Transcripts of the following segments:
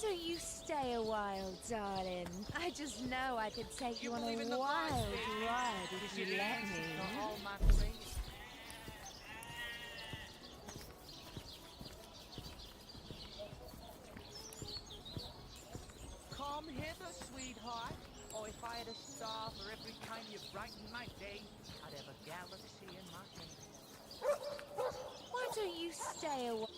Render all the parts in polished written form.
don't you stay a while, darling? I just know I could take you on a wild ride if you let me. Come hither, sweetheart. Oh, if I had a star for every time you brighten my day, I'd have a galaxy in my hand. Why don't you stay a while?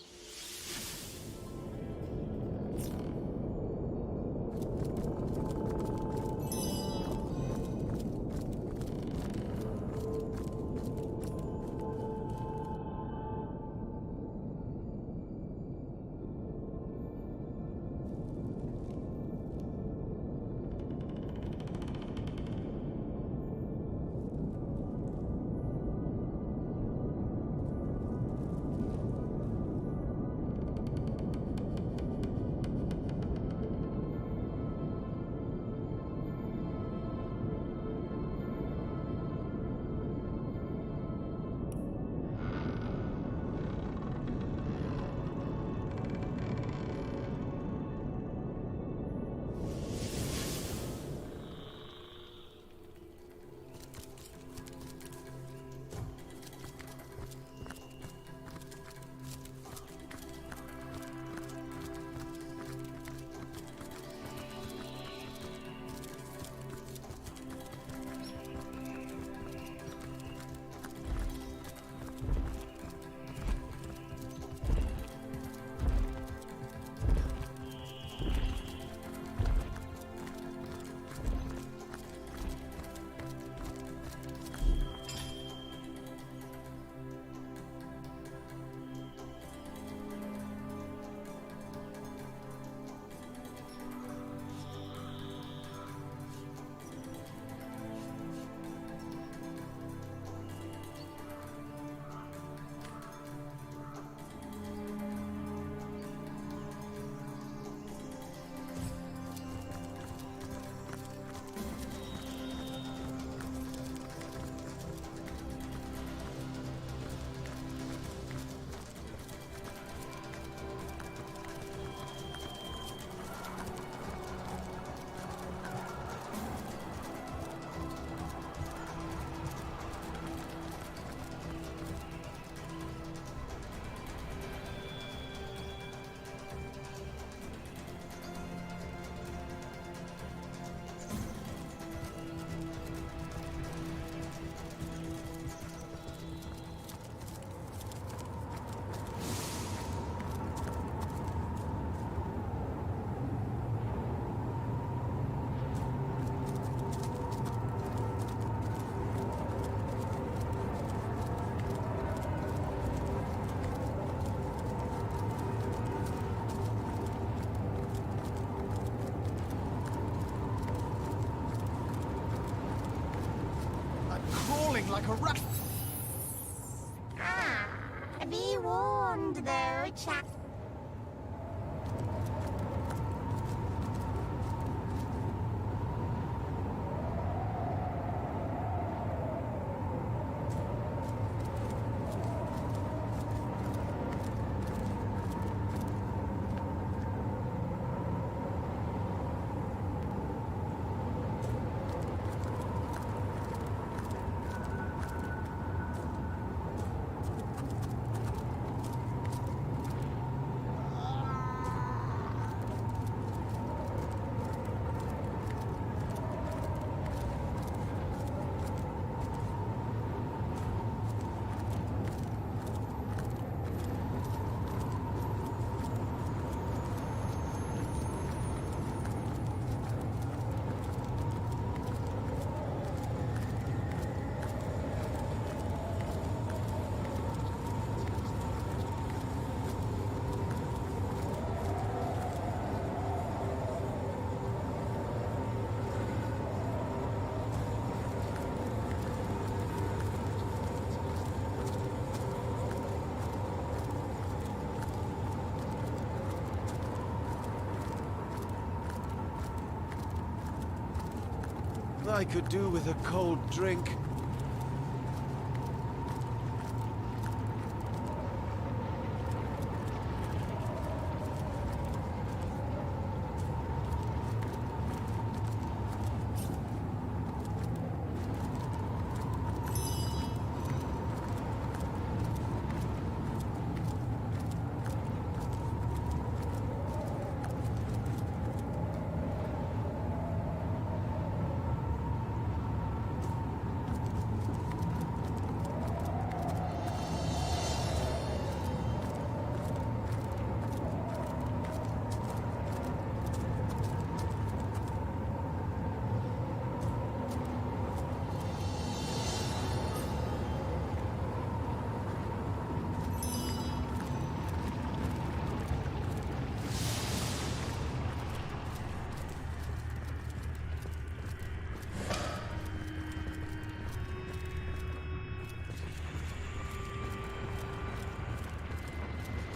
Like a rat. Be warned, though, chap. I could do with a cold drink.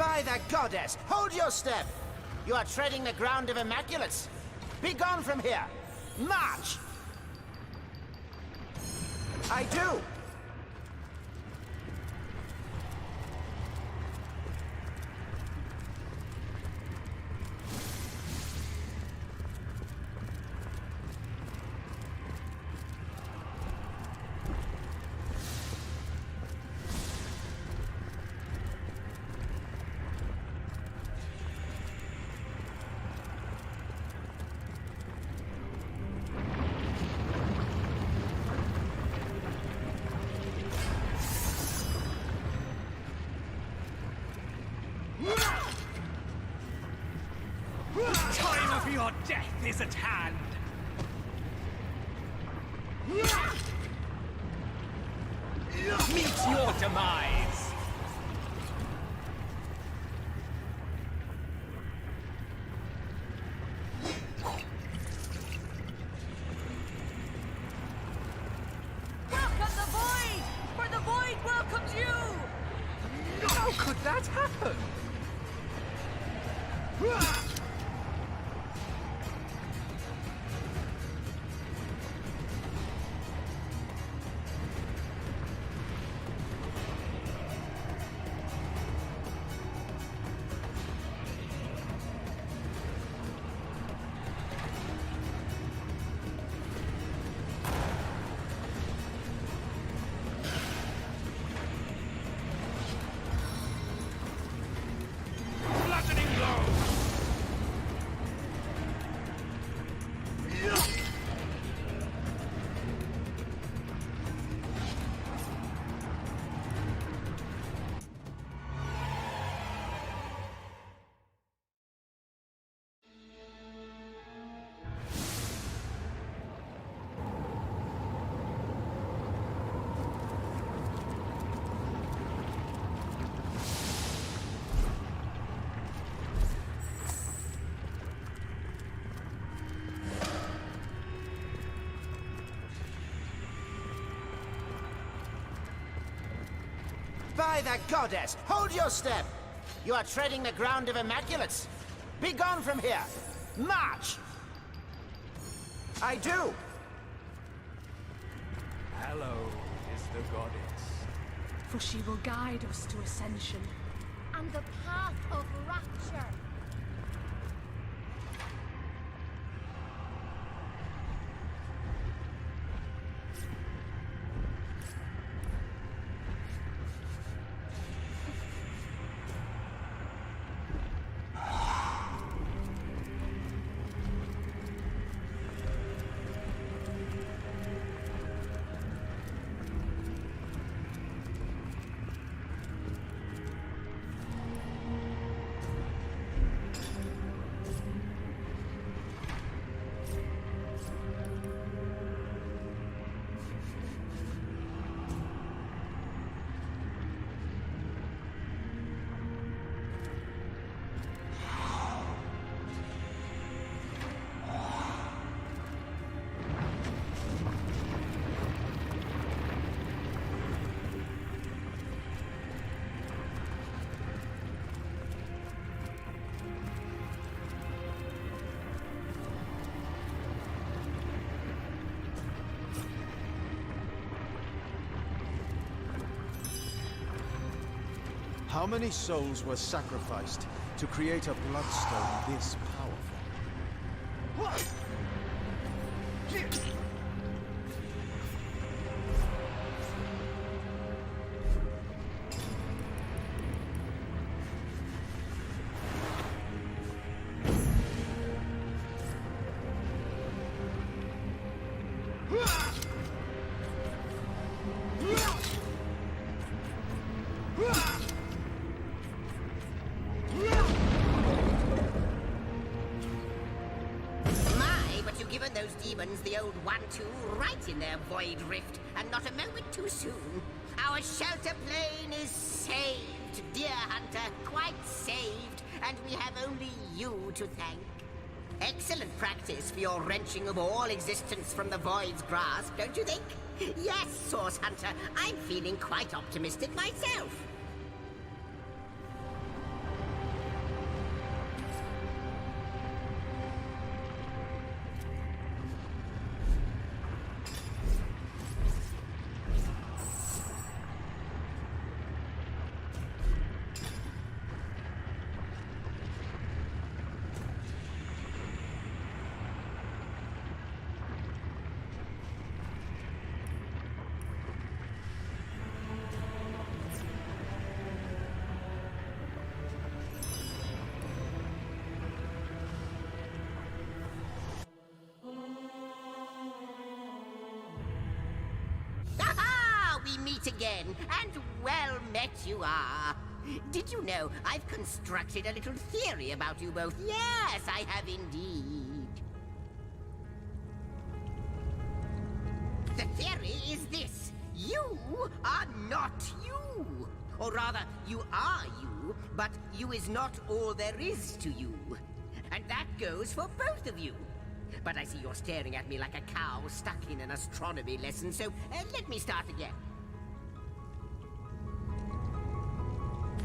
By the goddess, hold your step! You are treading the ground of immaculates. Be gone from here! March! I do! Time of your death is at hand! Meet your demise! Welcome the void! For the void welcomes you! How could that happen? Bludgeoning blow! By the goddess, hold your step! You are treading the ground of immaculates. Be gone from here! March! I do! Hallowed is the goddess. For she will guide us to ascension. And the path of rapture. How many souls were sacrificed to create a bloodstone this powerful? Given those demons the old 1-2 right in their void rift, and not a moment too soon. Our shelter plane is saved, dear hunter, quite saved, and we have only you to thank. Excellent practice for your wrenching of all existence from the void's grasp, don't you think? Yes, Source Hunter, I'm feeling quite optimistic myself. meet again, and well met you are. Did you know I've constructed a little theory about you both? Yes, I have indeed. The theory is this. You are not you. Or rather, you are you, but you is not all there is to you. And that goes for both of you. But I see you're staring at me like a cow stuck in an astronomy lesson, so let me start again.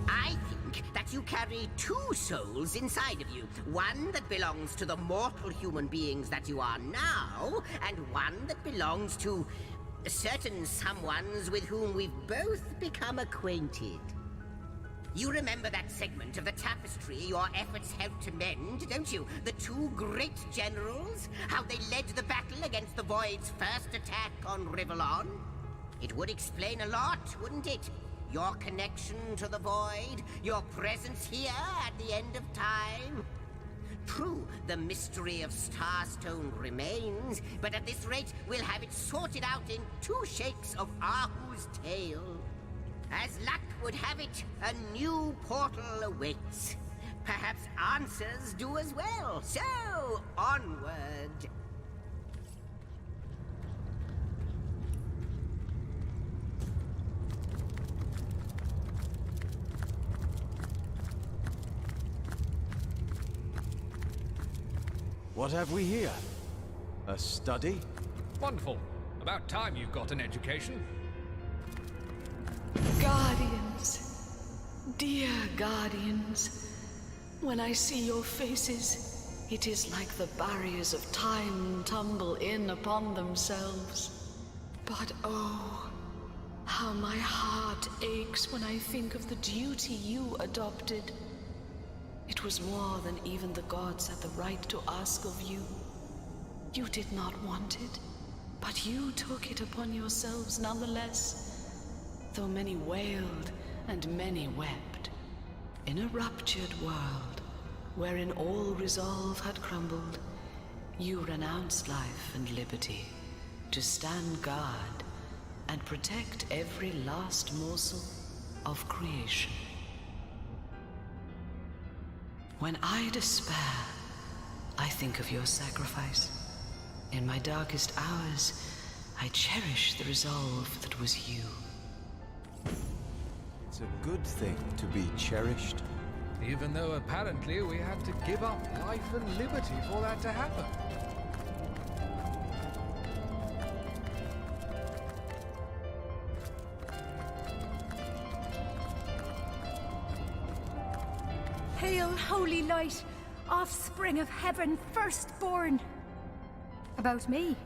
I think that you carry two souls inside of you. One that belongs to the mortal human beings that you are now, and one that belongs to certain someones with whom we've both become acquainted. You remember that segment of the tapestry your efforts helped to mend, don't you? The two great generals? How they led the battle against the Void's first attack on Rivellon? It would explain a lot, wouldn't it? Your connection to the Void, your presence here at the end of time. True, the mystery of Starstone remains, but at this rate, we'll have it sorted out in 2 shakes of Ahu's tail. As luck would have it, a new portal awaits. Perhaps answers do as well. So, onward. What have we here? A study? Wonderful. About time you got an education. Guardians, dear guardians, when I see your faces, it is like the barriers of time tumble in upon themselves. But oh, how my heart aches when I think of the duty you adopted. It was more than even the gods had the right to ask of you. You did not want it, but you took it upon yourselves nonetheless. Though many wailed and many wept, in a ruptured world, wherein all resolve had crumbled, you renounced life and liberty to stand guard and protect every last morsel of creation. When I despair, I think of your sacrifice. In my darkest hours, I cherish the resolve that was you. It's a good thing to be cherished. Even though apparently we had to give up life and liberty for that to happen. Hail, holy light, offspring of heaven, firstborn! About me.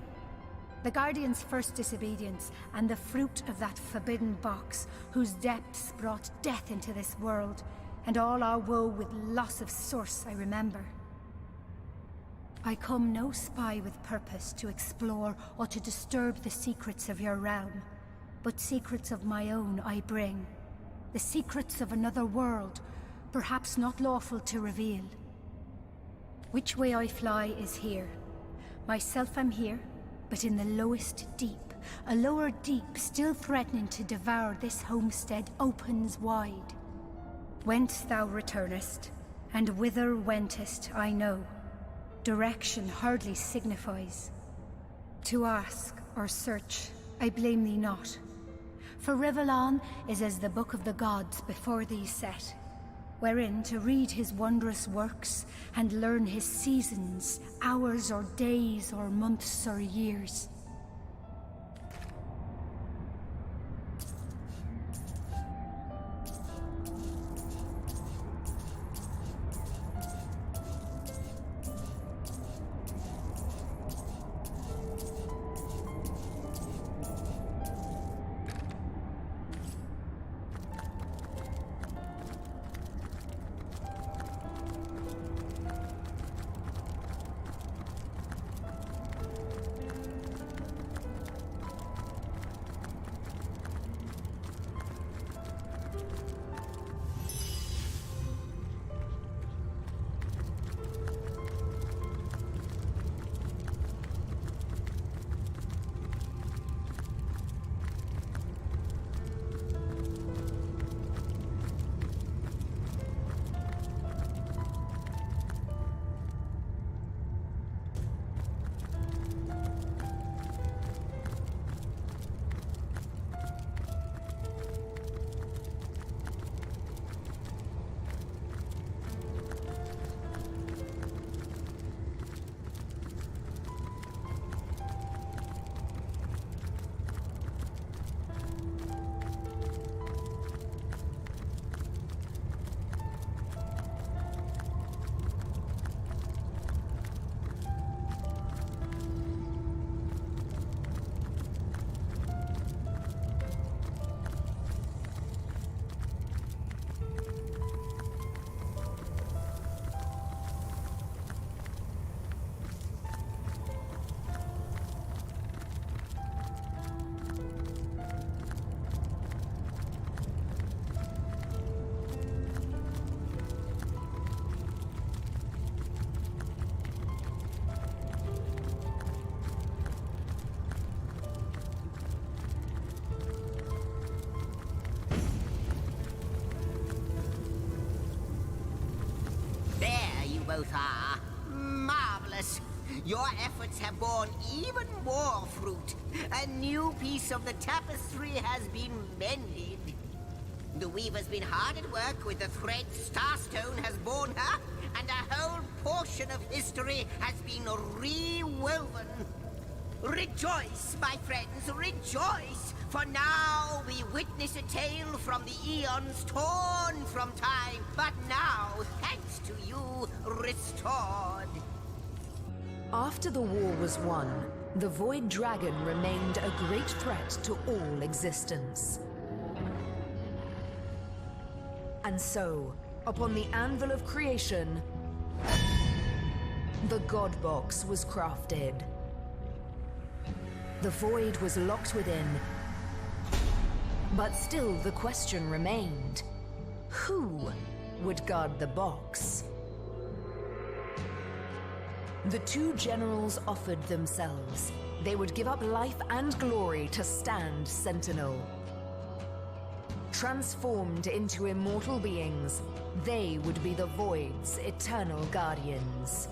The Guardian's first disobedience, and the fruit of that forbidden box, whose depths brought death into this world, and all our woe with loss of source, I remember. I come no spy with purpose to explore or to disturb the secrets of your realm, but secrets of my own I bring. The secrets of another world, perhaps not lawful to reveal. Which way I fly is here. Myself am here, but in the lowest deep, a lower deep still threatening to devour this homestead opens wide. Whence thou returnest, and whither wentest, I know. Direction hardly signifies. To ask or search, I blame thee not. For Rivellon is as the book of the gods before thee set, wherein to read his wondrous works and learn his seasons, hours or days or months or years. both are. Marvelous. Your efforts have borne even more fruit. A new piece of the tapestry has been mended. The Weaver's been hard at work with the thread Starstone has borne her, and a whole portion of history has been rewoven. Rejoice, my friends, rejoice! For now we witness a tale from the eons torn from time, but now, thanks to you, restored. After the war was won, the Void Dragon remained a great threat to all existence. And so, upon the anvil of creation, the God Box was crafted. The Void was locked within, but still the question remained: who would guard the box? The two generals offered themselves. They would give up life and glory to stand sentinel. Transformed into immortal beings, they would be the Void's eternal guardians.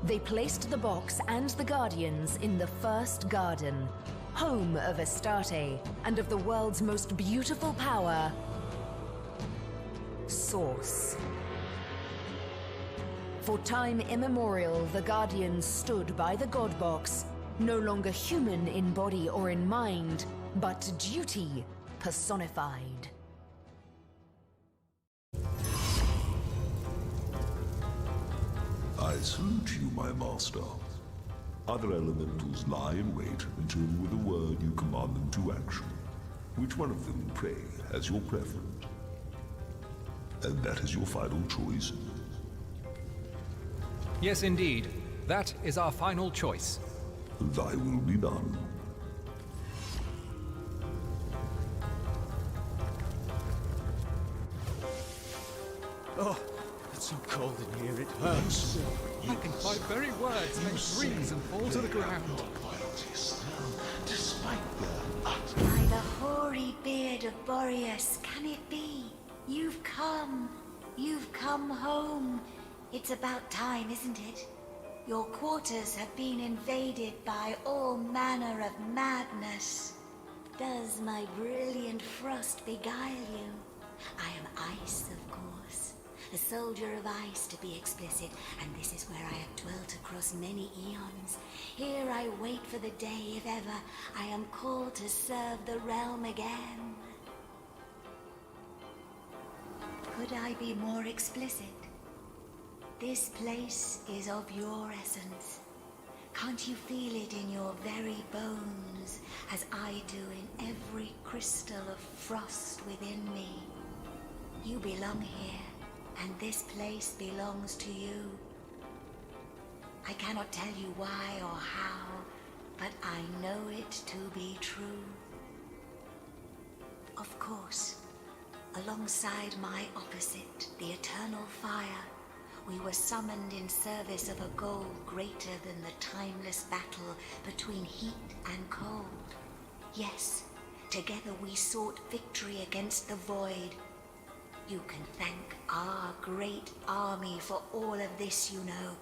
They placed the box and the guardians in the First Garden, home of Astarte and of the world's most beautiful power, Source. For time immemorial, the Guardians stood by the God Box, no longer human in body or in mind, but duty personified. I salute you, my master. Other elementals lie in wait until with a word you command them to action. Which one of them, pray, has your preference? And that is your final choice? Yes, indeed. That is our final choice. Thy will be done. Oh, it's so cold in here, it hurts. I can find very words make freeze and fall to the ground. By the hoary beard of Boreas, can it be? You've come home. It's about time, isn't it? Your quarters have been invaded by all manner of madness. Does my brilliant frost beguile you? I am ice, of course. A soldier of ice, to be explicit, and this is where I have dwelt across many eons. Here I wait for the day, if ever, I am called to serve the realm again. Could I be more explicit? This place is of your essence. Can't you feel it in your very bones, as I do in every crystal of frost within me? You belong here, and this place belongs to you. I cannot tell you why or how, but I know it to be true. Of course, alongside my opposite, the eternal fire, we were summoned in service of a goal greater than the timeless battle between heat and cold. Yes, together we sought victory against the void. You can thank our great army for all of this, you know,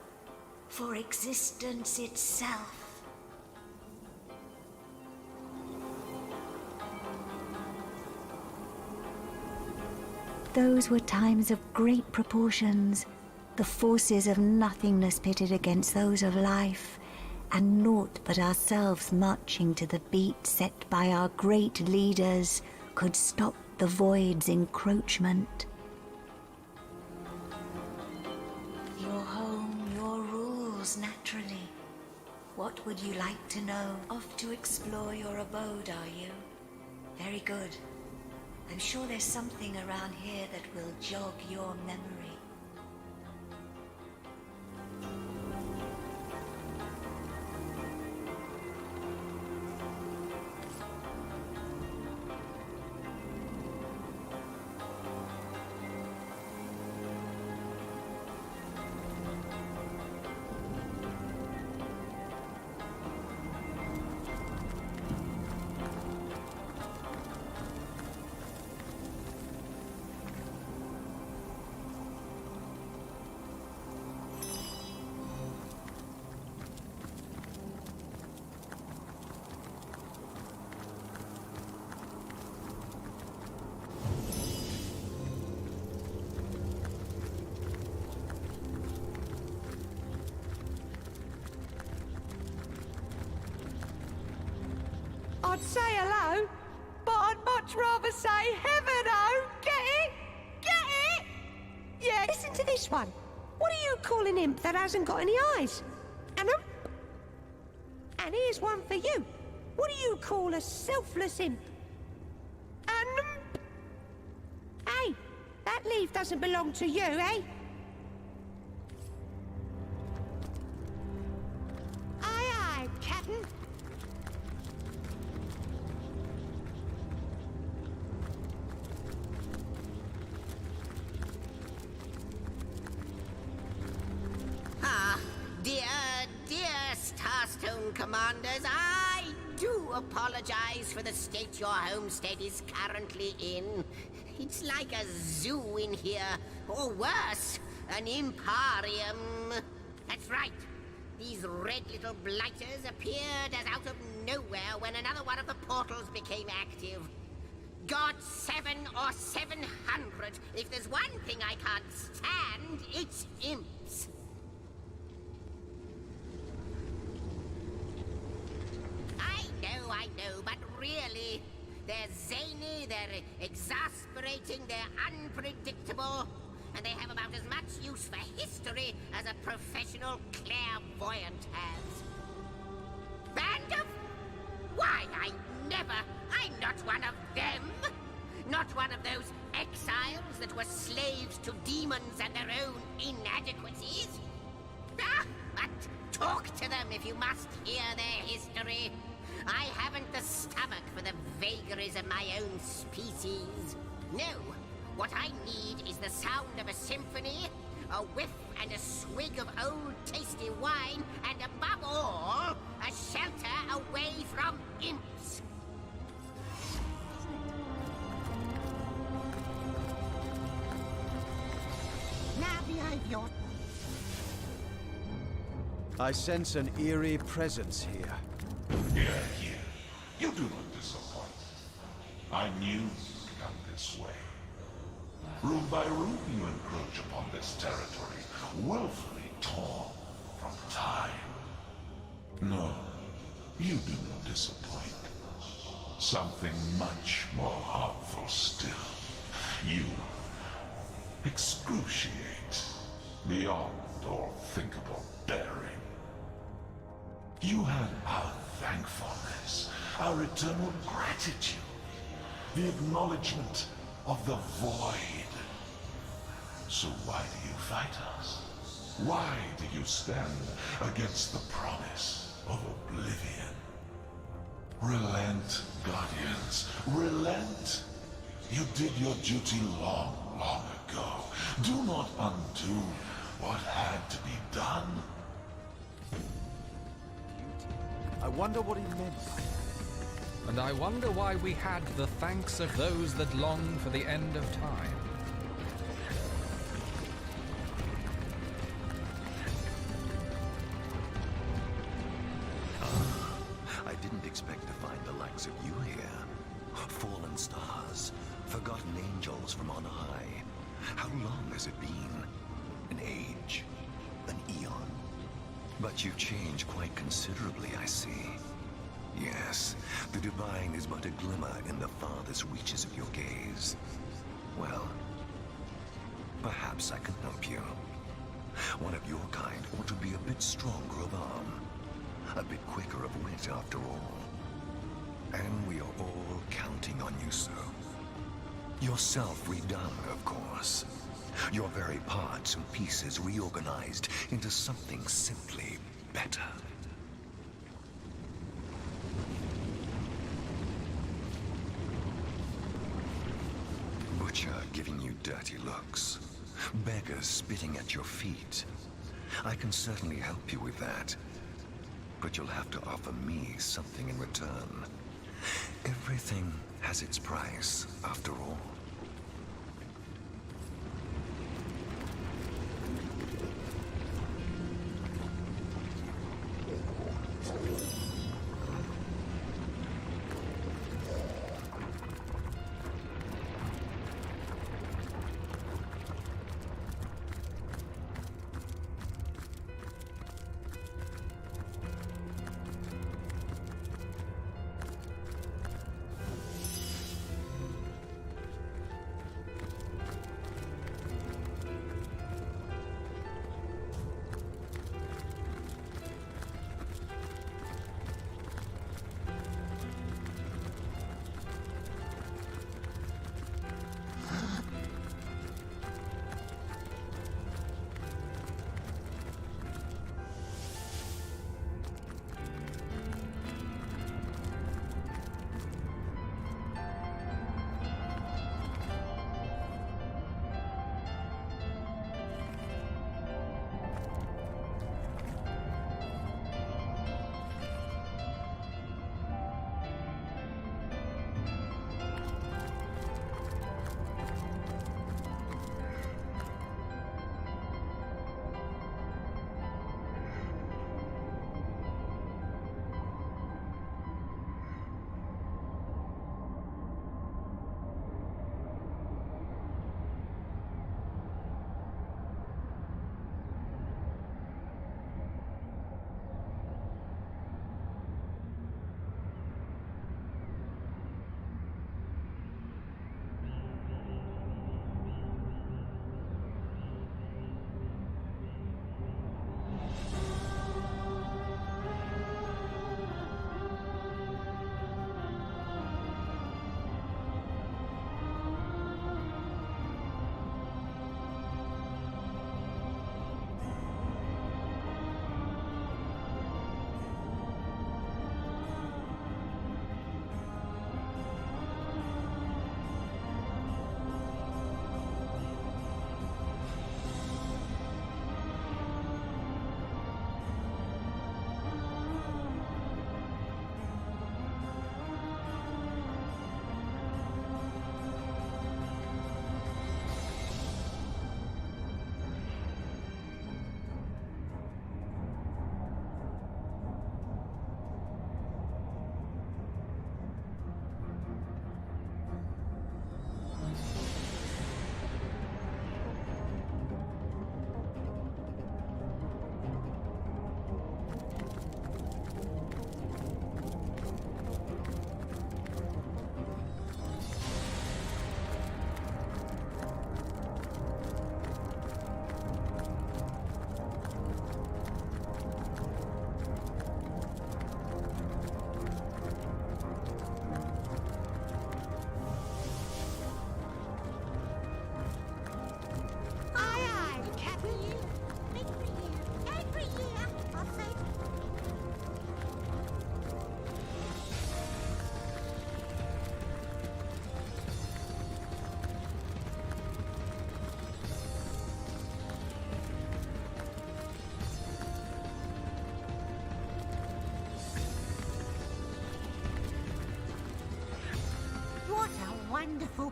for existence itself. Those were times of great proportions. The forces of nothingness pitted against those of life, and naught but ourselves marching to the beat set by our great leaders could stop the void's encroachment. Your home, your rules, naturally. What would you like to know? Off to explore your abode, are you? Very good. I'm sure there's something around here that will jog your memory. I'd say hello, but I'd much rather say heaven-o! Get it? Get it? Yeah, listen to this one. What do you call an imp that hasn't got any eyes? An imp? And here's one for you. What do you call a selfless imp? An imp? Hey, that leaf doesn't belong to you, eh? Aye, aye, Captain. Dear Starstone Commanders, I do apologize for the state your homestead is currently in. It's like a zoo in here, or worse, an imparium. That's right. These red little blighters appeared as out of nowhere when another one of the portals became active. God 7 or 700. If there's one thing I can't stand, it's imps. I know, but really, they're zany, they're exasperating, they're unpredictable, and they have about as much use for history as a professional clairvoyant has. Band of... Why, I'm not one of them! Not one of those exiles that were slaves to demons and their own inadequacies! But talk to them if you must hear their history. I haven't the stomach for the vagaries of my own species. No, what I need is the sound of a symphony, a whiff and a swig of old tasty wine, and above all, a shelter away from imps. Now behave your... I sense an eerie presence here. Here. You do not disappoint. I knew you'd come this way. Room by room you encroach upon this territory, woefully torn from time. No, you do not disappoint. Something much more harmful still. You excruciate beyond all thinkable bearing. You had our thankfulness, our eternal gratitude, the acknowledgement of the void. So why do you fight us? Why do you stand against the promise of oblivion? Relent, Guardians, relent! You did your duty long ago. Do not undo what had to be done. I wonder what he meant by that. And I wonder why we had the thanks of those that long for the end of time. I didn't expect to find the likes of you here. Fallen stars, forgotten angels from on high. How long has it been? An age? An eon? But you've changed quite considerably, I see. Yes, the divine is but a glimmer in the farthest reaches of your gaze. Well, perhaps I can help you. One of your kind ought to be a bit stronger of arm, a bit quicker of wit after all. And we are all counting on you, sir. Yourself redone, of course. Your very parts and pieces reorganized into something simply better. Butcher giving you dirty looks. Beggars spitting at your feet. I can certainly help you with that. But you'll have to offer me something in return. Everything has its price, after all.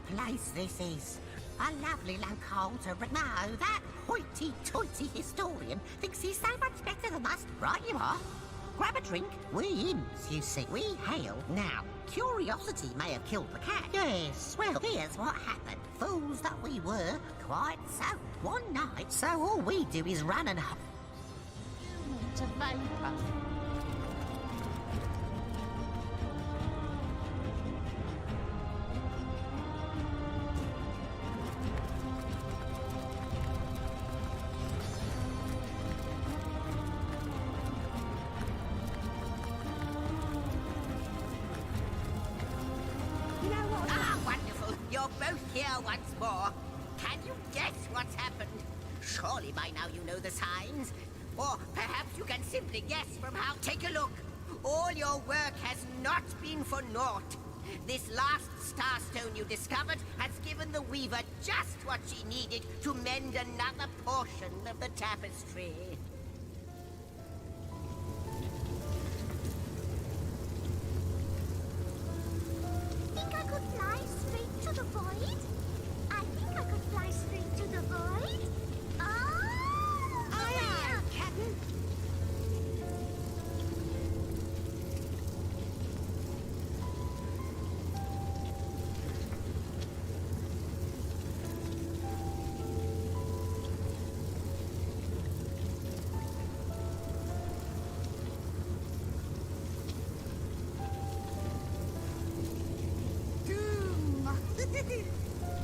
place this is. A lovely locale to... No, that hoity-toity historian thinks he's so much better than us. Right you are. Grab a drink. We imps, you see. We hail. Now, curiosity may have killed the cat. Yes, well, here's what happened. Fools that we were. Quite so. One night, so all we do is run and... To vapor. Wonderful. You're both here once more. Can you guess what's happened? Surely by now you know the signs. Or perhaps you can simply guess from how... Take a look. All your work has not been for naught. This last starstone you discovered has given the Weaver just what she needed to mend another portion of the tapestry. Think I could fly straight to the void? I think I could fly straight to the void. Oh! Aye, Captain.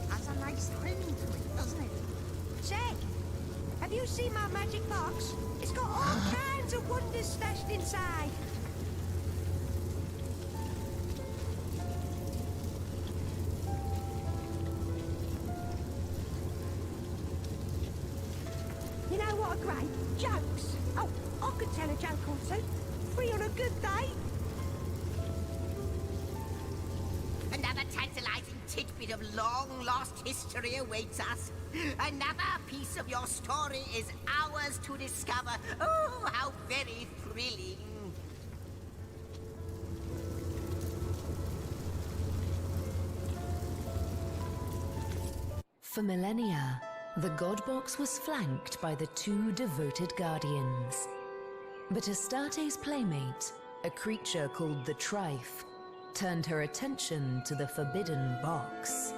Has a nice ring to it, doesn't it? Check. Have you seen my magic box? It's got all kinds of wonders stashed inside. You know what are great? Jokes. Oh, I could tell a joke or two. Free on a good day. Another tantalizing tidbit of long-lost history awaits us. Another piece of your story is ours to discover. Oh, how very thrilling. For millennia, the God Box was flanked by the two devoted guardians. But Astarte's playmate, a creature called the Trife, turned her attention to the forbidden box.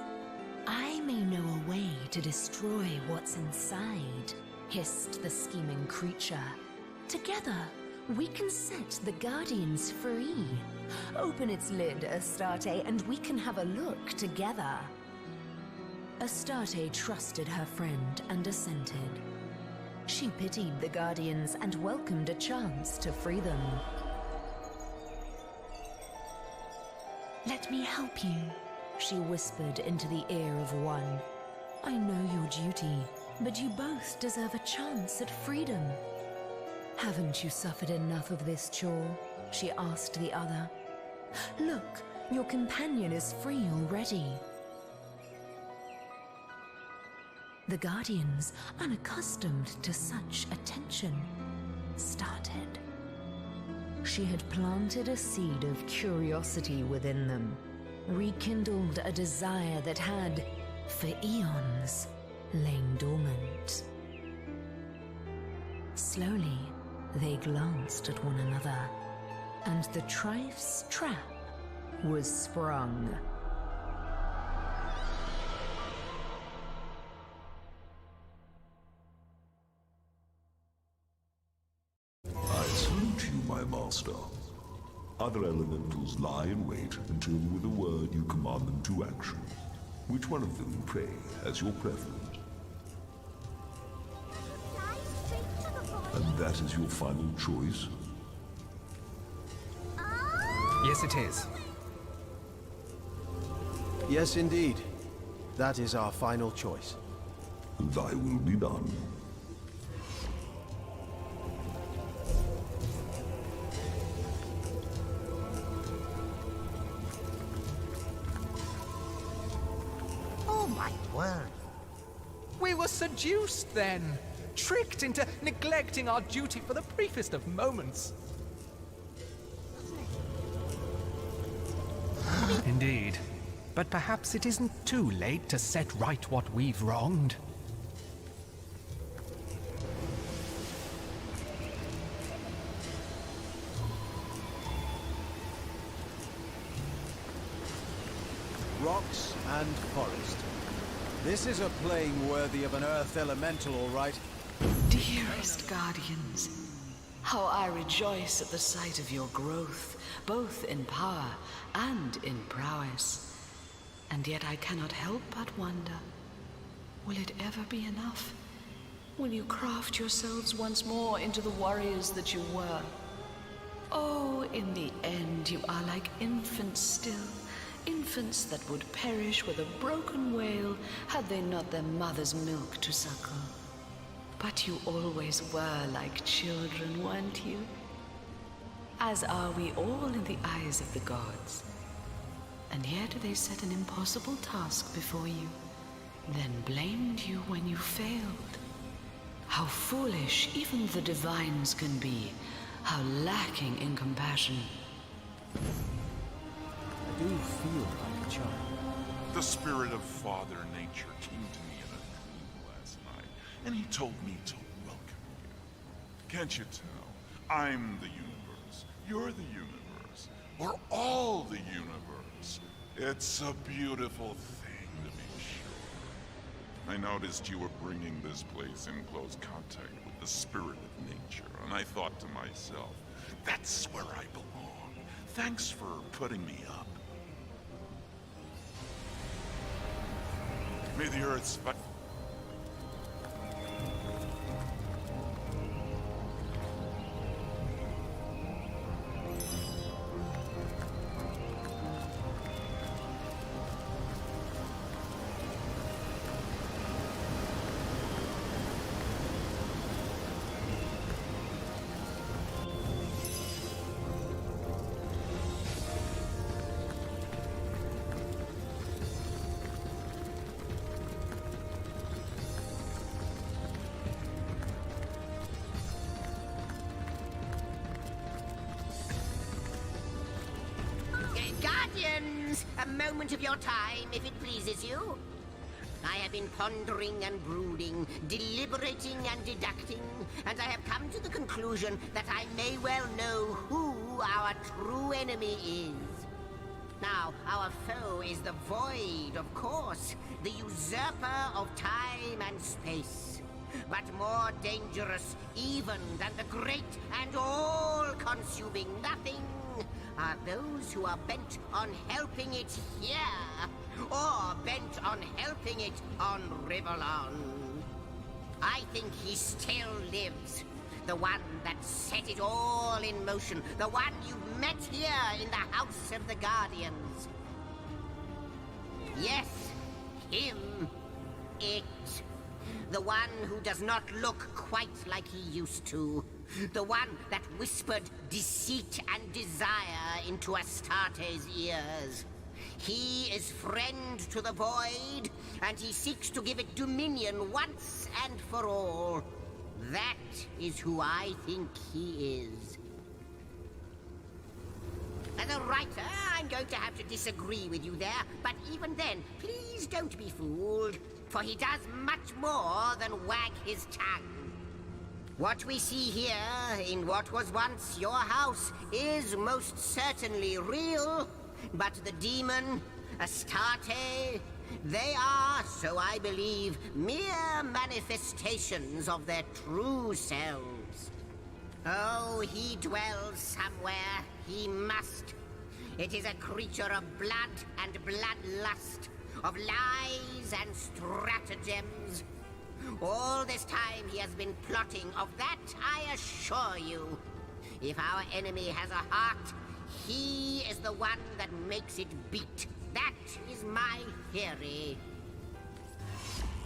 I may know a way to destroy what's inside, hissed the scheming creature. Together, we can set the Guardians free. Open its lid, Astarte, and we can have a look together. Astarte trusted her friend and assented. She pitied the Guardians and welcomed a chance to free them. Let me help you, she whispered into the ear of one. I know your duty, but you both deserve a chance at freedom. Haven't you suffered enough of this chore? She asked the other. Look, your companion is free already. The Guardians, unaccustomed to such attention, started. She had planted a seed of curiosity within them, rekindled a desire that had, for eons, lain dormant. Slowly, they glanced at one another, and the Trife's trap was sprung. Master. Other elementals lie in wait until with a word you command them to action. Which one of them, pray, has your preference? Fly straight to the void. And that is your final choice? Yes, it is. Yes, indeed. That is our final choice. Thy will be done. Oh my word. We were seduced then, tricked into neglecting our duty for the briefest of moments. Indeed. but perhaps it isn't too late to set right what we've wronged. Rocks and forest. This is a plane worthy of an Earth elemental, all right. Dearest Guardians, how I rejoice at the sight of your growth, both in power and in prowess. And yet I cannot help but wonder, will it ever be enough? Will you craft yourselves once more into the warriors that you were? Oh, in the end you are like infants still. Infants that would perish with a broken wail had they not their mother's milk to suckle. But you always were like children, weren't you? As are we all in the eyes of the gods. And yet they set an impossible task before you, then blamed you when you failed. How foolish even the divines can be, how lacking in compassion. I do feel like a child. The spirit of Father Nature came to me in a dream last night, and he told me to welcome you. Can't you tell? I'm the universe, you're the universe, we're all the universe. It's a beautiful thing, to be sure. I noticed you were bringing this place in close contact with the spirit of nature, and I thought to myself, that's where I belong. Thanks for putting me up. May the Earth's Guardians, a moment of your time, if it pleases you. I have been pondering and brooding, deliberating and deducting, and I have come to the conclusion that I may well know who our true enemy is. Now, our foe is the Void, of course, the usurper of time and space. But more dangerous even than the great and all-consuming nothing are those who are bent on helping it here, or bent on helping it on Rivalon. I think he still lives. The one that set it all in motion. The one you met here in the House of the Guardians. Yes, him. It. The one who does not look quite like he used to. The one that whispered deceit and desire into Astarte's ears. He is friend to the Void, and he seeks to give it dominion once and for all. That is who I think he is. As a writer, I'm going to have to disagree with you there, but even then, please don't be fooled, for he does much more than wag his tongue. What we see here, in what was once your house, is most certainly real, but the demon, Astarte, they are, so I believe, mere manifestations of their true selves. Oh, he dwells somewhere. He must. It is a creature of blood and bloodlust, of lies and stratagems. All this time he has been plotting, of that I assure you. If our enemy has a heart, he is the one that makes it beat. That is my theory.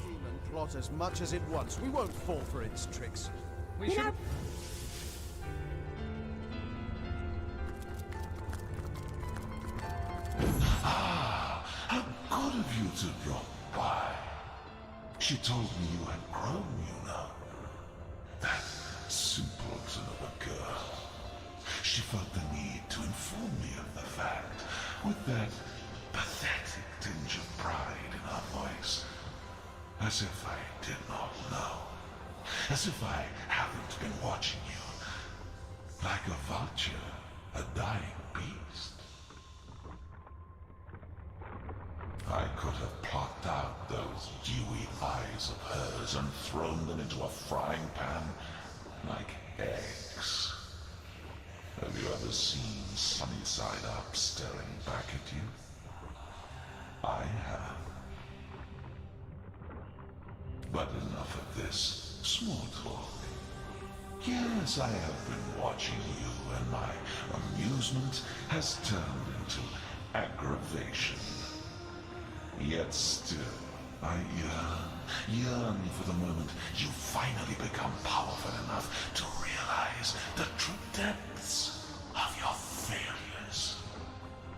Demon plot as much as it wants. We won't fall for its tricks. We should... How good of you to drop by. She told me you had grown, you know. That simpleton of a girl. She felt the need to inform me of the fact, with that pathetic As if I did not know. As if I haven't been watching you. Like a vulture, a dying beast. I could have plucked out those dewy eyes of hers and thrown them into a frying pan like eggs. Have you ever seen Sunny Side Up staring back at you? I have. But enough of this small talk. Yes, I have been watching you, and my amusement has turned into aggravation. Yet still, I yearn for the moment you finally become powerful enough to realize the true depths of your failures.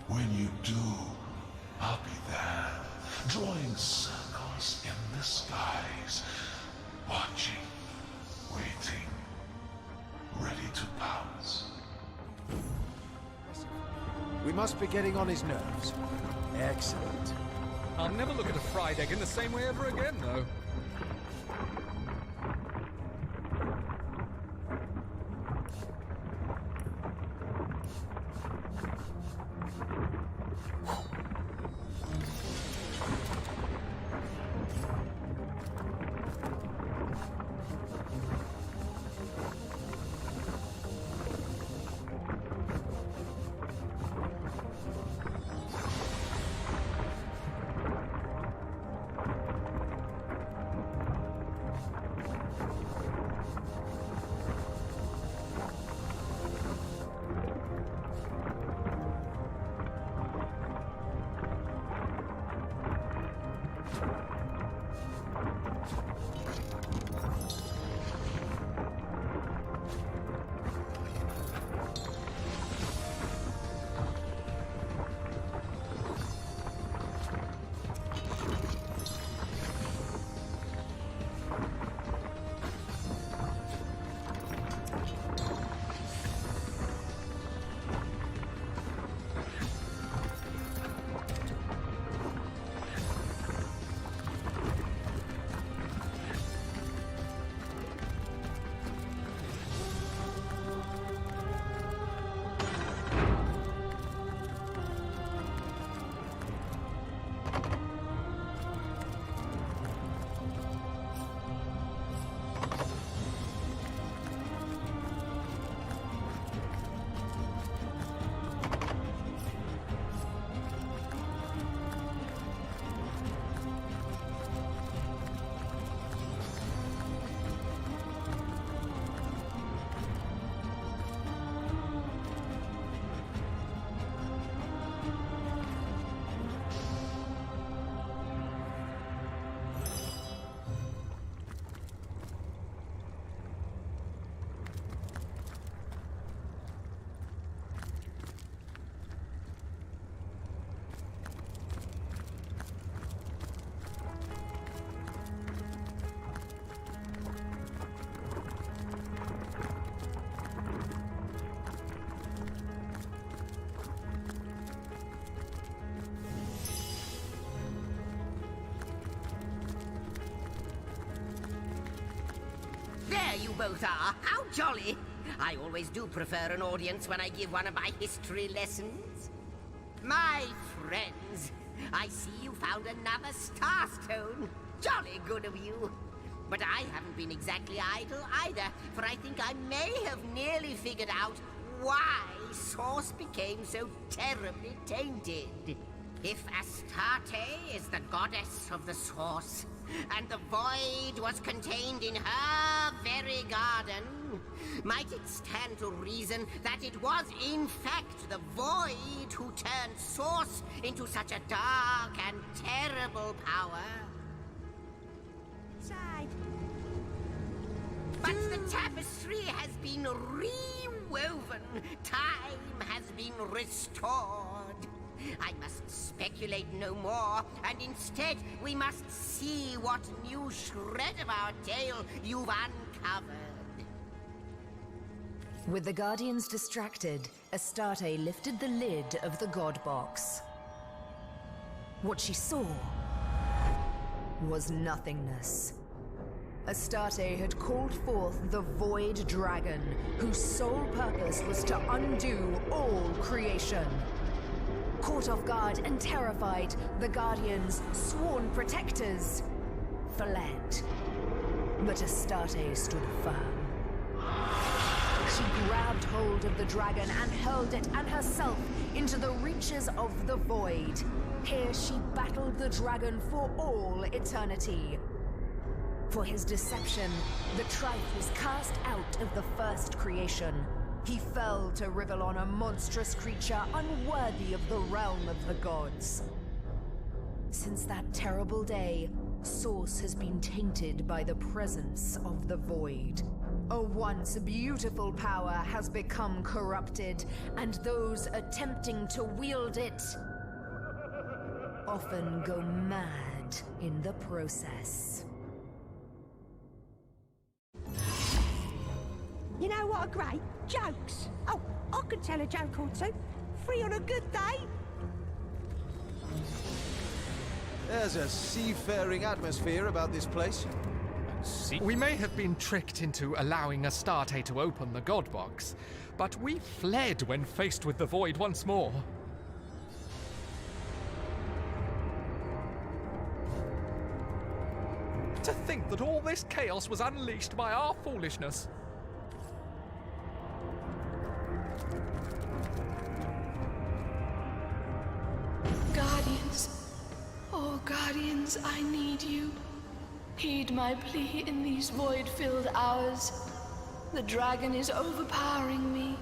When you do, I'll be there, drawing circles in the skies, watching, waiting, ready to pounce. We must be getting on his nerves. Excellent. I'll never look at a fried egg in the same way ever again, though. There you both are. How jolly. I always do prefer an audience when I give one of my history lessons. My friends, I see you found another starstone. Jolly good of you. But I haven't been exactly idle either, for I think I may have nearly figured out why Source became so terribly tainted. If Astarte is the goddess of the Source, and the void was contained in her very garden, might it stand to reason that it was in fact the void who turned Source into such a dark and terrible power? Side. But the tapestry has been rewoven. Time has been restored. I must speculate no more, and instead we must see what new shred of our tale you've uncovered. With the Guardians distracted, Astarte lifted the lid of the God Box. What she saw was nothingness. Astarte had called forth the Void Dragon, whose sole purpose was to undo all creation. Caught off guard and terrified, the Guardians, sworn protectors, fled. But Astarte stood firm. She grabbed hold of the dragon and hurled it and herself into the reaches of the void. Here she battled the dragon for all eternity. For his deception, the Trife was cast out of the first creation. He fell to Rivellon, a monstrous creature unworthy of the realm of the gods. Since that terrible day, Source has been tainted by the presence of the void. A once beautiful power has become corrupted, and those attempting to wield it often go mad in the process. You know what are great? Jokes. Oh, I could tell a joke or two. Free on a good day. There's a seafaring atmosphere about this place. We may have been tricked into allowing Astarte to open the God Box, but we fled when faced with the void once more. To think that all this chaos was unleashed by our foolishness. Guardians. Oh, Guardians, I need you. Heed my plea in these void-filled hours. The dragon is overpowering me.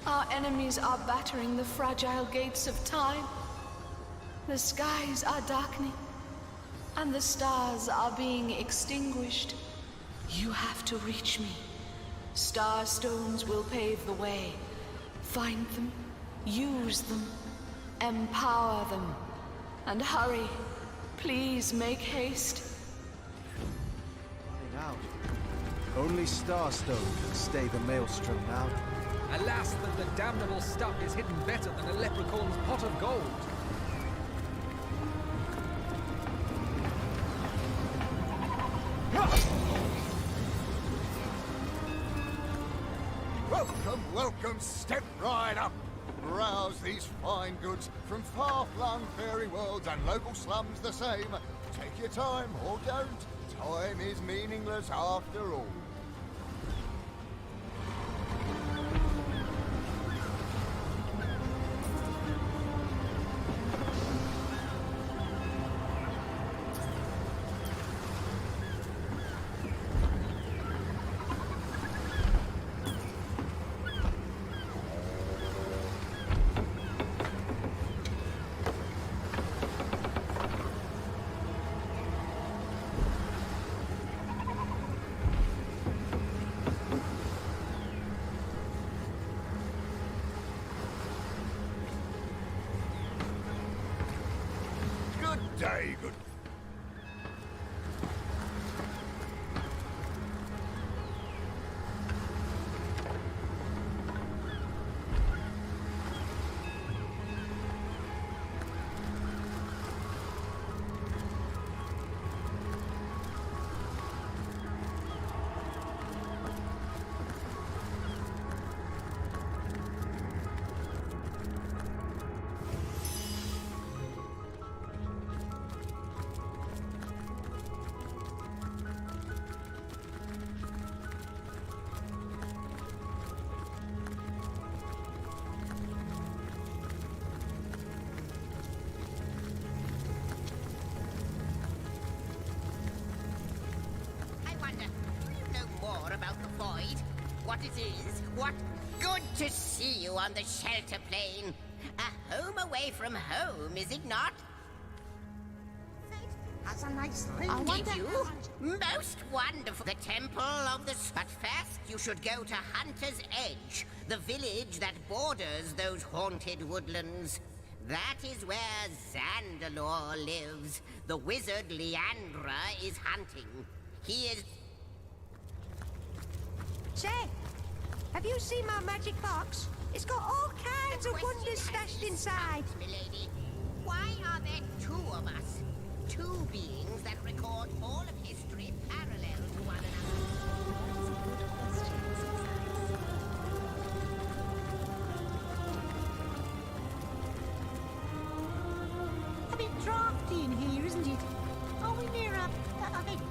Our enemies are battering the fragile gates of time. The skies are darkening, and the stars are being extinguished. You have to reach me. Star stones will pave the way. Find them, use them, empower them, and hurry. Please make haste. Out. Only Starstone can stay the maelstrom now. Alas, that the damnable stuff is hidden better than a leprechaun's pot of gold. Welcome, welcome, step right up. Browse these fine goods from far-flung fairy worlds and local slums the same. Take your time, or don't. Time is meaningless after all. Day, good. What it is? What? Good to see you on the shelter plane. A home away from home, is it not? Has a nice Did you? Most wonderful. The Temple of the... But first, you should go to Hunter's Edge, the village that borders those haunted woodlands. That is where Zandalore lives. The wizard Leandra is hunting. He is... Say, have you seen my magic box? It's got all kinds of wonders stashed inside. Milady. Why are there two of us? two beings that record all of history parallel to one another? A bit drafty in here, isn't it? Are we near a event?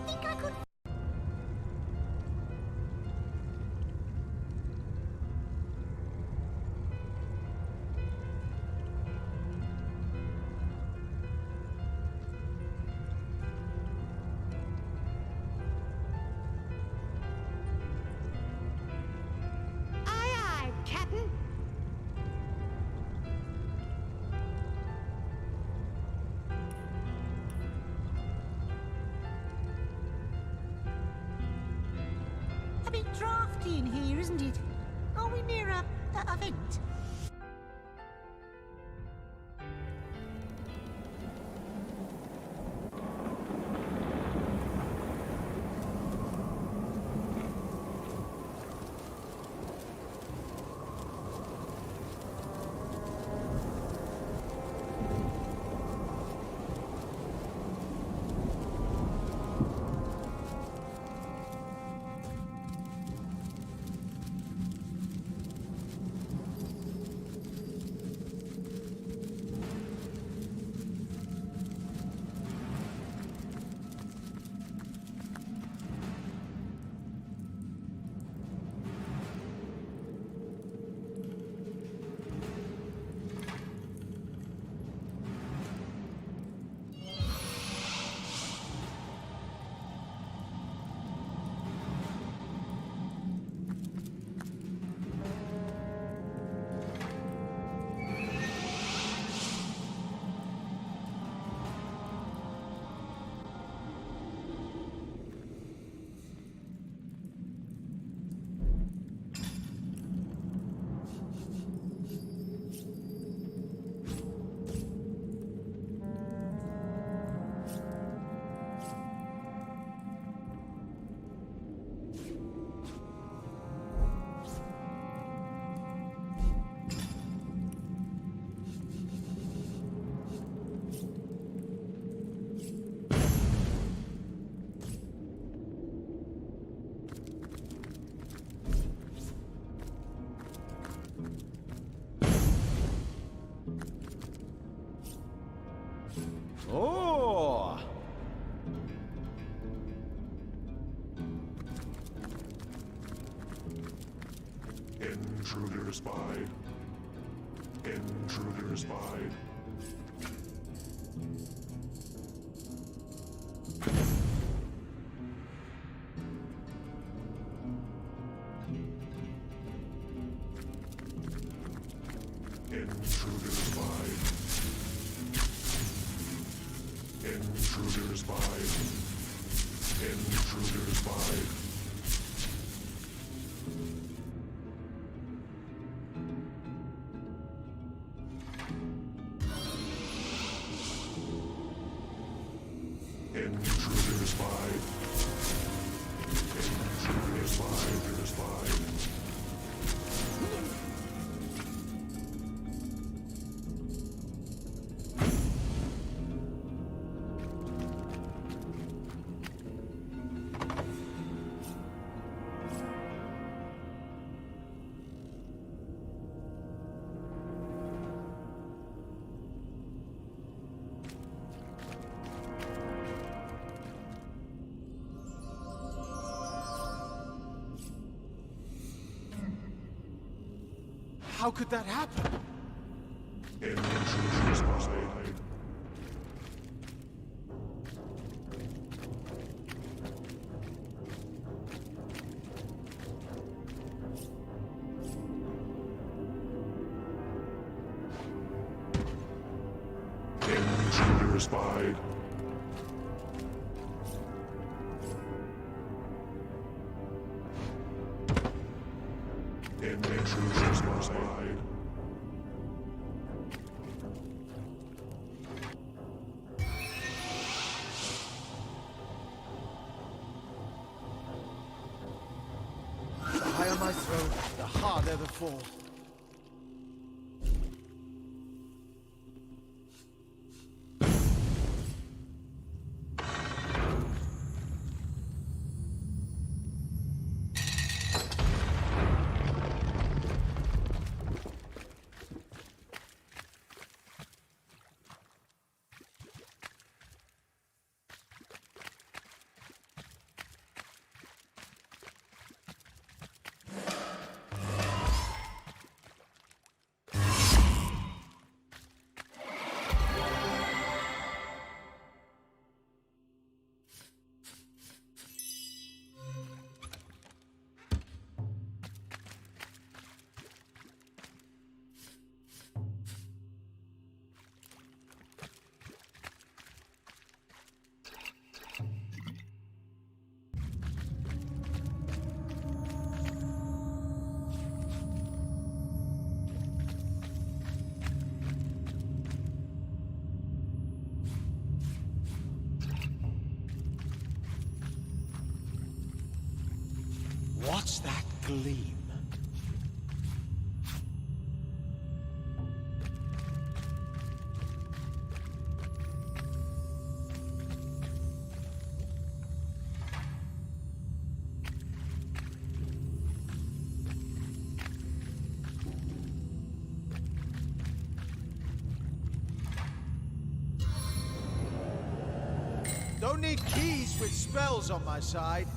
Think I could. Aye, aye, Captain. A bit drafty in here, isn't it? Are we near a event? Oh! Intruder spied. Intruder spied. Intruder spied. Intruder spied. Intruder spied. Intruder spied. Intruder spied. How could that happen? Intruder spied. Intruder spied. Intruder spied. go, the harder the fall. What's that gleam? Don't need keys with spells on my side.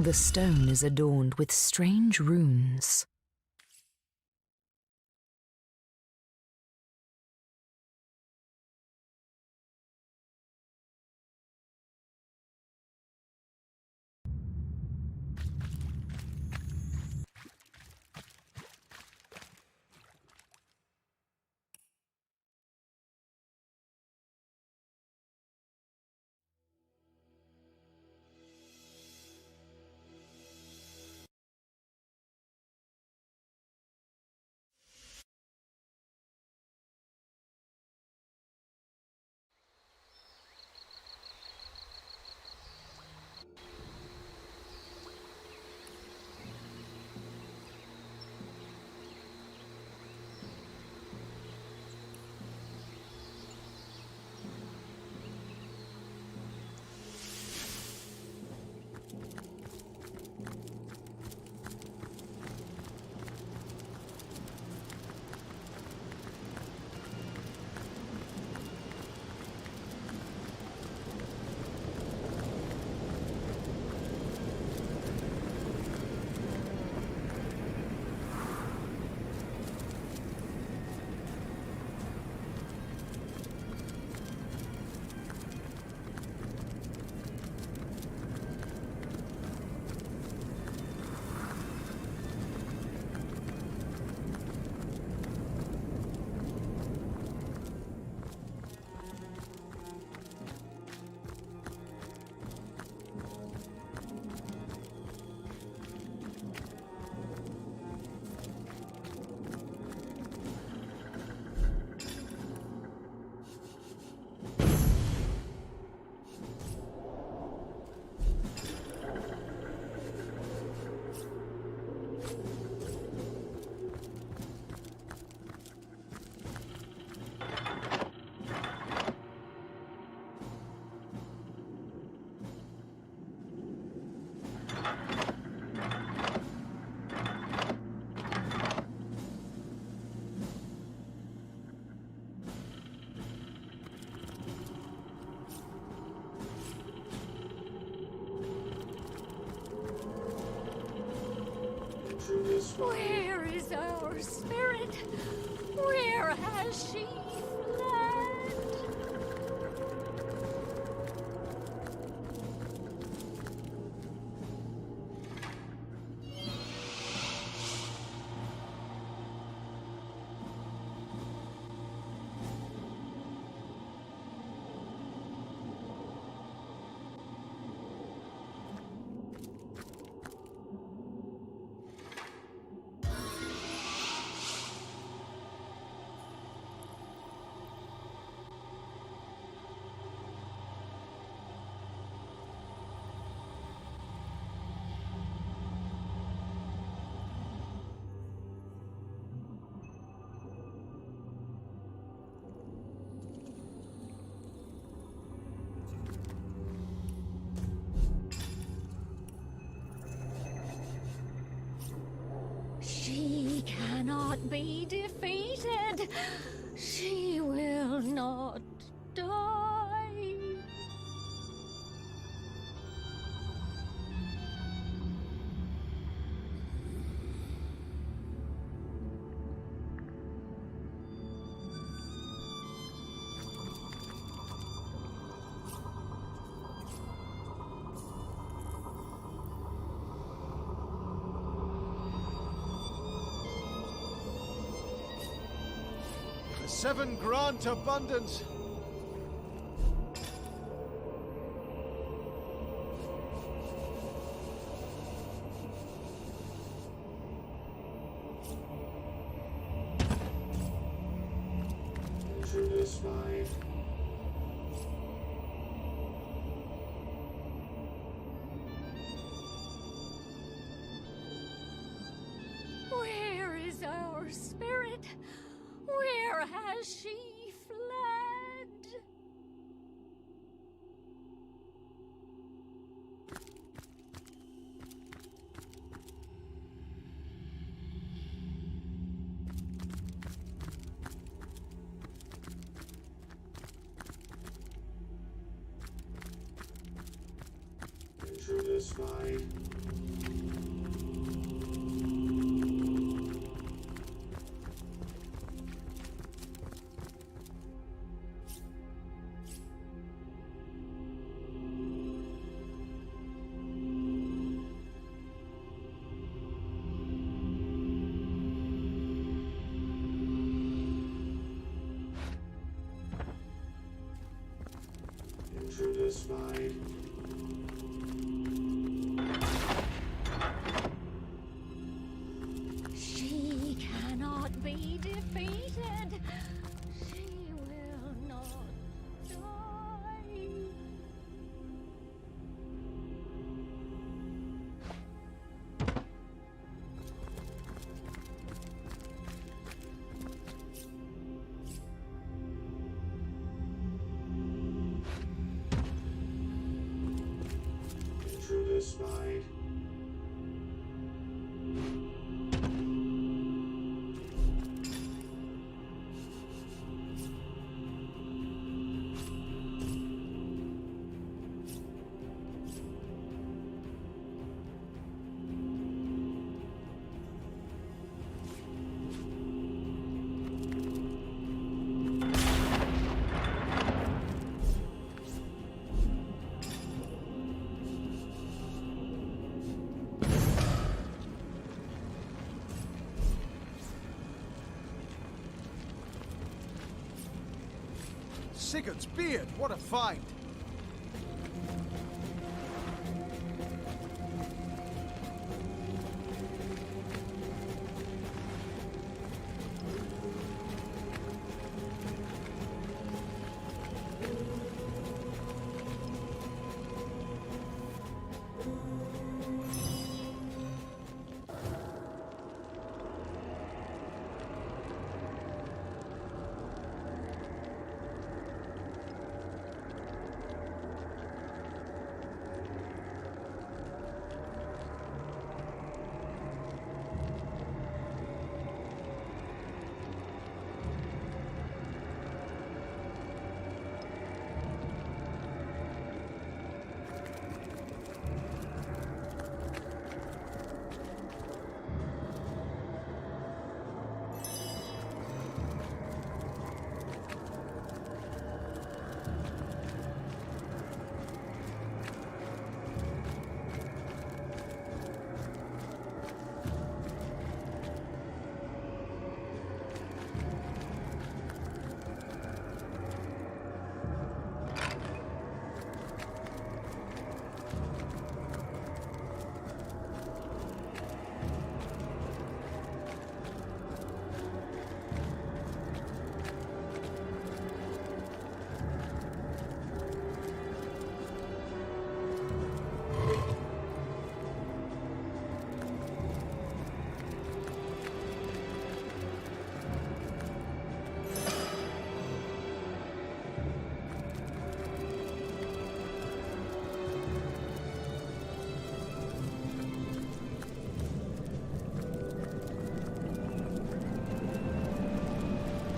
The stone is adorned with strange runes. Where is our spirit? Where has she fled? She cannot be defeated. She will not die. The seven grant abundance. Where is our spirit? Where has she fled? Intruders find. Intruders find. She cannot be defeated. She will not die. Intruders find. Sigurd's beard, what a find!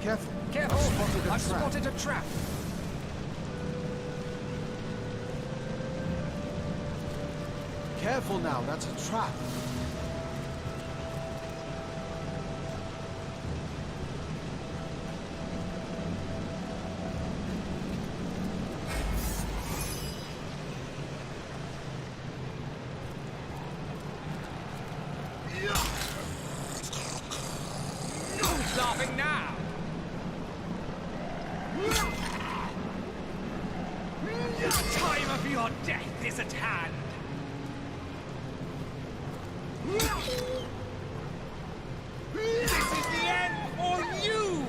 Careful. Careful! Spotted a I've trap. spotted a trap! Careful now, that's a trap. Who's laughing now? The time of your death is at hand! This is the end for you!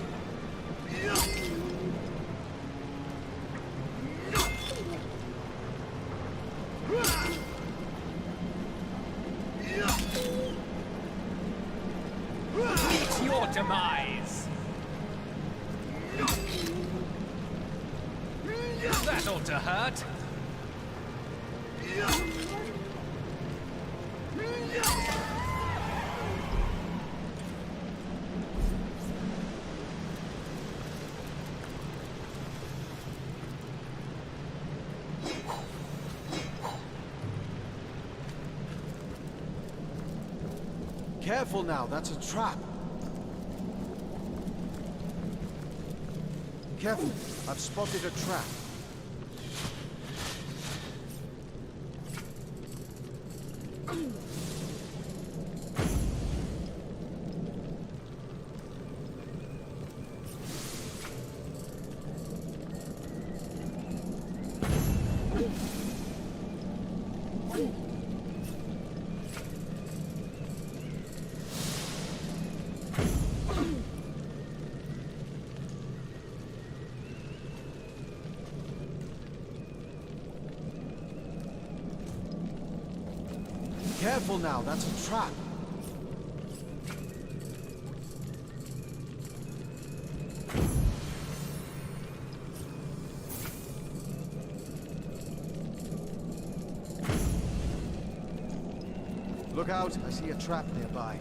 Meet your demise! That ought to hurt! Careful now, that's a trap. Careful, I've spotted a trap. Careful now, that's a trap. Look out, I see a trap nearby.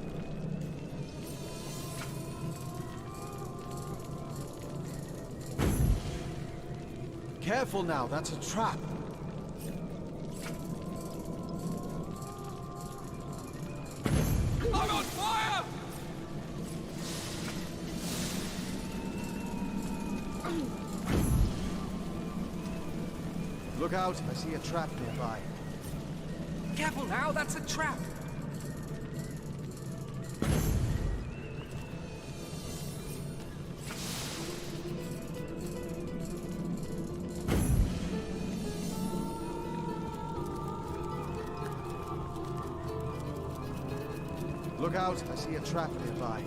Careful now, that's a trap. I'm on fire! Look out, I see a trap nearby. Careful now, that's a trap! Look out, I see a trap nearby.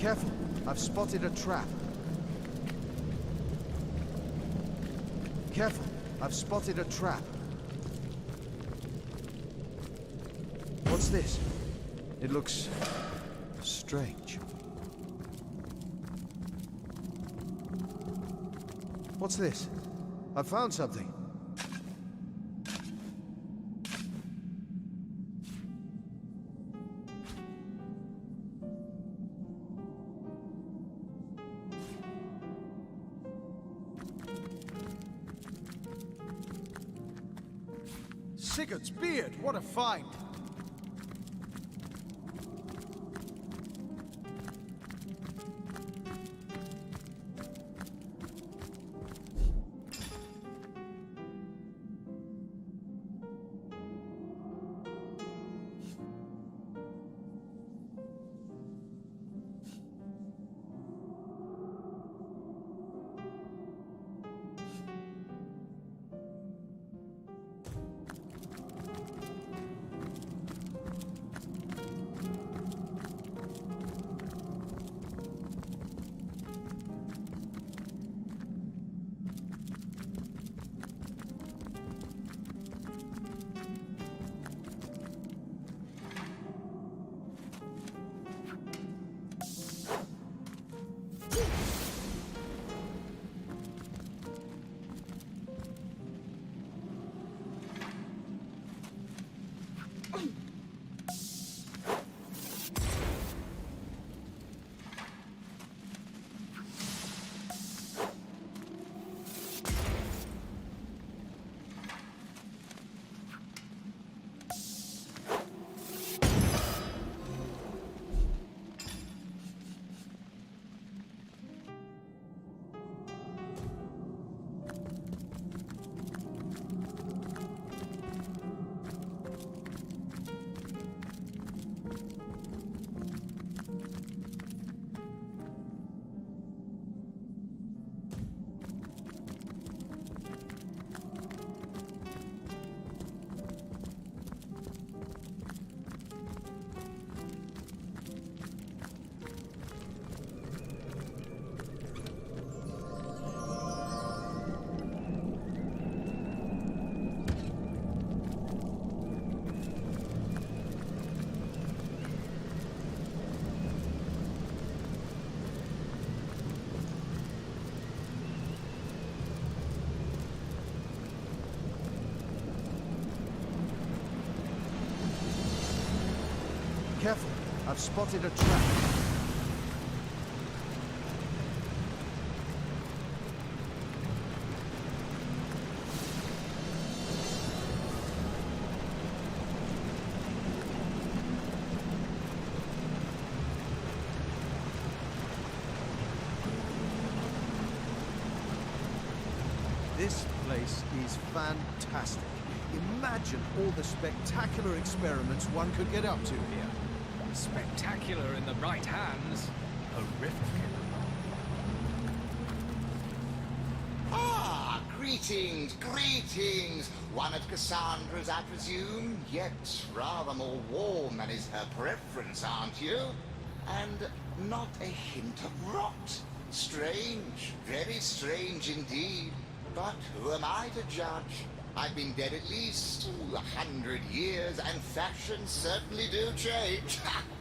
Careful, I've spotted a trap. Careful, I've spotted a trap. What's this? It looks strange. What's this? I found something. Sigurd's beard, what a find! Careful, I've spotted a trap. This place is fantastic. Imagine all the spectacular experiments one could get up to here. Spectacular in the right hands. Horrific. Ah, greetings, greetings! One of Cassandra's, I presume, yet rather more warm than is her preference, aren't you? And not a hint of rot. Strange, very strange indeed. But who am I to judge? I've been dead at least 100 years, and fashions certainly do change.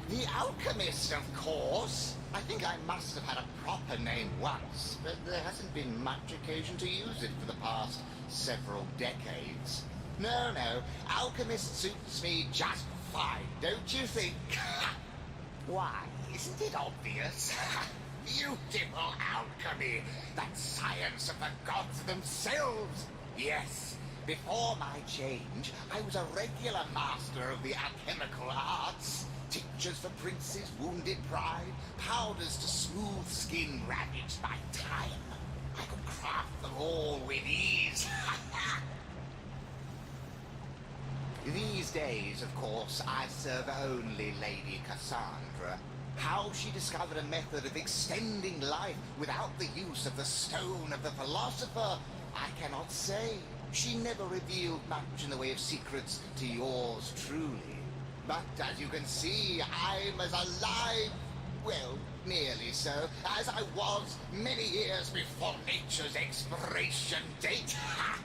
The Alchemist, of course. I think I must have had a proper name once, but there hasn't been much occasion to use it for the past several decades. No, Alchemist suits me just fine, don't you think? Why, isn't it obvious? Beautiful alchemy, that science of the gods themselves. Yes, before my change, I was a regular master of the alchemical arts. Tinctures for princes' wounded pride, powders to smooth skin ravaged by time. I could craft them all with ease. These days, of course, I serve only Lady Cassandra. How she discovered a method of extending life without the use of the Stone of the Philosopher, I cannot say. She never revealed much in the way of secrets to yours truly. But as you can see, I'm as alive, well, nearly so, as I was many years before nature's expiration date. Ha!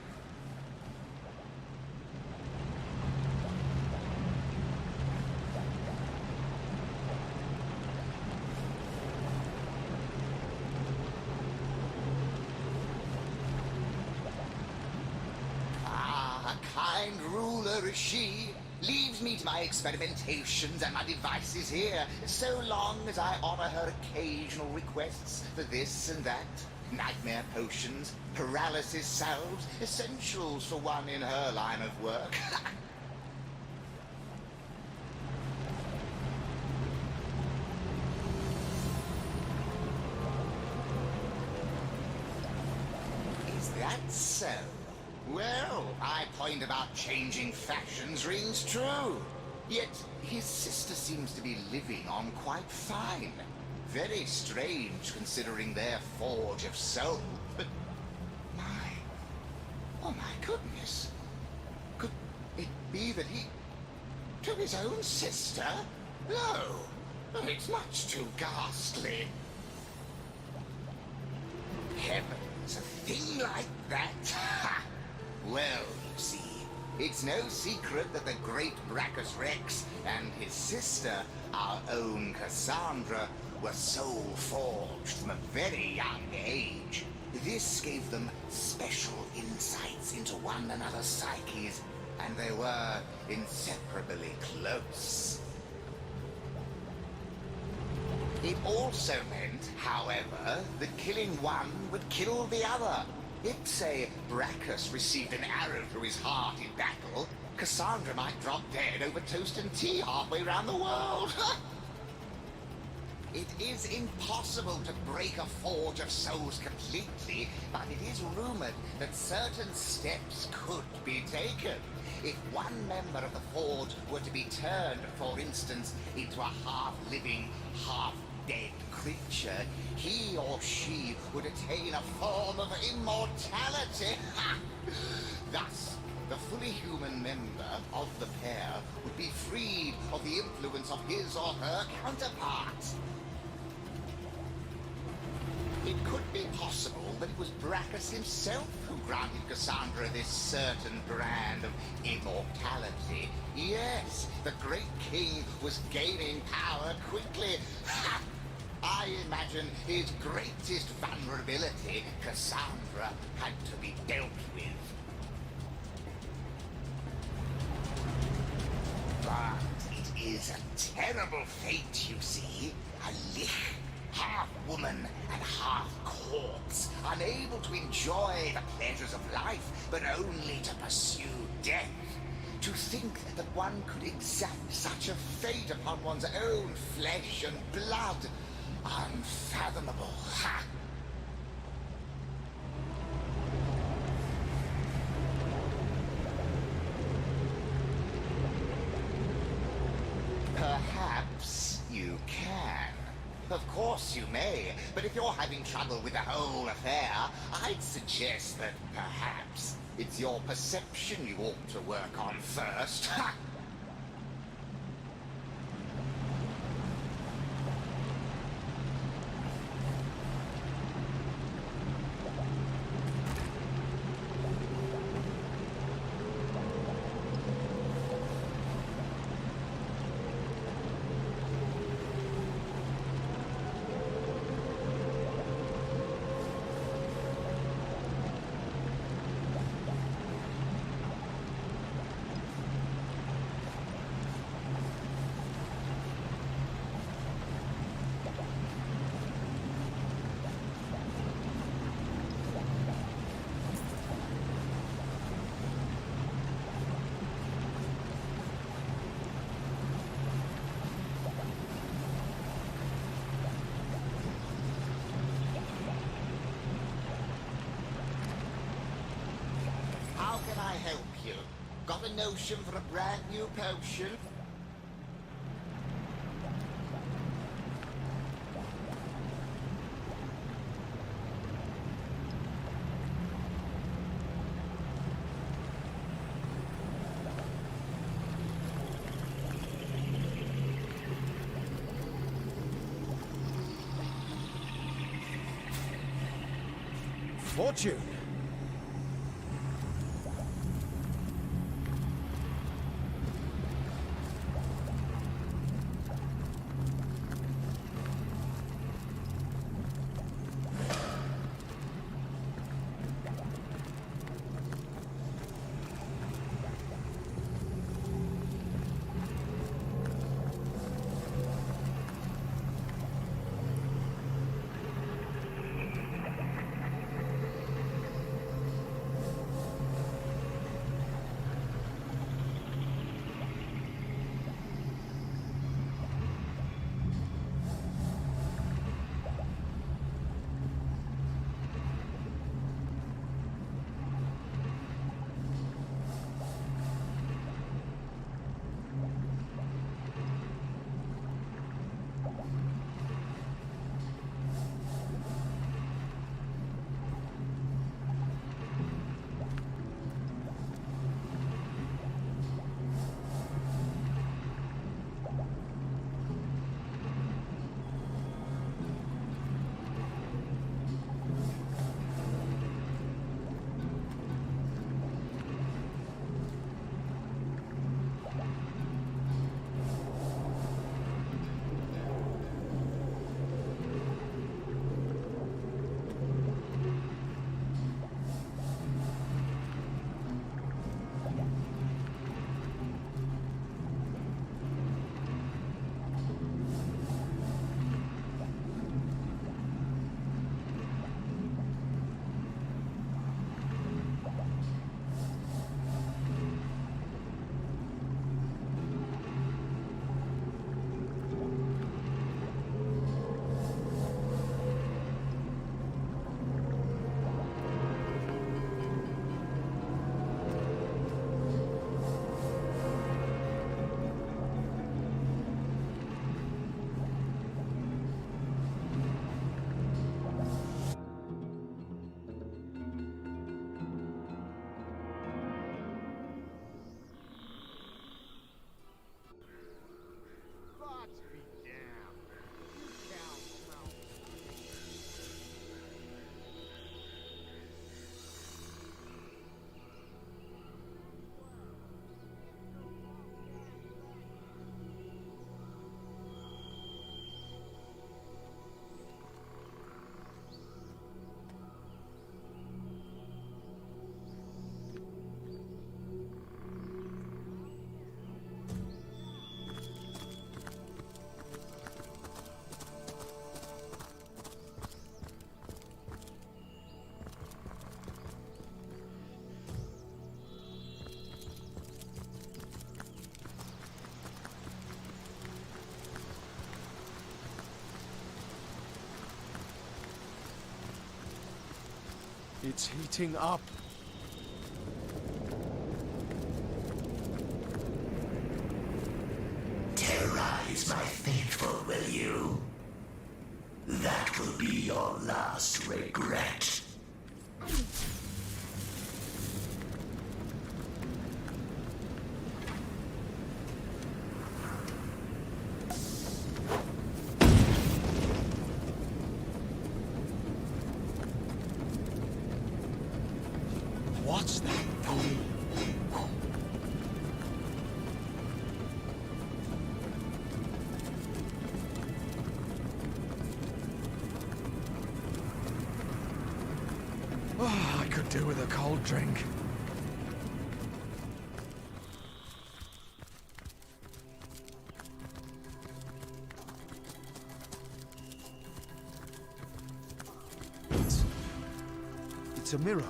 Ah, a kind ruler is she. Leaves me to my experimentations and my devices here, so long as I honor her occasional requests for this and that. Nightmare potions, paralysis salves, essentials for one in her line of work. Is that so? Well, my point about changing fashions rings true. Yet his sister seems to be living on quite fine. Very strange considering their forge of soul, but oh my goodness. Could it be that he... to his own sister? No, it's much too ghastly. Heavens, a thing like that? Ha! Well, you see, it's no secret that the great Brachus Rex and his sister, our own Cassandra, were soul forged from a very young age. This gave them special insights into one another's psyches, and they were inseparably close. It also meant, however, that killing one would kill the other. If, say, Brachus received an arrow through his heart in battle, Cassandra might drop dead over toast and tea halfway around the world. It is impossible to break a forge of souls completely, but it is rumored that certain steps could be taken. If one member of the forge were to be turned, for instance, into a half-living, half-dead creature, he or she would attain a form of immortality. Thus, the fully human member of the pair would be freed of the influence of his or her counterpart. It could be possible that it was Brachus himself who granted Cassandra this certain brand of immortality. Yes, the great king was gaining power quickly. I imagine his greatest vulnerability, Cassandra, had to be dealt with. But it is a terrible fate, you see. A lich, half woman and half corpse, unable to enjoy the pleasures of life, but only to pursue death. To think that one could exact such a fate upon one's own flesh and blood. Unfathomable. Ha! Perhaps you can. Of course you may, but if you're having trouble with the whole affair, I'd suggest that perhaps it's your perception you ought to work on first. Ha! How can I help you? Got a notion for a brand new potion? fortune. It's heating up. Terrorize my faithful, will you? That will be your last regret. What's that? Oh, I could do with a cold drink. It's a mirror.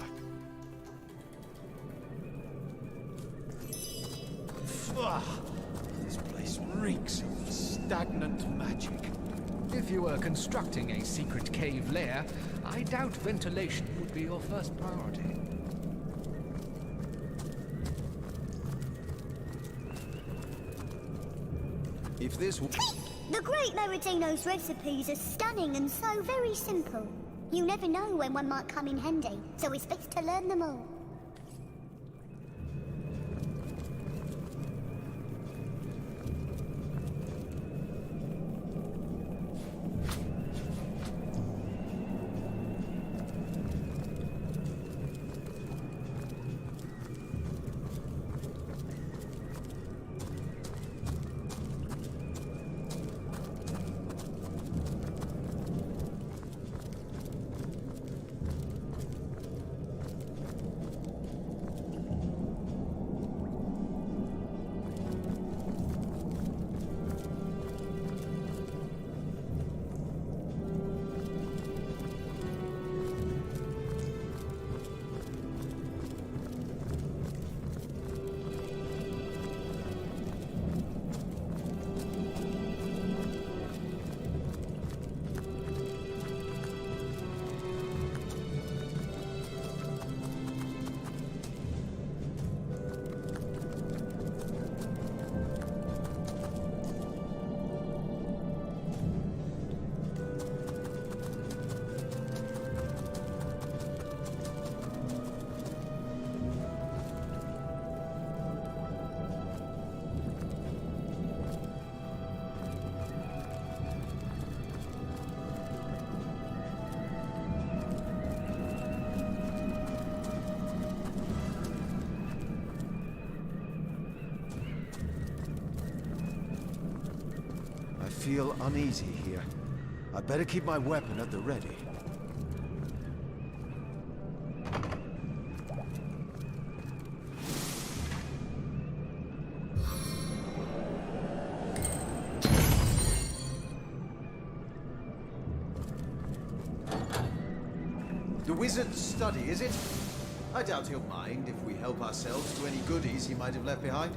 Ugh, this place reeks of stagnant magic. If you were constructing a secret cave lair, I doubt ventilation would be your first priority. If this... The Great Meridino's recipes are stunning and so very simple. You never know when one might come in handy, so it's best to learn them all. feel uneasy here. I better keep my weapon at the ready. The wizard's study, is it? I doubt he'll mind if we help ourselves to any goodies he might have left behind.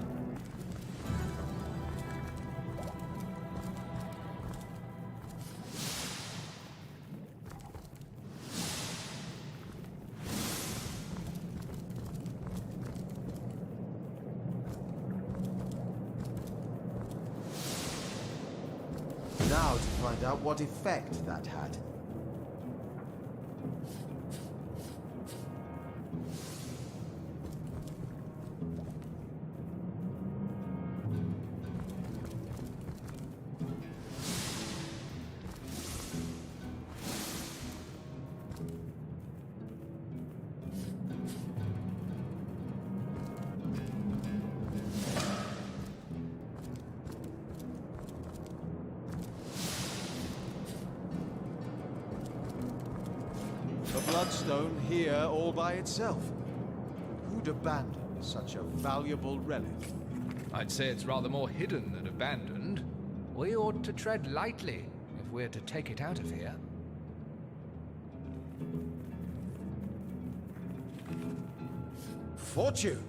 Now to find out what effect that had. A bloodstone here all by itself. Who'd abandon such a valuable relic? I'd say it's rather more hidden than abandoned. We ought to tread lightly if we're to take it out of here. Fortune!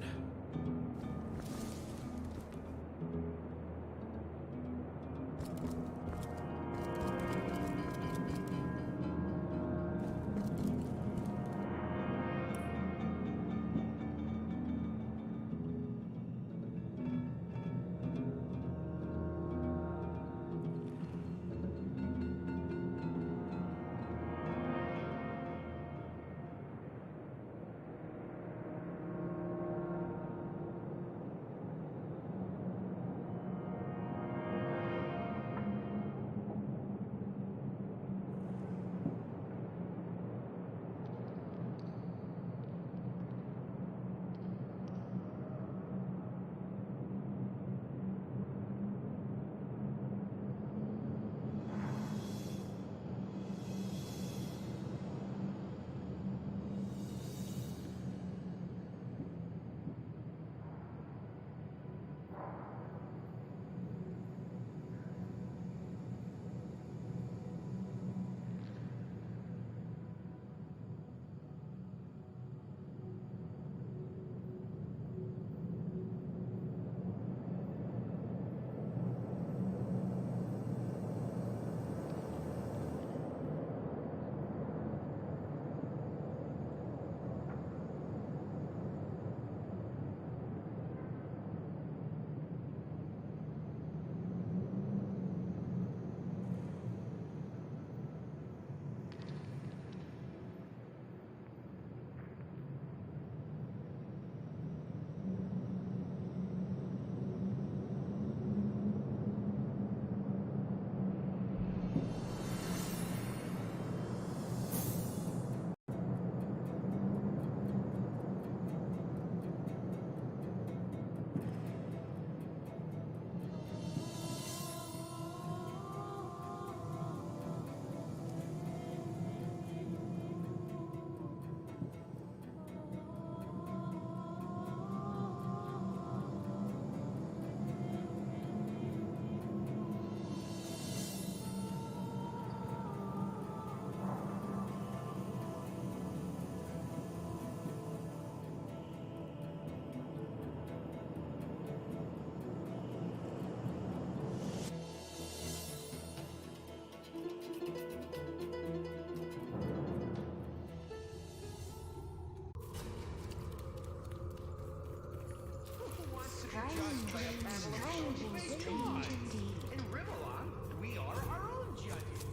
In Rivalon, we are our own judges.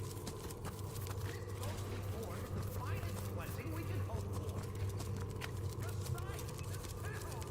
This ghostly board is the finest blessing we can hope for. The sight, the battle,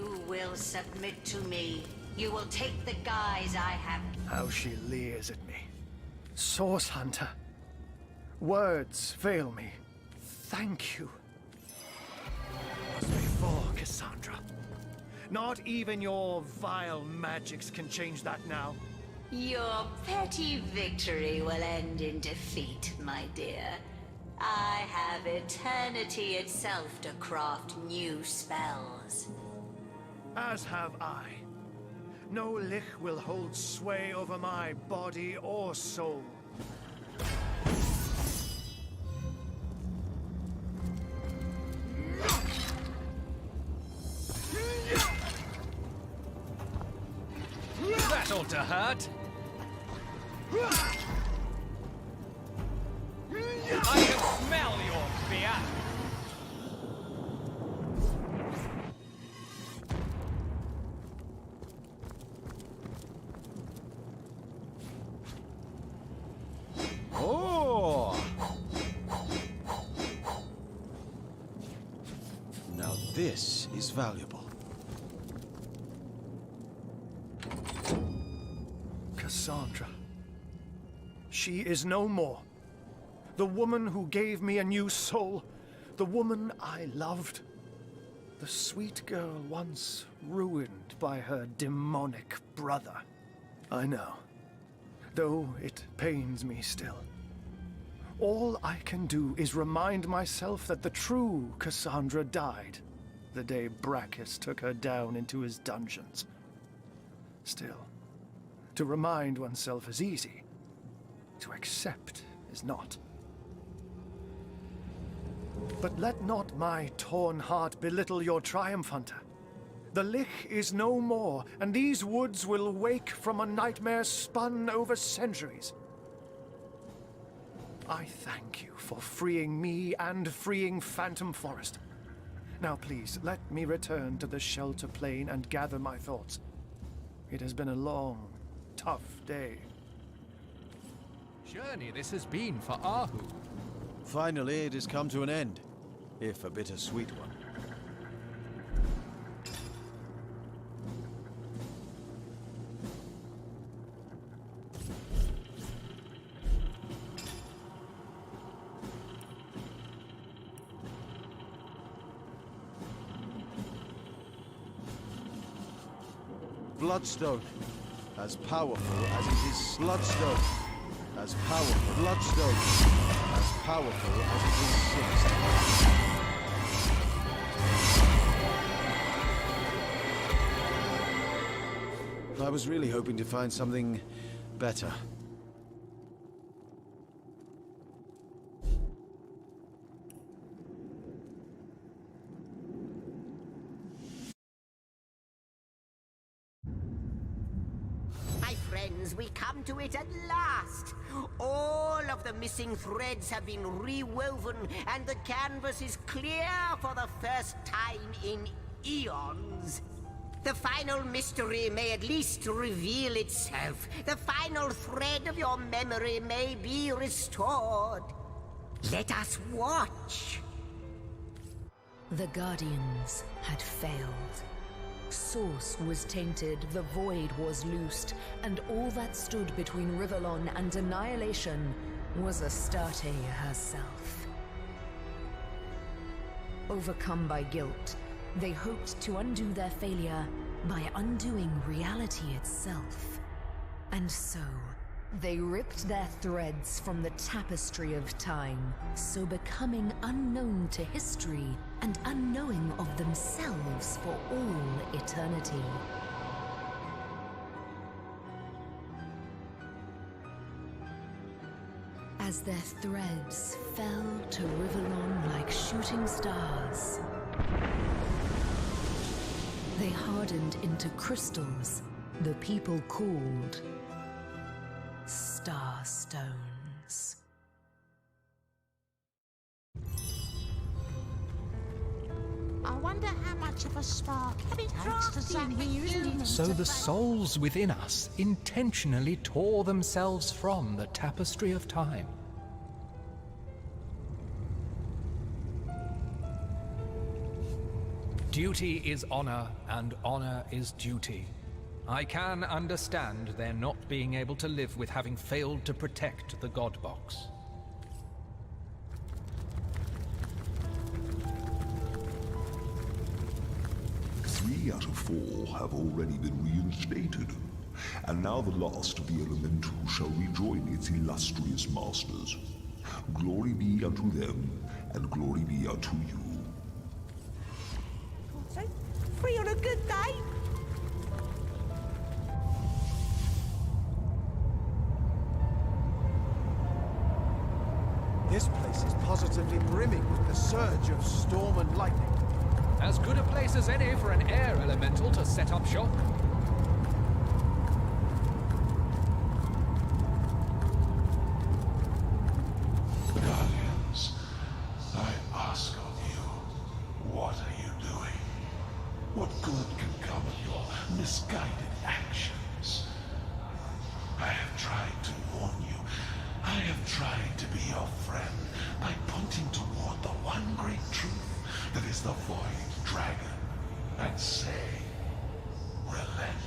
You will submit to me. You will take the guise I have. How she leers at me. Source Hunter. Words fail me. Thank you. As before, Cassandra. Not even your vile magics can change that now. Your petty victory will end in defeat, my dear. I have eternity itself to craft new spells. As have I. No lich will hold sway over my body or soul. That ought to hurt. I can smell your fear. Oh! Now this is valuable. Cassandra. She is no more. The woman who gave me a new soul. The woman I loved. The sweet girl once ruined by her demonic brother. I know. Though it pains me still. All I can do is remind myself that the true Cassandra died the day Brachus took her down into his dungeons. Still, to remind oneself is easy. To accept is not. But let not my torn heart belittle your triumph, Hunter. The Lich is no more, and these woods will wake from a nightmare spun over centuries. I thank you for freeing me and freeing Phantom Forest. Now please, let me return to the shelter plane and gather my thoughts. It has been a long, tough day. Journey this has been for Ahu. Finally, it has come to an end, if a bittersweet one. Bloodstone, as powerful as it is Bloodstone, as powerful Bloodstone, as powerful as it is sinister. I was really hoping to find something better. We come to it at last. All of the missing threads have been rewoven, and the canvas is clear for the first time in eons. The final mystery may at least reveal itself. The final thread of your memory may be restored. Let us watch. The Guardians had failed. Source was tainted, the Void was loosed, and all that stood between Rivellon and annihilation was Astarte herself. Overcome by guilt, they hoped to undo their failure by undoing reality itself. And so, they ripped their threads from the tapestry of time, so becoming unknown to history and unknowing of themselves for all eternity. As their threads fell to Rivellon like shooting stars, they hardened into crystals the people called Starstones. I wonder how much of a spark it takes to zap humans. So the souls within us intentionally tore themselves from the tapestry of time. Duty is honor, and honor is duty. I can understand their not being able to live with having failed to protect the God Box. Three out of 4 have already been reinstated, and now the last of the Elemental shall rejoin its illustrious masters. Glory be unto them, and glory be unto you. So, free on a good day? This place is positively brimming with the surge of storm and lightning. As good a place as any for an air elemental to set up shop. Guardians, I ask of you, what are you doing? What good can come of your misguided actions? I have tried to warn you. I have tried to be your friend by pointing toward the one great truth that is the Void Dragon, and say, relent.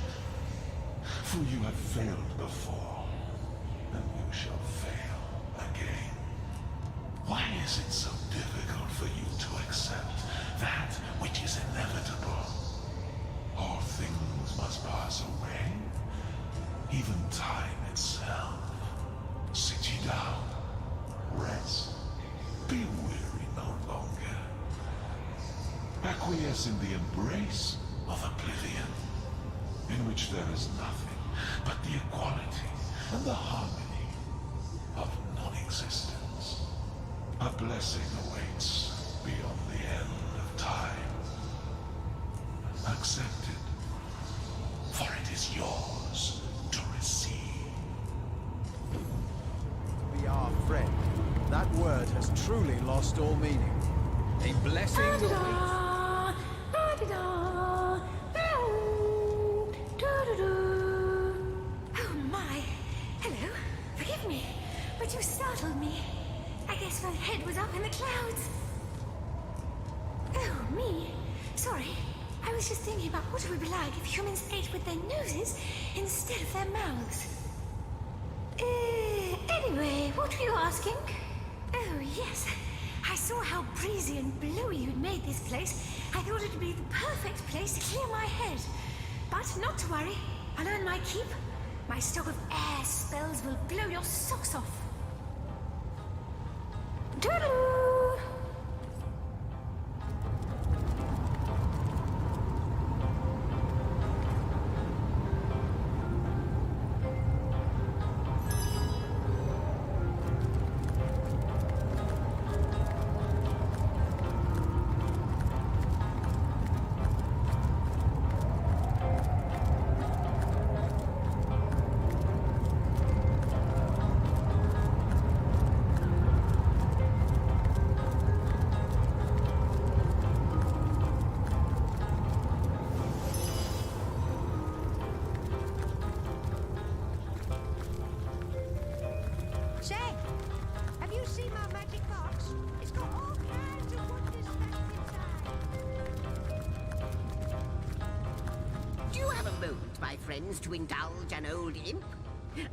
For you have failed before, and you shall fail again. Why is it so difficult for you to accept that which is inevitable? All things must pass away, even time itself. Sit ye down, rest, be weary no longer. Acquiesce in the embrace of oblivion, in which there is nothing but the equality and the harmony of non-existence. A blessing awaits beyond the end of time. Accept it, for it is yours to receive. Be our friend. That word has truly lost all meaning. A blessing awaits. Oh my! Hello. Forgive me, but you startled me. I guess my head was up in the clouds. Oh, me? Sorry. I was just thinking about what it would be like if humans ate with their noses instead of their mouths. Anyway, what were you asking? Oh, yes. I saw how breezy and blowy you'd made this place. I thought it would be the perfect place to clear my head. But not to worry. I'll earn my keep. My stock of air spells will blow your socks off. Toodaloo! Say, have you seen my magic box? It's got all kinds of wonders packed inside. Do you have a moment, my friends, to indulge an old imp?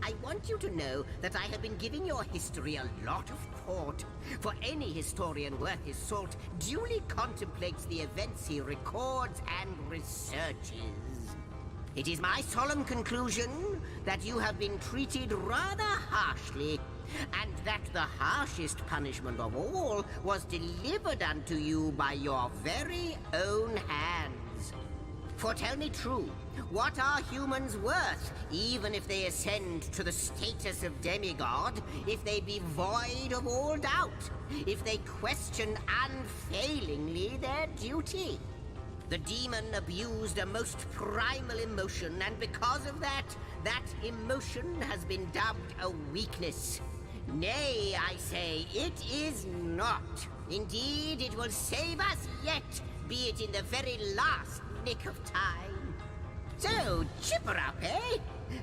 I want you to know that I have been giving your history a lot of thought, for any historian worth his salt duly contemplates the events he records and researches. It is my solemn conclusion that you have been treated rather harshly, and that the harshest punishment of all was delivered unto you by your very own hands. For tell me true, what are humans worth, even if they ascend to the status of demigod, if they be void of all doubt, if they question unfailingly their duty? The demon abused a most primal emotion, and because of that, that emotion has been dubbed a weakness. Nay, I say, it is not. Indeed, it will save us yet, be it in the very last nick of time. So, chipper up, eh?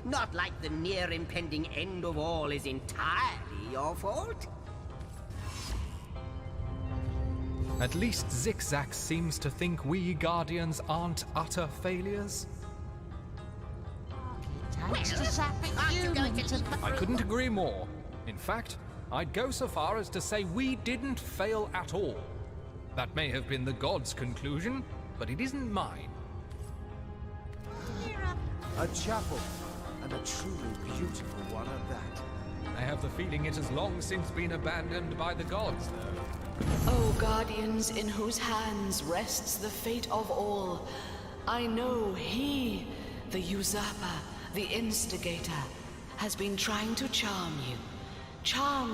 Not like the near impending end of all is entirely your fault. At least Zigzag seems to think we Guardians aren't utter failures. I couldn't agree more. In fact, I'd go so far as to say we didn't fail at all. That may have been the gods' conclusion, but it isn't mine. A chapel, and a truly beautiful one at that. I have the feeling it has long since been abandoned by the gods, though. O Guardians in whose hands rests the fate of all, I know he, the usurper, the instigator, has been trying to charm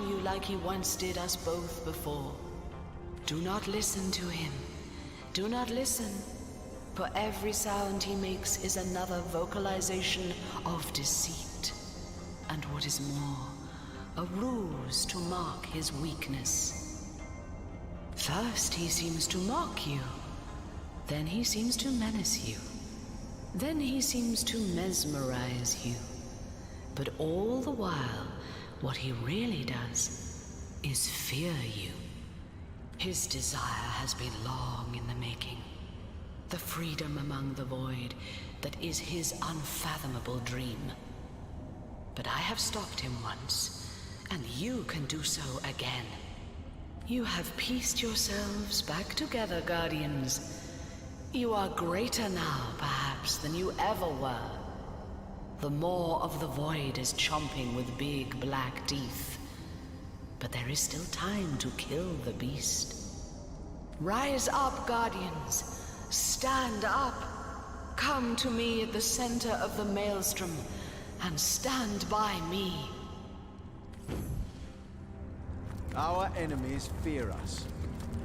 you like he once did us both before. Do not listen to him. Do not listen, for every sound he makes is another vocalization of deceit. And what is more, a ruse to mark his weakness. First he seems to mock you, then he seems to menace you, then he seems to mesmerize you. But all the while, what he really does is fear you. His desire has been long in the making. The freedom among the void that is his unfathomable dream. But I have stopped him once, and you can do so again. You have pieced yourselves back together, Guardians. You are greater now, perhaps, than you ever were. The maw of the void is chomping with big black teeth. But there is still time to kill the beast. Rise up, Guardians. Stand up. Come to me at the center of the maelstrom and stand by me. Our enemies fear us.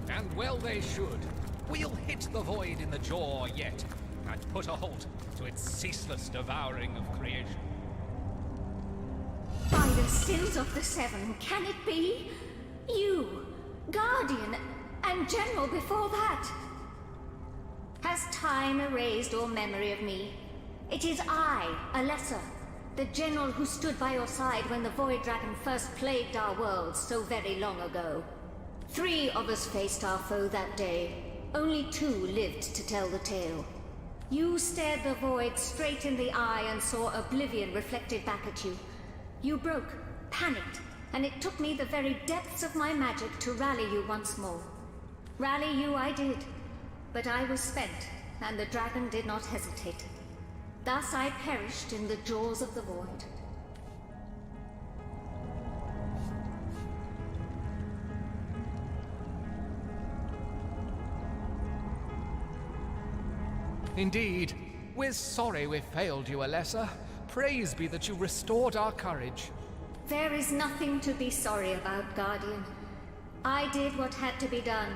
And well they should. We'll hit the void in the jaw yet, and put a halt to its ceaseless devouring of creation. By the sins of the seven, can it be? You, Guardian, and General before that. Has time erased all memory of me? It is I, Alessa, the General who stood by your side when the Void Dragon first plagued our world so very long ago. 3 of us faced our foe that day. Only 2 lived to tell the tale. You stared the Void straight in the eye and saw oblivion reflected back at you. You broke, panicked, and it took me the very depths of my magic to rally you once more. Rally you I did, but I was spent, and the dragon did not hesitate. Thus I perished in the jaws of the void. Indeed. We're sorry we failed you, Alessa. Praise be that you restored our courage. There is nothing to be sorry about, Guardian. I did what had to be done,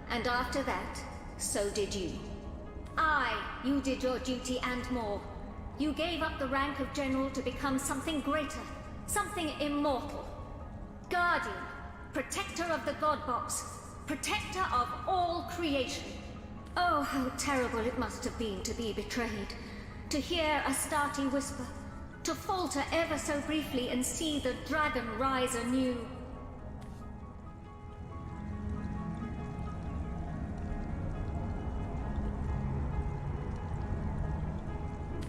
and after that, so did you. You did your duty and more. You gave up the rank of General to become something greater, something immortal. Guardian, protector of the God Box, protector of all creation. Oh, how terrible it must have been to be betrayed. To hear Astarte whisper, to falter ever so briefly and see the dragon rise anew.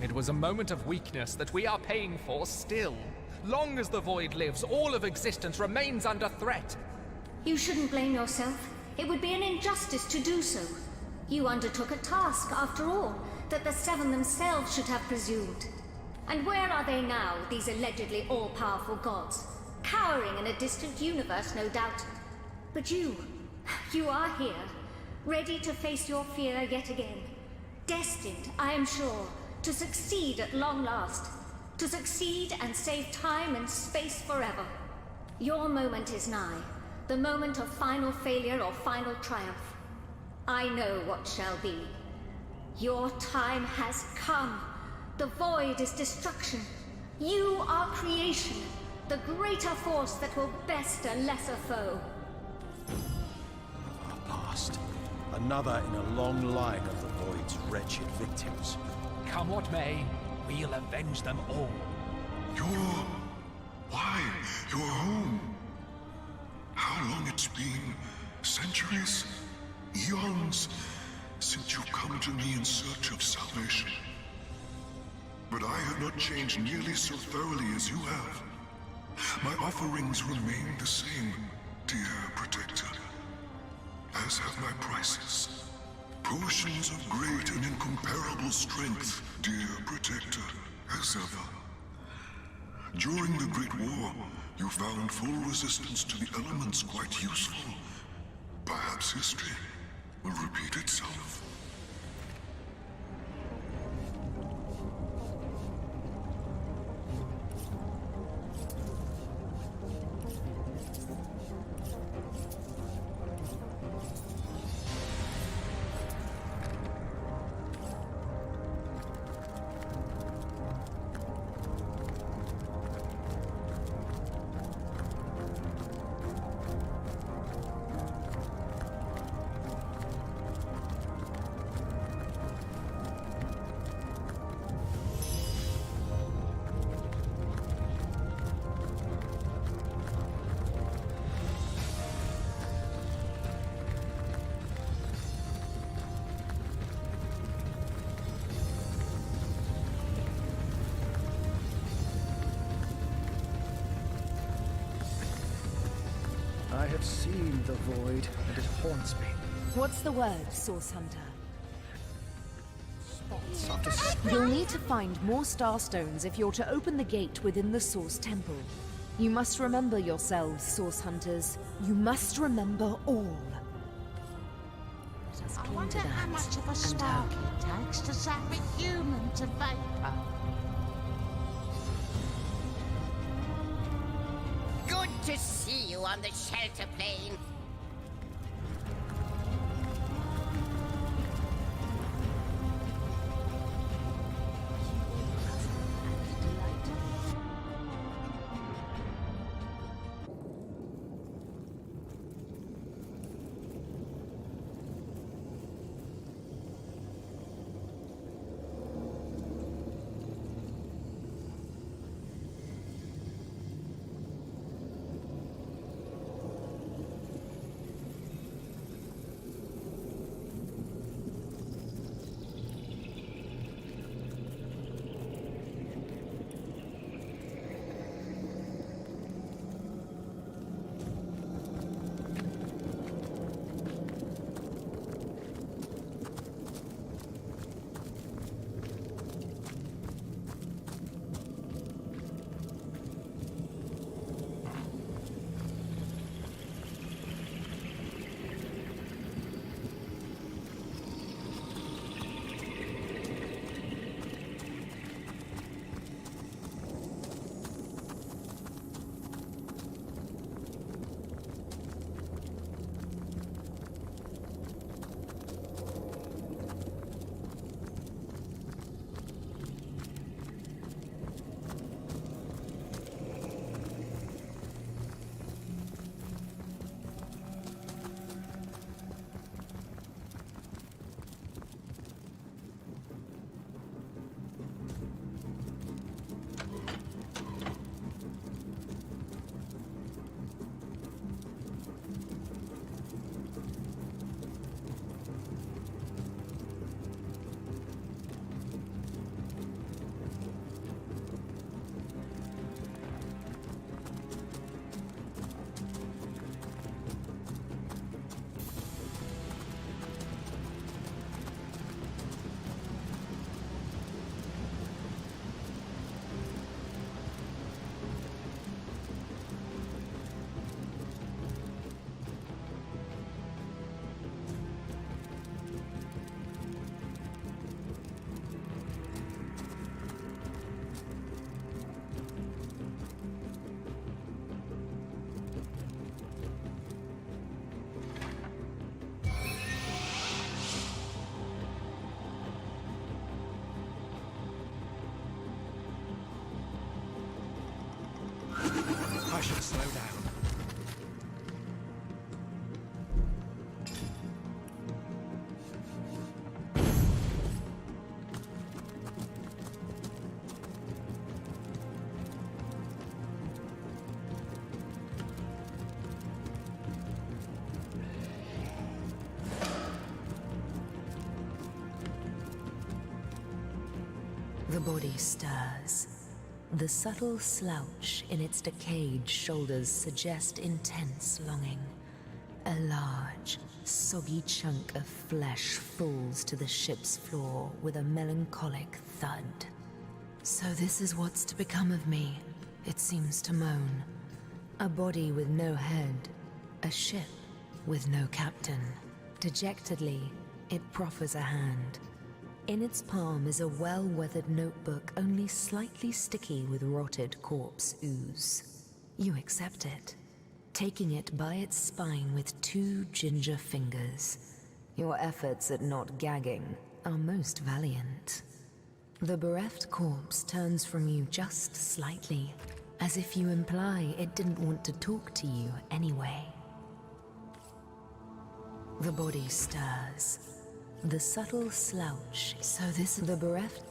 It was a moment of weakness that we are paying for still. Long as the Void lives, all of existence remains under threat. You shouldn't blame yourself. It would be an injustice to do so. You undertook a task, after all, that the Seven themselves should have presumed. And where are they now, these allegedly all-powerful gods? Cowering in a distant universe, no doubt. But you are here, ready to face your fear yet again. Destined, I am sure, to succeed at long last. To succeed and save time and space forever. Your moment is nigh. The moment of final failure or final triumph. I know what shall be. Your time has come. The void is destruction. You are creation. The greater force that will best a lesser foe. Our past. Another in a long line of the void's wretched victims. Come what may, we'll avenge them all. Why? You're home. How long it's been? Centuries? eons since you've come to me in search of salvation. But I have not changed nearly so thoroughly as you have. My offerings remain the same, dear protector, as have my prices. Potions of great and incomparable strength, dear protector, as ever. During the Great War, you found full resistance to the elements quite useful. Perhaps history will repeat itself. I have seen the void, and it haunts me. What's the word, Source Hunter? Spots after You'll need to find more Starstones if you're to open the gate within the Source Temple. You must remember yourselves, Source Hunters. You must remember all. Let us I cling wonder to that how much of a and spark it takes to zap a human to vapor. Good to see you on the shelter plane. The body stirs. The subtle slouch in its decayed shoulders suggest intense longing. A large, soggy chunk of flesh falls to the ship's floor with a melancholic thud. So this is what's to become of me, it seems to moan. A body with no head, a ship with no captain. Dejectedly, it proffers a hand. In its palm is a well-weathered notebook only slightly sticky with rotted corpse ooze. You accept it, taking it by its spine with 2 ginger fingers. Your efforts at not gagging are most valiant. The bereft corpse turns from you just slightly, as if you imply it didn't want to talk to you anyway. The body stirs. The subtle slouch. So this is the bereft.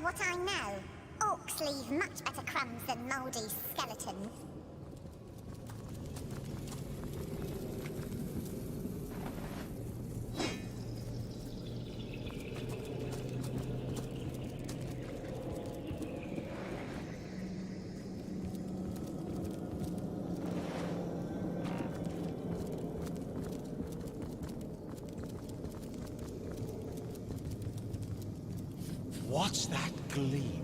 What I know. Orcs leave much better crumbs than mouldy skeletons. What's that gleam?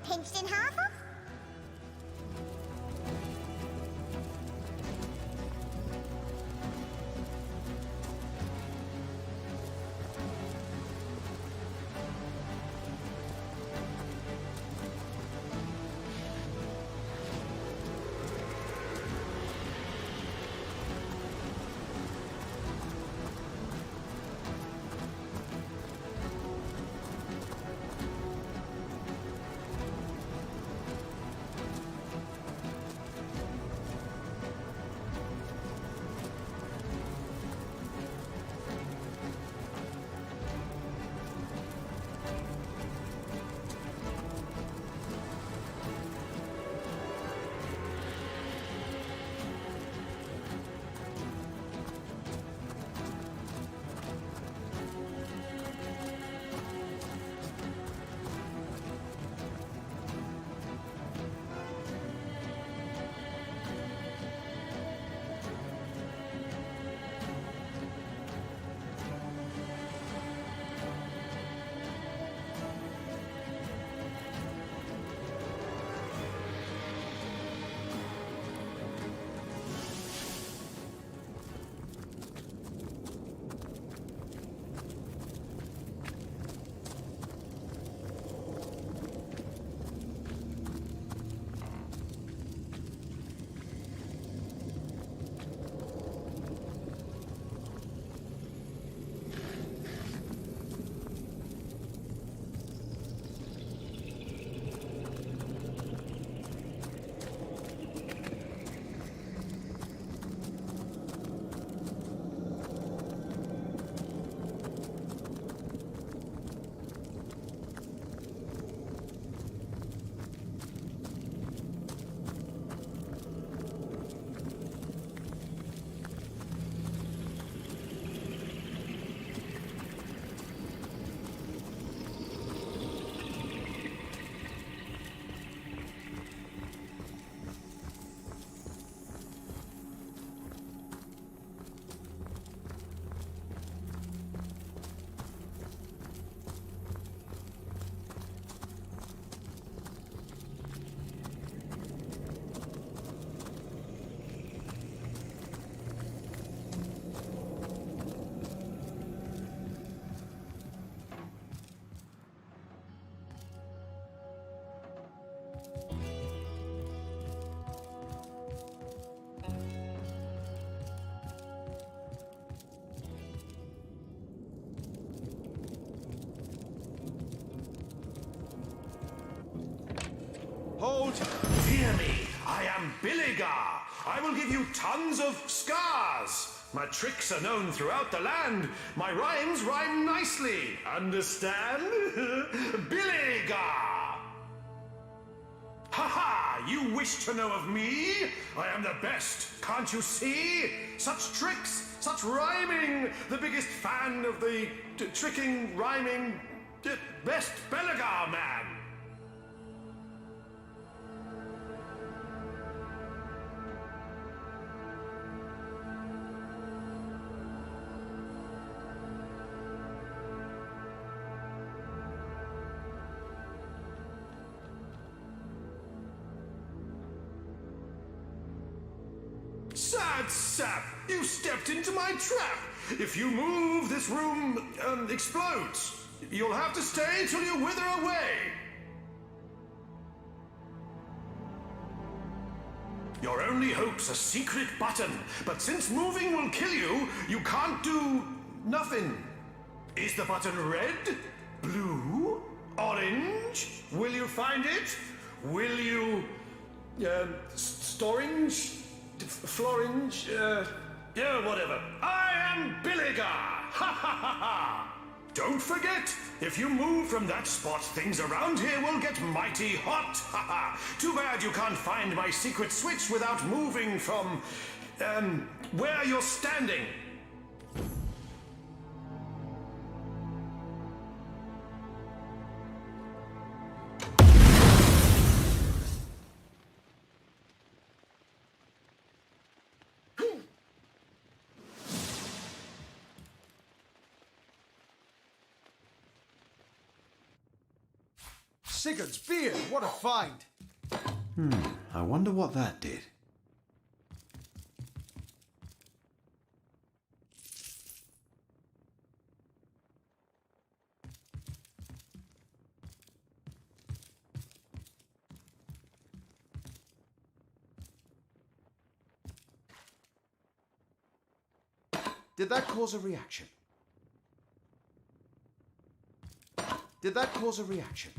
pinched in half of? Hold! Fear me, I am Billigar. I will give you tons of scars. My tricks are known throughout the land. My rhymes rhyme nicely. Understand? Billigar! Ha ha! You wish to know of me? I am the best, can't you see? Such tricks, such rhyming. The biggest fan of the tricking, rhyming, best Billigar man. Sad sap! You stepped into my trap! If you move, this room, explodes. You'll have to stay till you wither away. Your only hope's a secret button, but since moving will kill you, you can't do nothing. Is the button red? Blue? Orange? Will you find it? Will you... storange? Florange? Yeah, whatever. I am Billigar! Ha ha ha ha! Don't forget, if you move from that spot, things around here will get mighty hot! Ha ha! Too bad you can't find my secret switch without moving from... where you're standing. Sigurd's beard, what a find! I wonder what that did. Did that cause a reaction? Did that cause a reaction?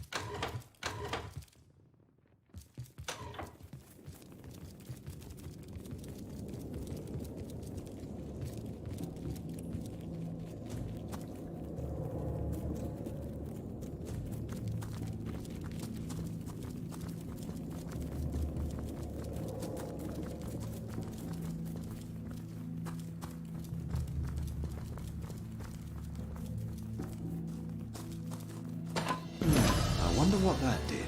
I wonder what that did.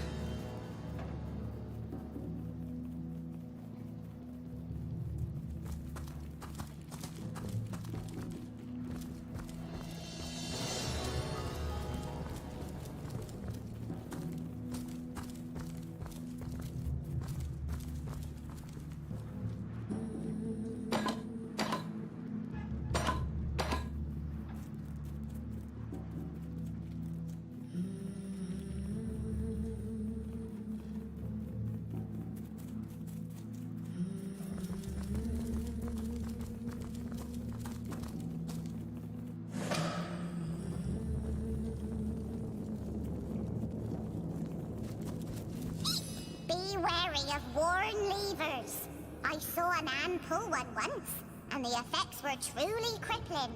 Be wary of worn levers. I saw a man pull one once, and the effects were truly crippling.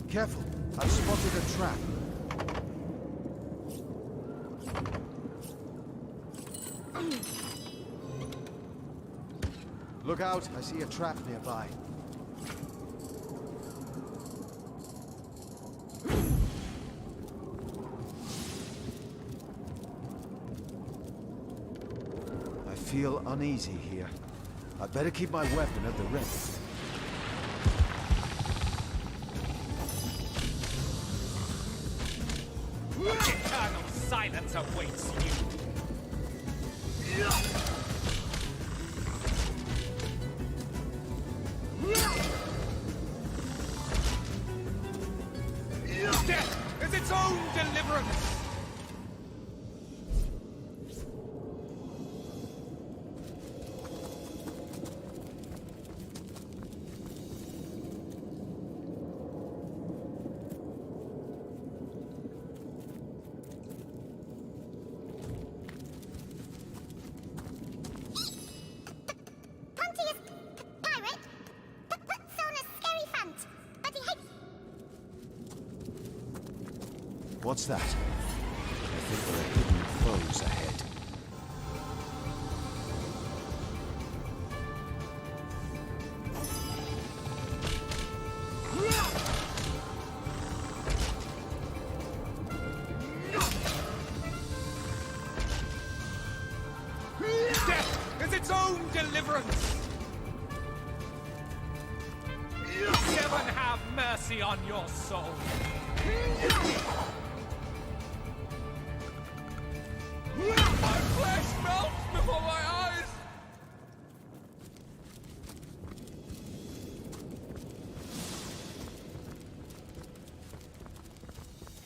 Careful, I've spotted a trap. Look out, I see a trap nearby. I feel uneasy here. I'd better keep my weapon at the ready. Eternal silence awaits you. Death is its own deliverance. Pontius pirate puts on a scary front, but he hates. What's that? I think there are hidden foes ahead. Death is its own deliverance. Heaven have mercy on your soul. My flesh melts before my eyes.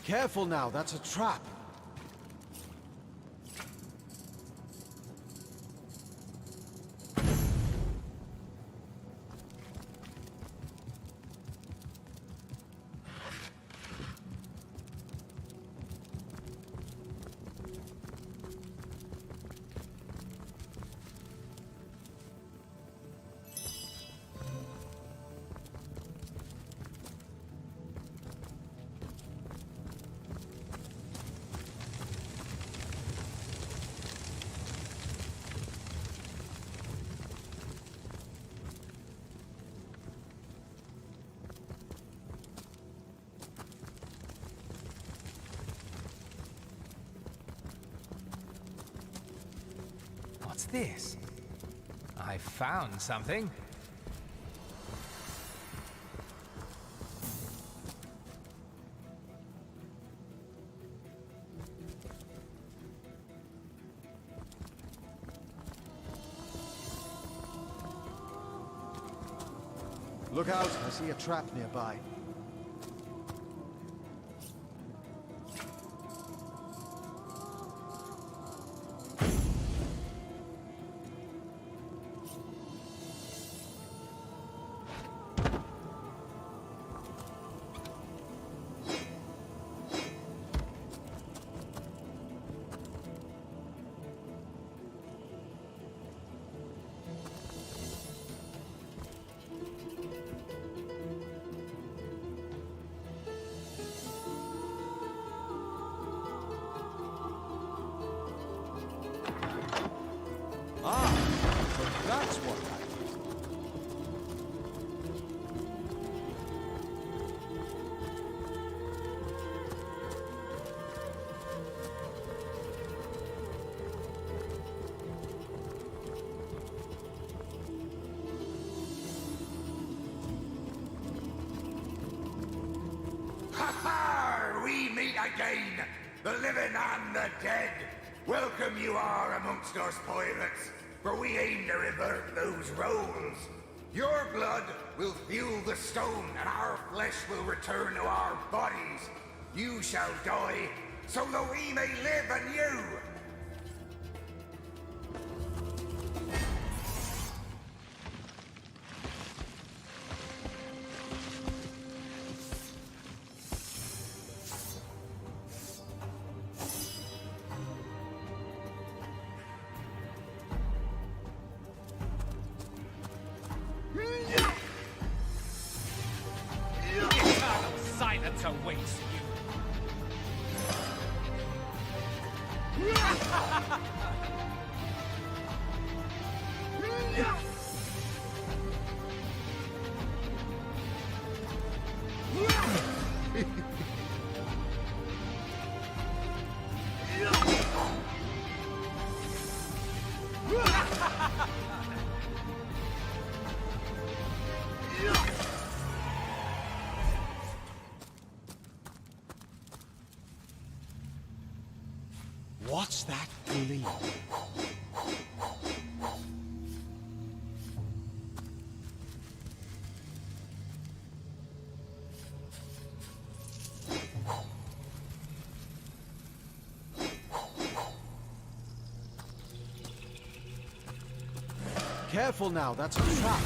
Careful now, that's a trap. What's this? I found something. Look out, I see a trap nearby. That's what happened. Ha ha! We meet again, the living and the dead. Welcome you are amongst us pirates, for we aim to revert those roles. Your blood will fuel the stone, and our flesh will return to our bodies. You shall die, so that we may live anew. Eternal silence awaits you. What's that gleam? Careful now, that's a trap.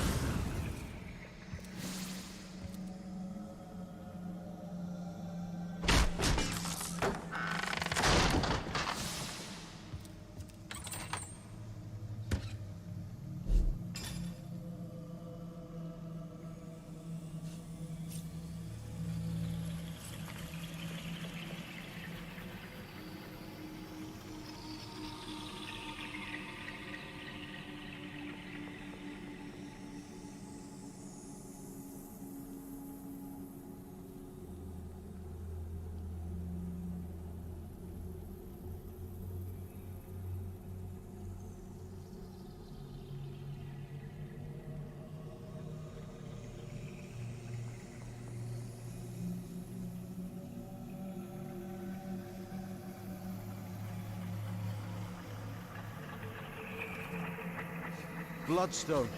Bloodstone,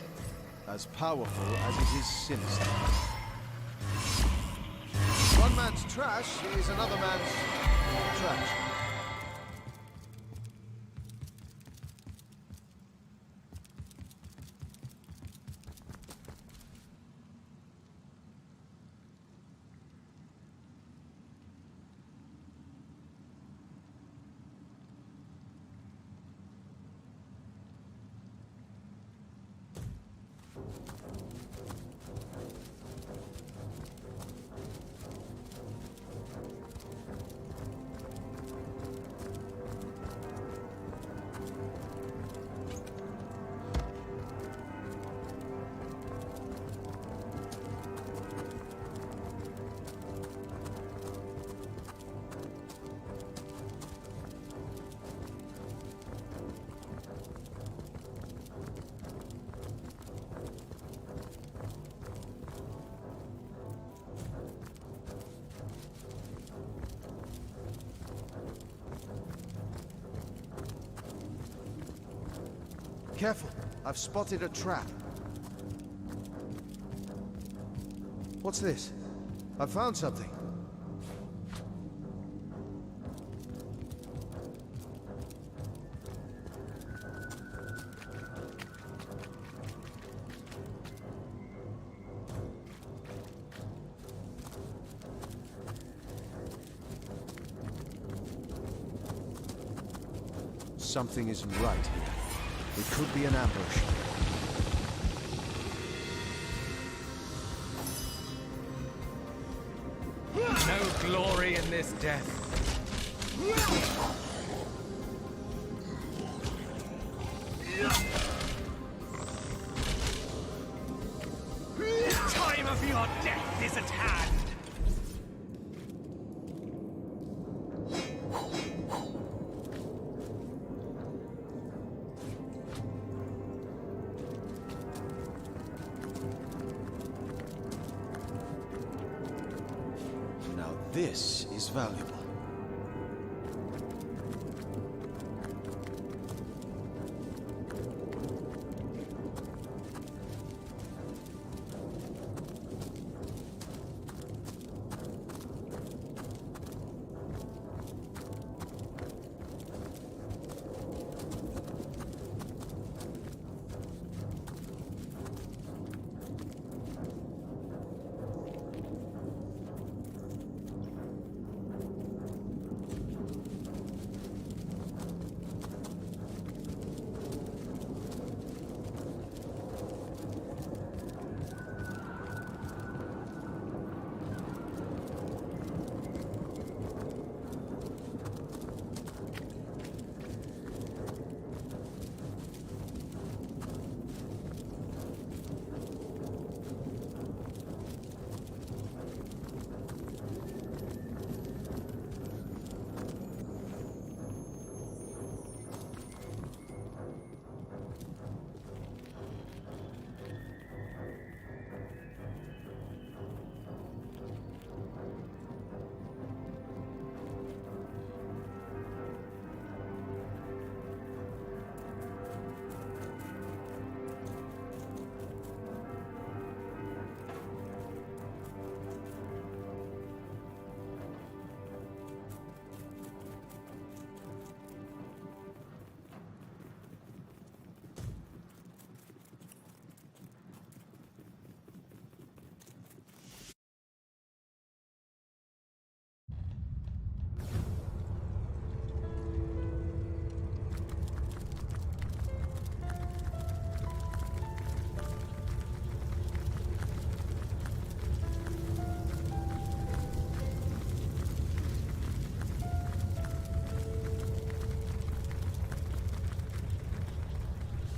as powerful as it is sinister. One man's trash is another man's trash. Careful, I've spotted a trap. What's this? I found something. Something isn't right here. It could be an ambush. No glory in this death. Time of your death is at hand. Now this is valuable.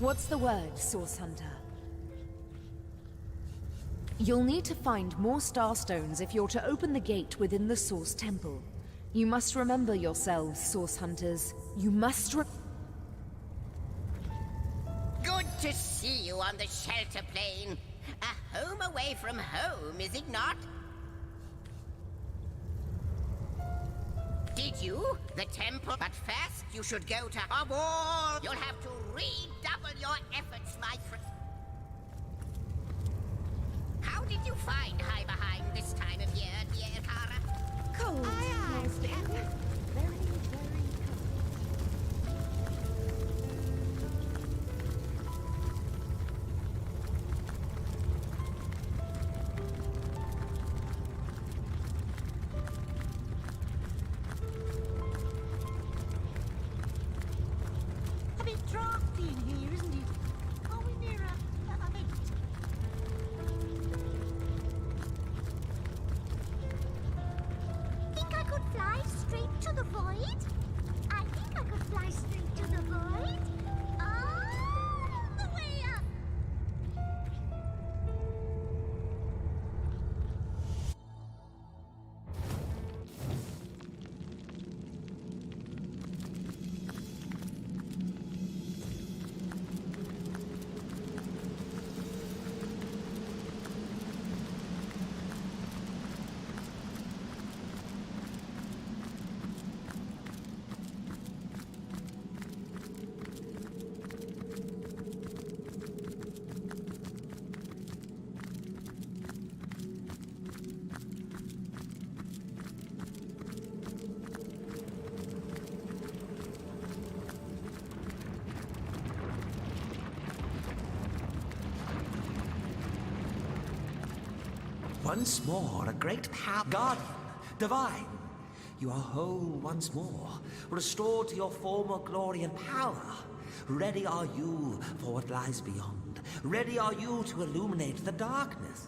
What's the word, Source Hunter? You'll need to find more Starstones if you're to open the gate within the Source Temple. You must remember yourselves, Source Hunters. You must Good to see you on the shelter plane. A home away from home, is it not? Did you? The temple? But first, you should go to Hogwarts. You'll have to redouble your efforts, my friend. How did you find High Behind this time of year, dear Kara? Cold. Aye, Most aye. very, very A bit drafty in here, isn't it? Are we near a vent? Think I could fly straight to the void? I think I could fly straight to the void. All the way up. Once more, a great power, guardian, divine. You are whole once more, restored to your former glory and power. Ready are you for what lies beyond. Ready are you to illuminate the darkness.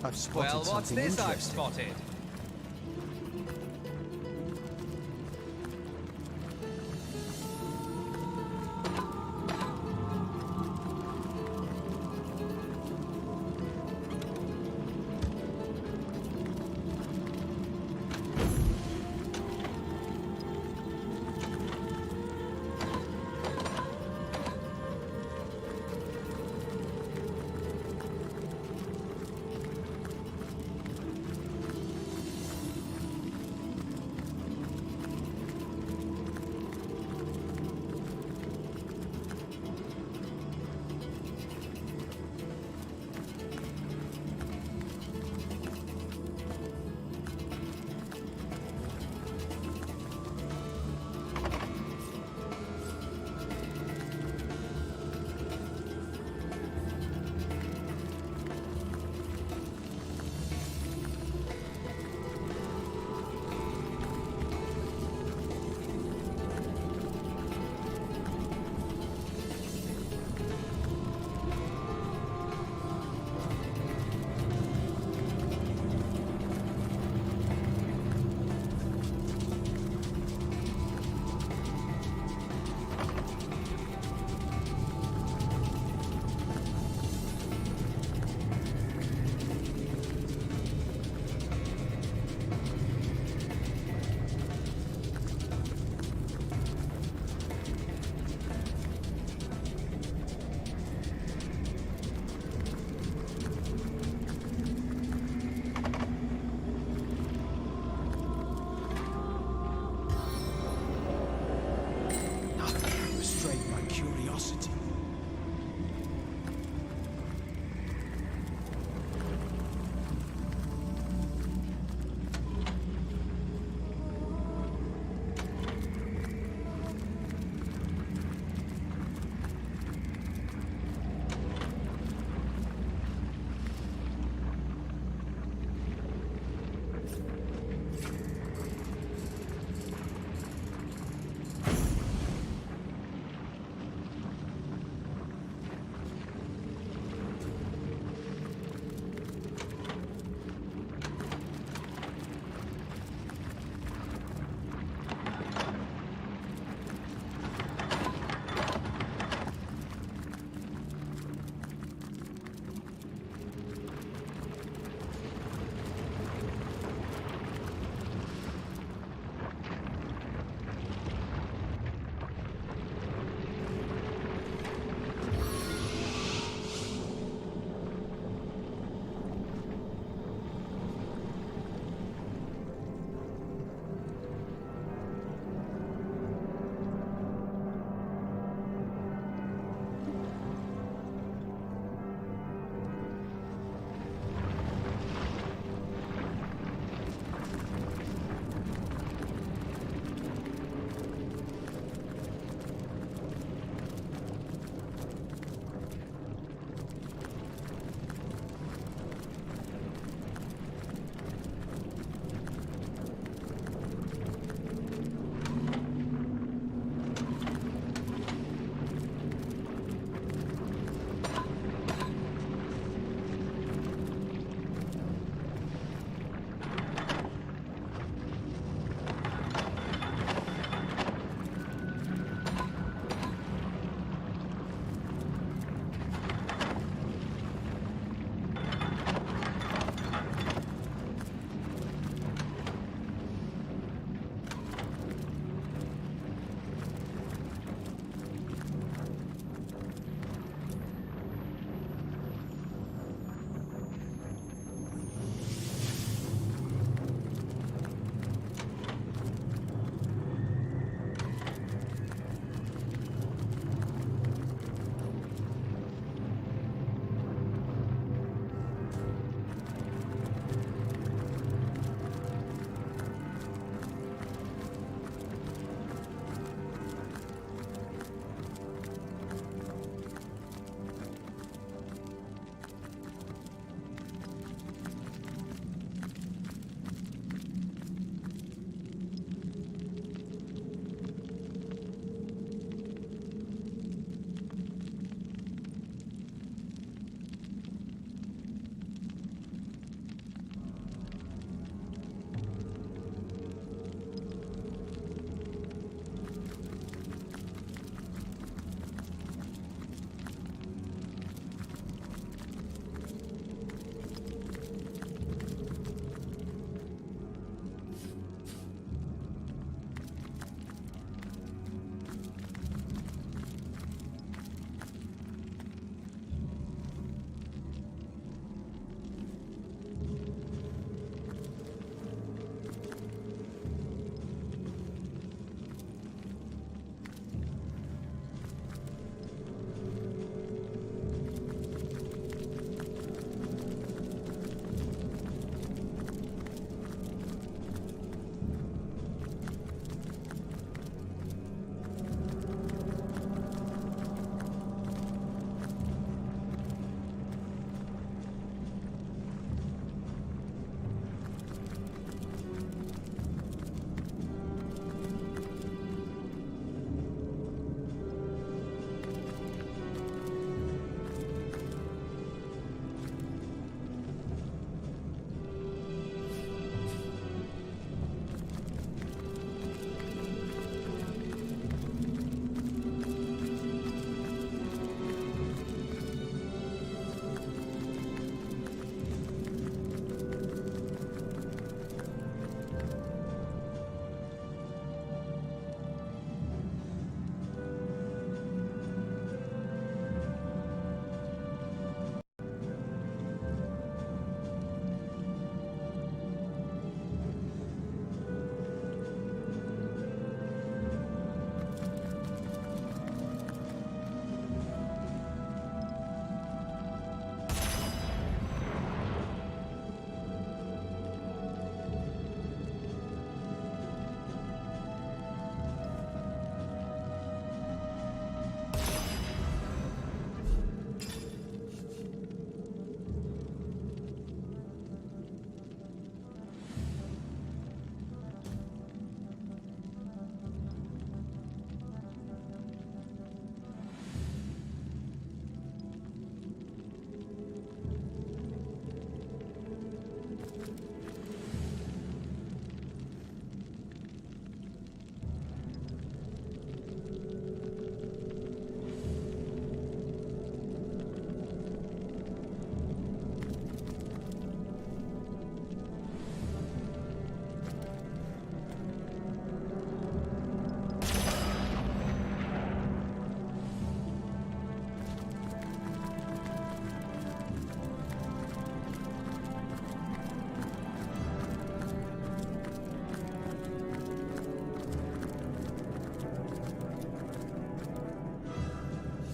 I've spotted Well, what's something this I've interesting. spotted?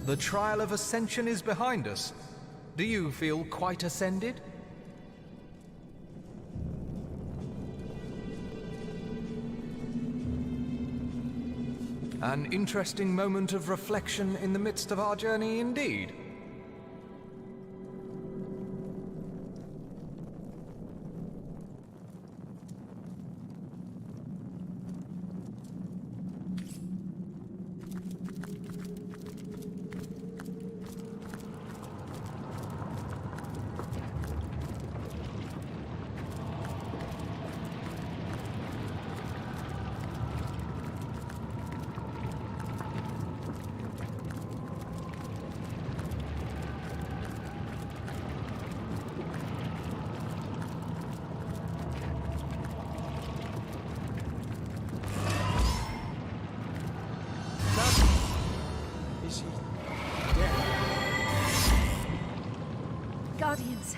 The trial of ascension is behind us. Do you feel quite ascended? An interesting moment of reflection in the midst of our journey indeed. Is he dead? Guardians,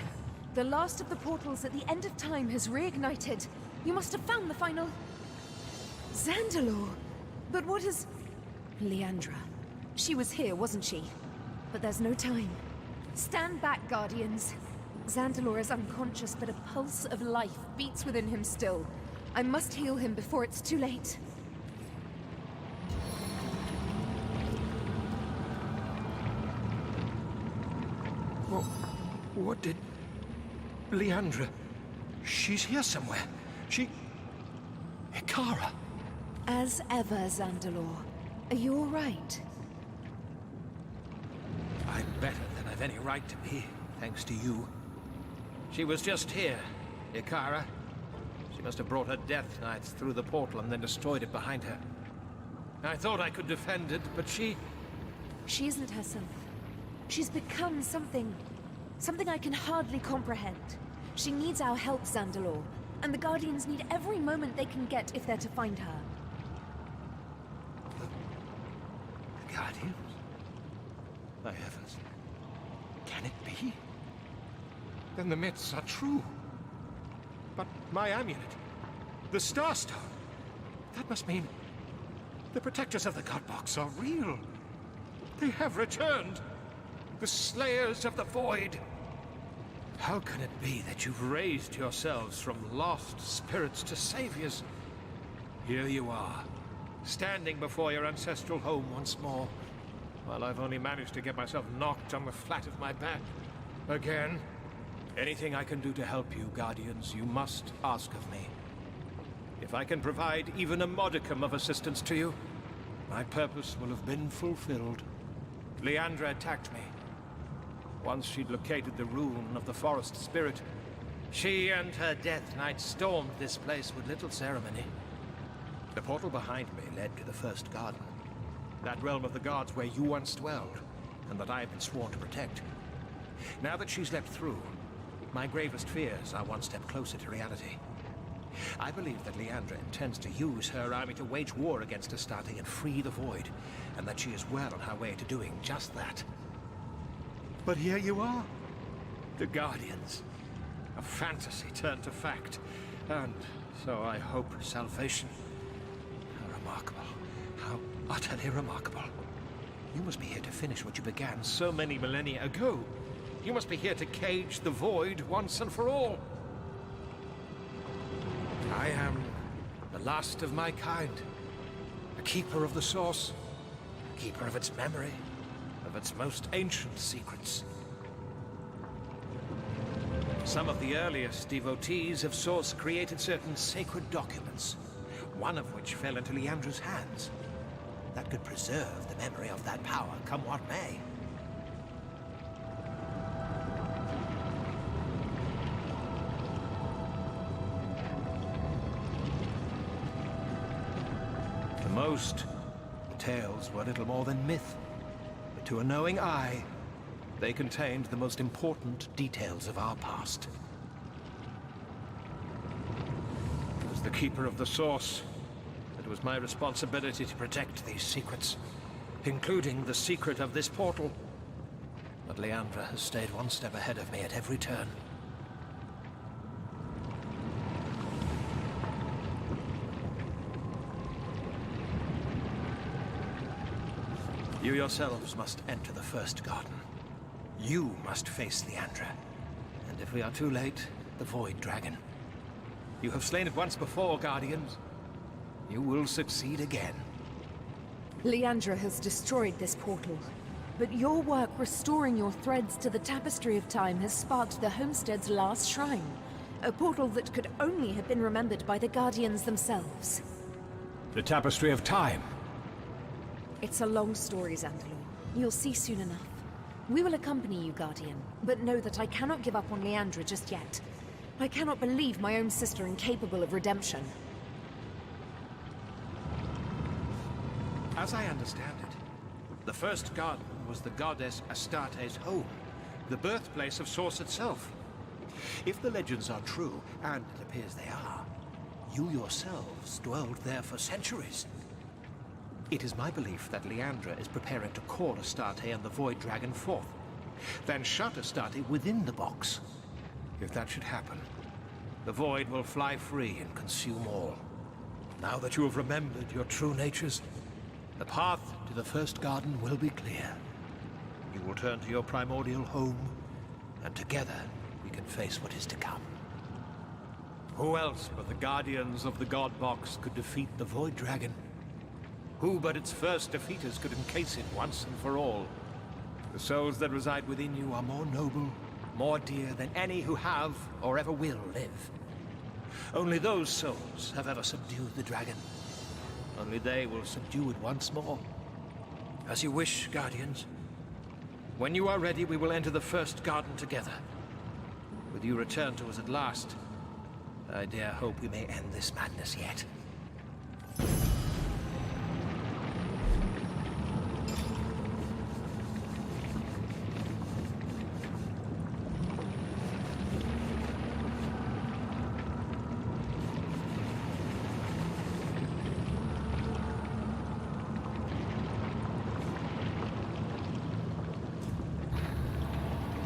the last of the portals at the end of time has reignited. You must have found the final... Zandalore! But what is... Leandra. She was here, wasn't she? But there's no time. Stand back, Guardians. Zandalore is unconscious, but a pulse of life beats within him still. I must heal him before it's too late. What did... Leandra... She's here somewhere. Ikara. As ever, Zandalore. Are you all right? I'm better than I've any right to be, thanks to you. She was just here, Ikara. She must have brought her Death Knights through the portal and then destroyed it behind her. I thought I could defend it, but she... She isn't herself. She's become something I can hardly comprehend. She needs our help, Zandalore. And the Guardians need every moment they can get if they're to find her. The Guardians? My heavens. Can it be? Then the myths are true. But my amulet, the Star Stone, that must mean the protectors of the Godbox are real. They have returned. The Slayers of the Void. How can it be that you've raised yourselves from lost spirits to saviors? Here you are, standing before your ancestral home once more, while I've only managed to get myself knocked on the flat of my back. Again. Anything I can do to help you, Guardians, you must ask of me. If I can provide even a modicum of assistance to you, my purpose will have been fulfilled. Leandra attacked me. Once she'd located the rune of the forest spirit, she and her Death Knight stormed this place with little ceremony. The portal behind me led to the First Garden, that realm of the gods where you once dwelled, and that I have been sworn to protect. Now that she's leapt through, my gravest fears are one step closer to reality. I believe that Leandra intends to use her army to wage war against Astarte and free the Void, and that she is well on her way to doing just that. But here you are, the Guardians. A fantasy turned to fact, and so I hope salvation. How remarkable. How utterly remarkable. You must be here to finish what you began so many millennia ago. You must be here to cage the Void once and for all. I am the last of my kind. A keeper of the Source. A keeper of its memory. Of its most ancient secrets. Some of the earliest devotees of Source created certain sacred documents, one of which fell into Leandra's hands. That could preserve the memory of that power, come what may. For most, the tales were little more than myth. But to a knowing eye, they contained the most important details of our past. As the keeper of the Source, it was my responsibility to protect these secrets, including the secret of this portal. But Leandra has stayed one step ahead of me at every turn. You yourselves must enter the first garden. You must face Leandra. And if we are too late, the Void Dragon. You have slain it once before, Guardians. You will succeed again. Leandra has destroyed this portal, but your work restoring your threads to the tapestry of time has sparked the Homestead's last shrine, a portal that could only have been remembered by the Guardians themselves. The tapestry of time. It's a long story, Zandalor. You'll see soon enough. We will accompany you, Guardian, but know that I cannot give up on Leandra just yet. I cannot believe my own sister incapable of redemption. As I understand it, the first garden was the goddess Astarte's home, the birthplace of Source itself. If the legends are true, and it appears they are, you yourselves dwelled there for centuries. It is my belief that Leandra is preparing to call Astarte and the Void Dragon forth, then shut Astarte within the box. If that should happen, the Void will fly free and consume all. Now that you have remembered your true natures, the path to the first garden will be clear. You will turn to your primordial home, and together we can face what is to come. Who else but the Guardians of the God Box could defeat the Void Dragon? Who but its first defeaters could encase it once and for all? The souls that reside within you are more noble, more dear than any who have or ever will live. Only those souls have ever subdued the dragon. Only they will subdue it once more. As you wish, Guardians. When you are ready, we will enter the first garden together. With you returned to us at last, I dare hope we may end this madness yet.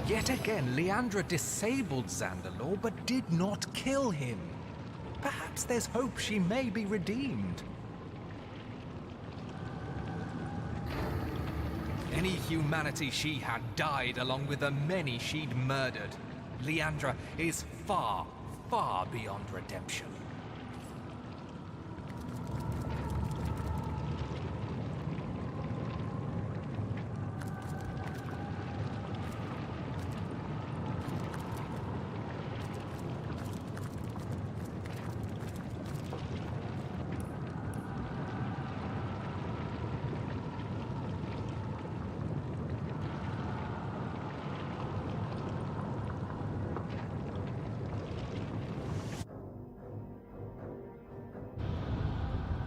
Yet again, Leandra disabled Zandalor, but did not kill him. Perhaps there's hope she may be redeemed. Any humanity she had died along with the many she'd murdered. Leandra is far, far beyond redemption.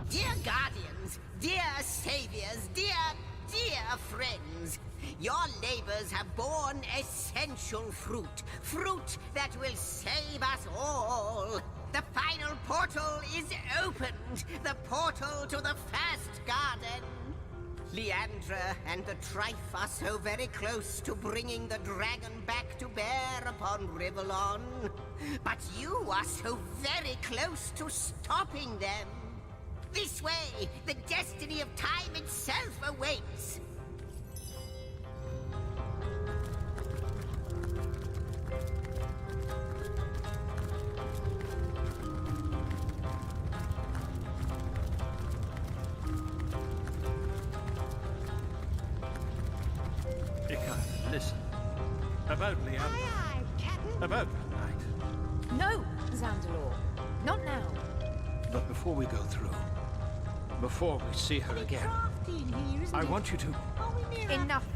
Dear Guardians, dear Saviors, dear friends, your labors have borne essential fruit. Fruit that will save us all. The final portal is opened. The portal to the first garden. Leandra and the Trife are so very close to bringing the dragon back to bear upon Rivellon. But you are so very close to stopping them. This way, the destiny of time itself awaits. Listen. About Leandra. Aye, Captain. About that night. No, Zandalor. Not now. But before we go through, before we see her again, I want you to... Enough.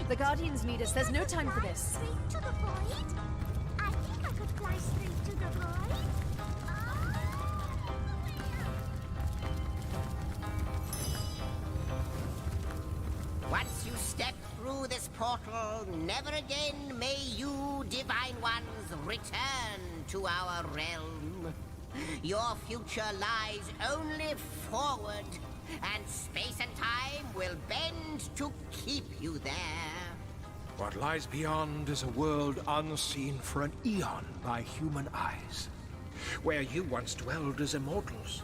The Guardians need us. There's no time for this. Straight to the void? I think I could fly straight to the void. Once you step through this portal, never again may you, Divine Ones, return to our realm. Your future lies only forward, and space and time will bend to keep you there. What lies beyond is a world unseen for an eon by human eyes. Where you once dwelled as immortals.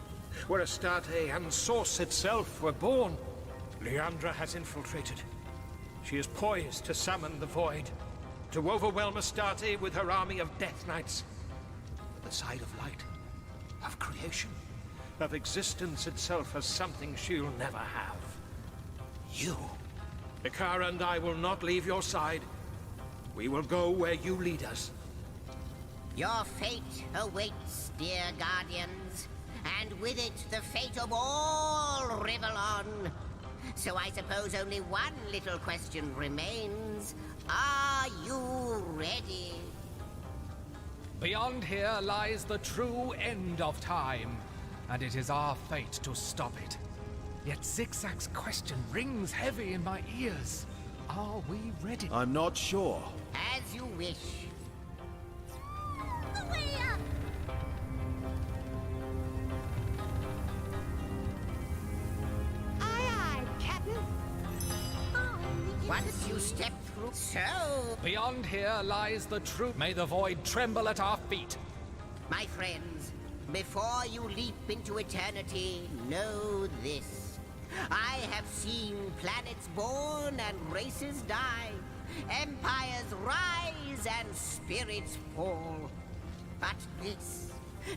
Where Astarte and Source itself were born. Leandra has infiltrated. She is poised to summon the Void, to overwhelm Astarte with her army of Death Knights. But the side of light, of creation, of existence itself has something she'll never have. You. Ikara and I will not leave your side. We will go where you lead us. Your fate awaits, dear Guardians, and with it the fate of all Rivellon. So I suppose only one little question remains. Are you ready? Beyond here lies the true end of time, and it is our fate to stop it. Yet Zigzag's question rings heavy in my ears. Are we ready? I'm not sure. As you wish. Aye, Captain. Once you step through, so... Beyond here lies the truth. May the void tremble at our feet. My friends, before you leap into eternity, know this. I have seen planets born and races die, empires rise and spirits fall. But this,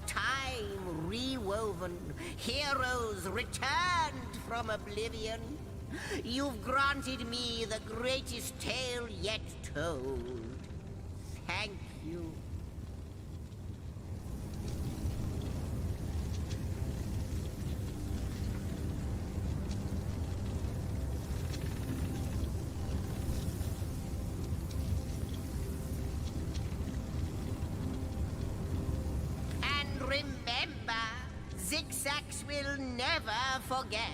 time rewoven, heroes returned from oblivion. You've granted me the greatest tale yet told. Thank you. And remember, Zigzags will never forget.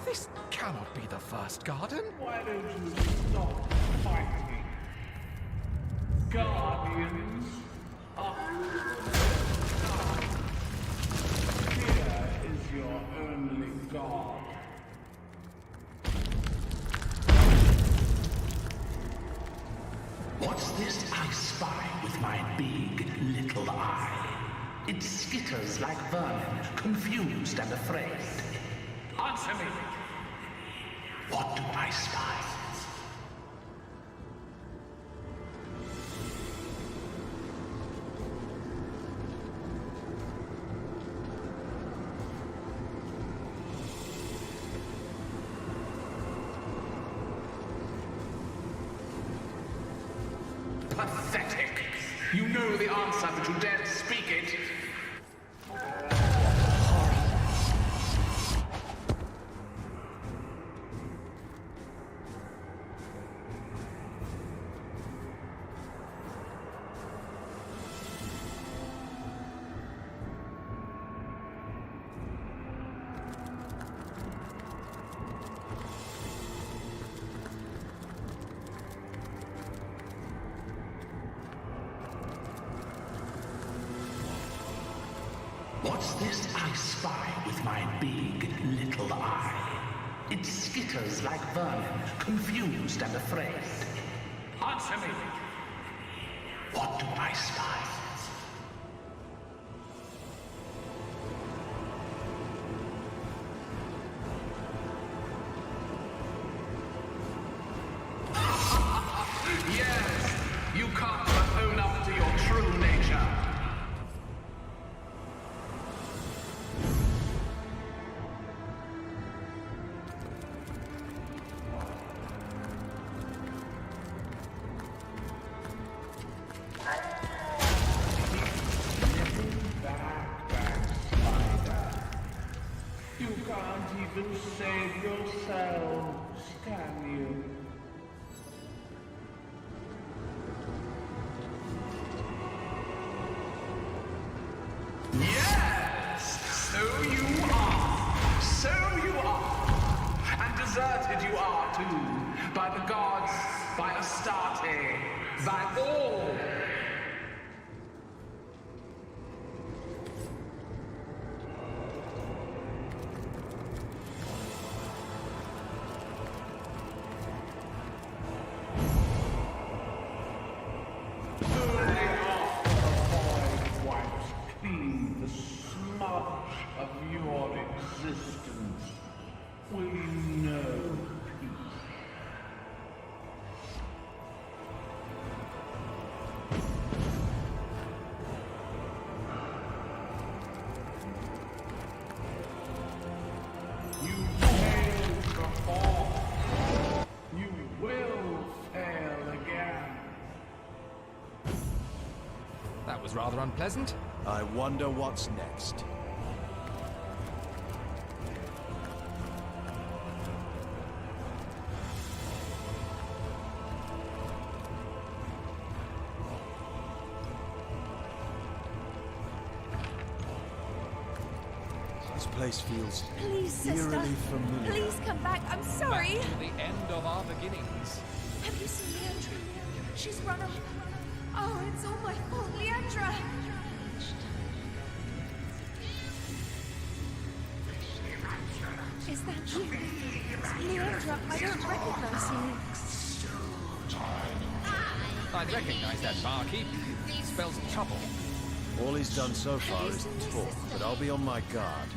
This cannot be the first garden. Why don't you stop fighting? Guardians of Here is your only god. What's this I spy with my big little eye? It skitters like vermin, confused and afraid. Answer me! What do I spy? Pathetic! You know the answer, but you dare speak it. What's this I spy with my big little eye? It skitters like vermin, confused and afraid. Answer me! What do I spy? Yes! You can't but own up to your true nature. You can't even save yourselves, can you? Yes! So you are! So you are! And deserted you are too, by the gods, by Astarte, by all! Wipes clean the smudge of your existence. We know peace. You failed before. You will fail again. That was rather unpleasant. I wonder what's next. This place feels Please, sister. eerily familiar. Please come back. I'm sorry. Back to the end of our beginnings. Have you seen Leandra? She's run off. Oh, it's all my fault, Leandra. Is that you? Leandra, I don't recognize you. I'd recognize that barkeep. He spells trouble. All he's done so far is talk, but I'll be on my guard.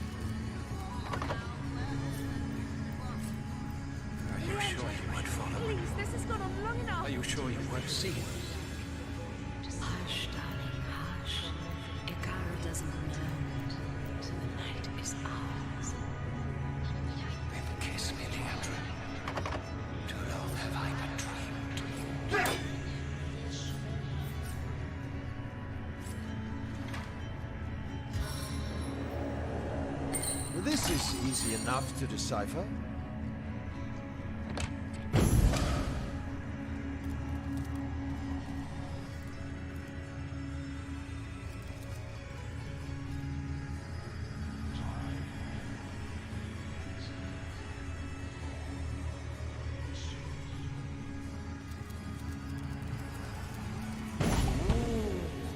Are you sure you weren't followed? Please, this has gone on long enough. Are you sure you weren't seen? Hush, darling, hush. Ikara doesn't know. The night is ours. Then kiss me, Leandra. Too long have I been dreamed. This is easy enough to decipher.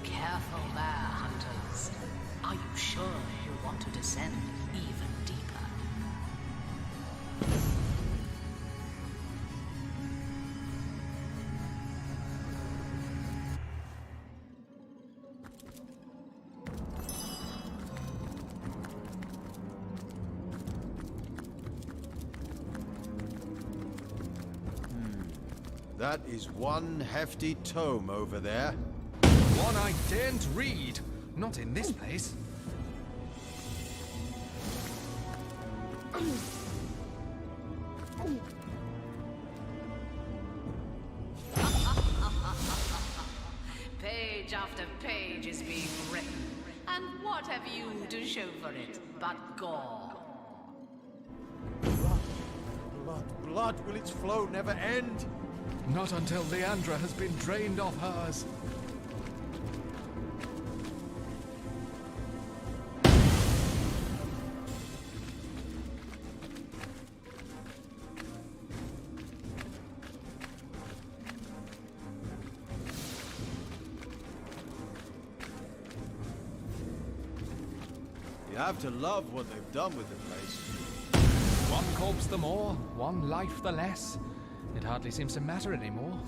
Careful there, hunters. Are you sure you want to descend even deeper? That is one hefty tome over there. One I daren't read. Not in this place. Page after page is being written. And what have you to show for it but gore? Blood, will its flow never end? Not until Leandra has been drained of hers. You have to love what they've done with the place. One corpse the more, one life the less. It hardly seems to matter anymore.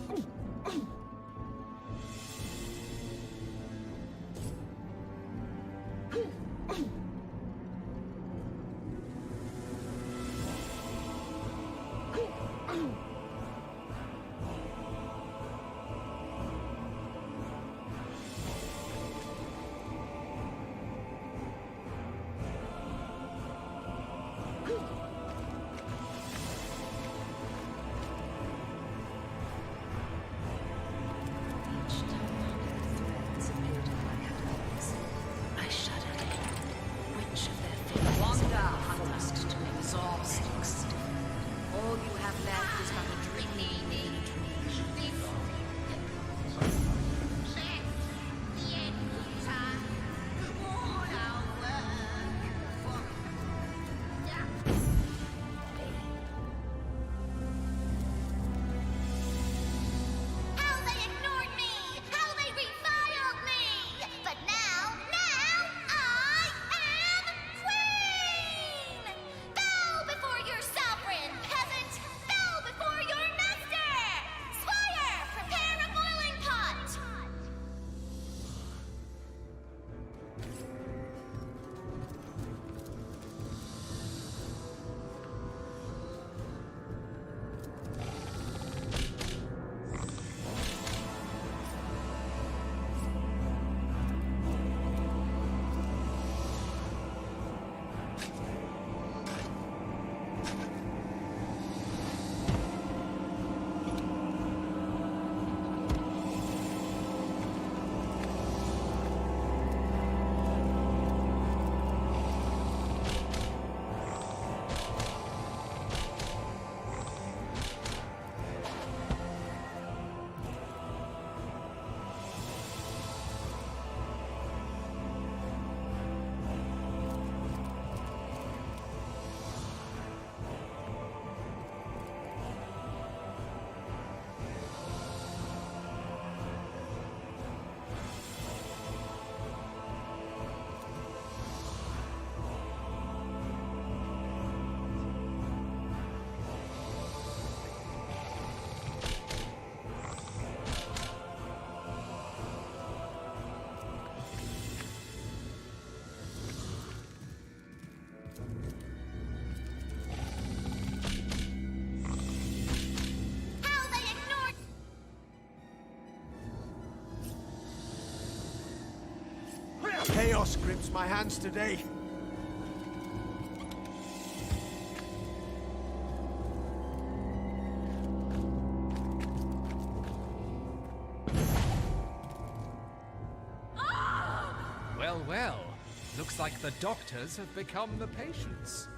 Chaos grips my hands today. Well, well. Looks like the doctors have become the patients.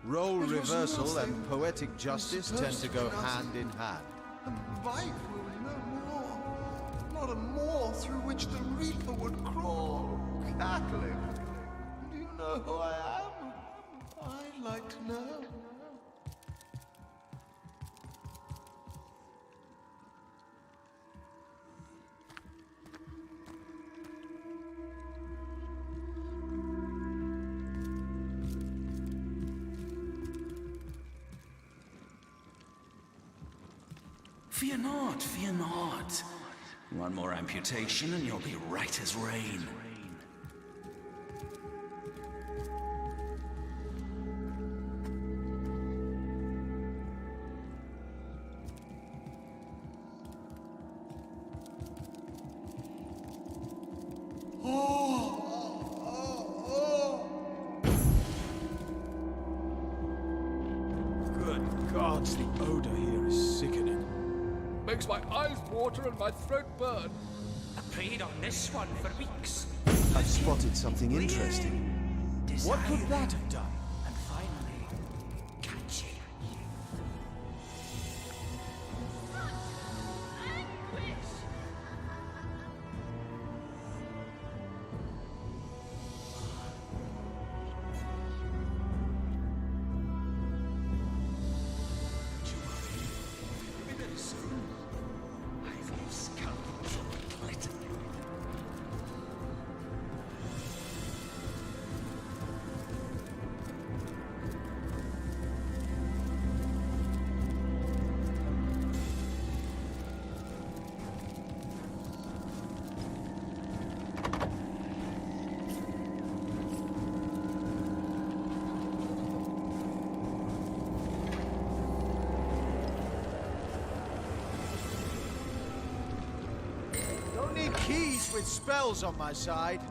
Role reversal and poetic justice tend to go hand in hand. A bite will no more, not a moor through which the reaper would crawl, cackling. Do you know who I am? I'd like to know. Fear not, fear not. One more amputation and you'll be right as rain. Good gods, the odor here is sickening. Makes my eyes water and my throat burn. I preyed on this one for weeks. I've spotted something interesting. What could that have done? And finally, catching you. Don't need keys with spells on my side.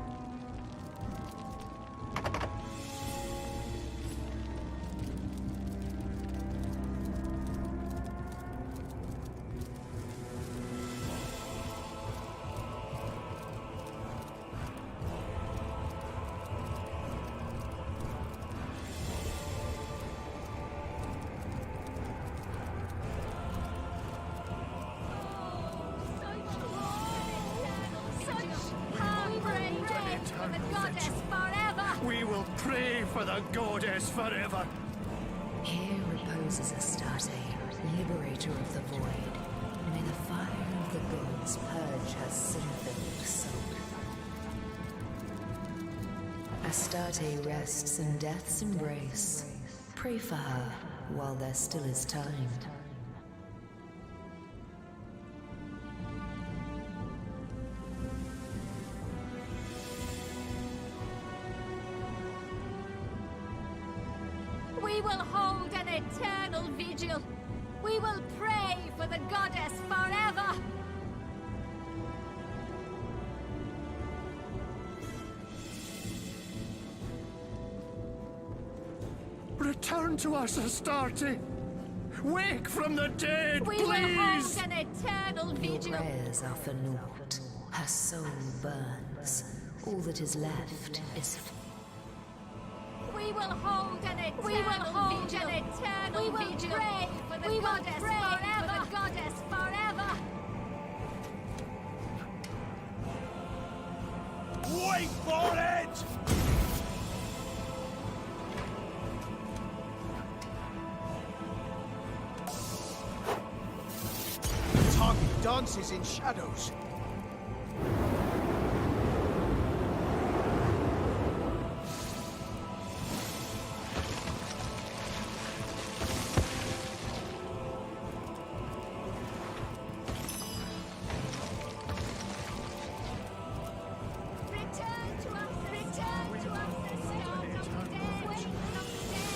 We will pray for the goddess forever. Here reposes Astarte, liberator of the void. May the fire of the gods purge her sin-filled soul. Astarte rests in death's embrace. Pray for her while there still is time. We will hold an eternal vigil. We will pray for the goddess forever. Return to us, Astarte. Wake from the dead, We please! will hold an eternal Your vigil. prayers are for naught. Her soul burns. All that is left is We will hold an eternal vigil. We will pray for the goddess forever. The goddess forever. Wait for it! The target dances in shadows. Return to us the stone of the dead. Wake from the dead.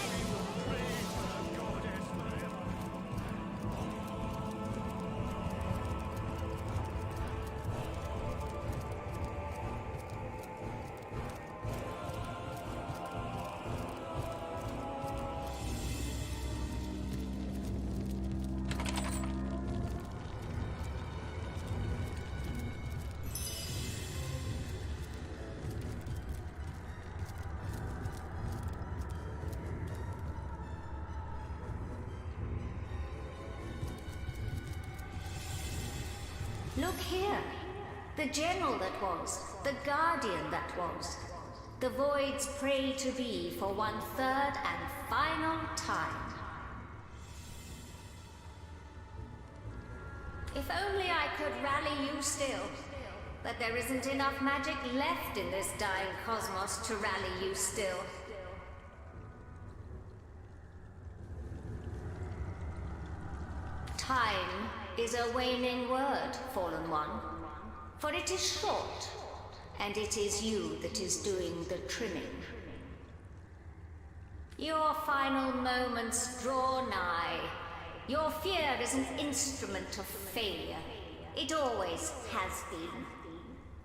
look here. The general that was, the guardian that was. The void's prey to be for 1/3 and final time. If only I could rally you still. But there isn't enough magic left in this dying cosmos to rally you still. Time is a waning word, Fallen One. For it is short, and it is you that is doing the trimming. Your final moments draw nigh. Your fear is an instrument of failure. It always has been.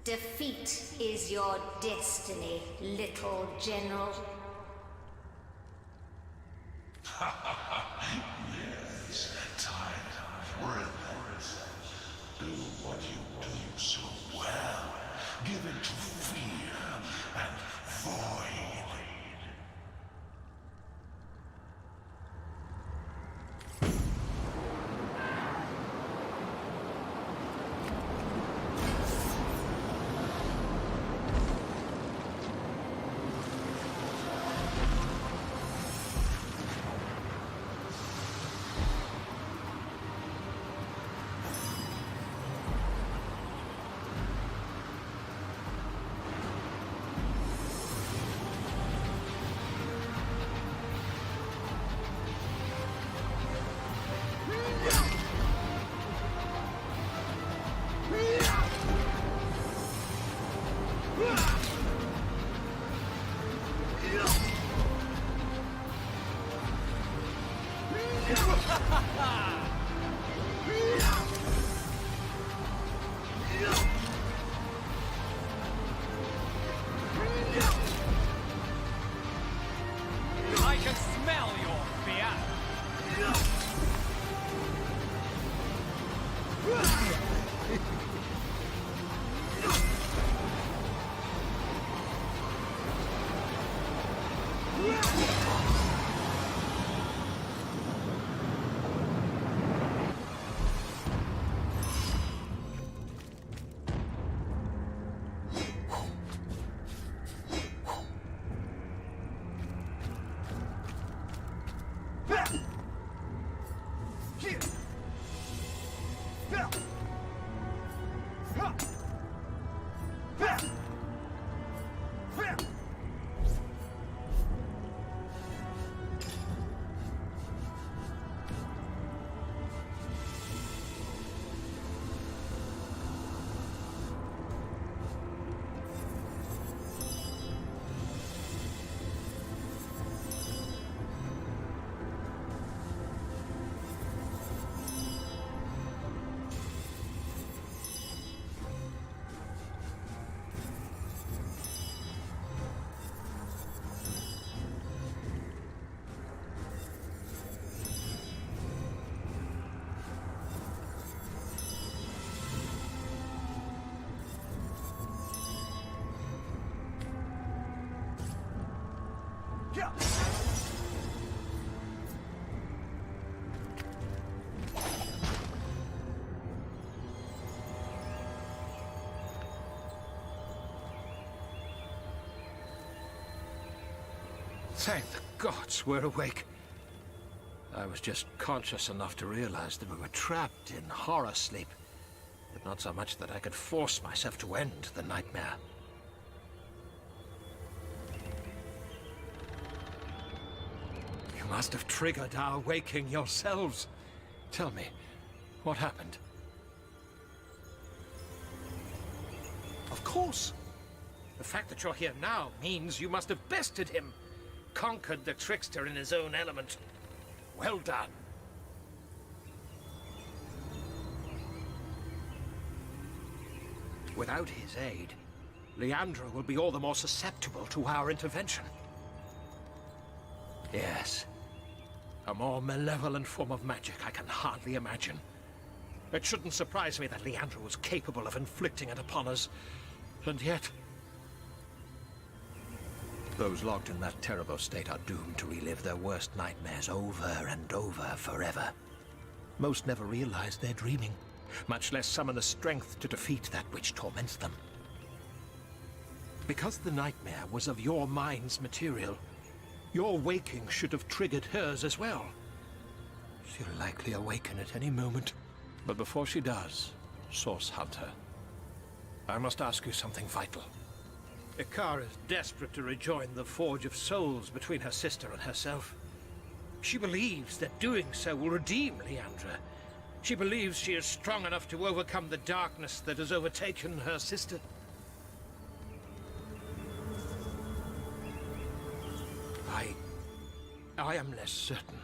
Defeat is your destiny, little general. Yes, time for it. Do what you do so well. Give it to fear and void. I can smell your fear. Thank the gods we're awake. I was just conscious enough to realize that we were trapped in horror sleep, but not so much that I could force myself to end the nightmare. You must have triggered our waking yourselves. Tell me, what happened? Of course! The fact that you're here now means you must have bested him. Conquered the trickster in his own element. Well done. Without his aid, Leandra will be all the more susceptible to our intervention. Yes. A more malevolent form of magic I can hardly imagine. It shouldn't surprise me that Leandra was capable of inflicting it upon us. And yet... those locked in that terrible state are doomed to relive their worst nightmares over and over forever. Most never realize they're dreaming. much less summon the strength to defeat that which torments them. Because the nightmare was of your mind's material, your waking should have triggered hers as well. She'll likely awaken at any moment, but before she does, Source Hunter, I must ask you something vital. Ikara is desperate to rejoin the Forge of Souls between her sister and herself. She believes that doing so will redeem Leandra. She believes she is strong enough to overcome the darkness that has overtaken her sister. I am less certain.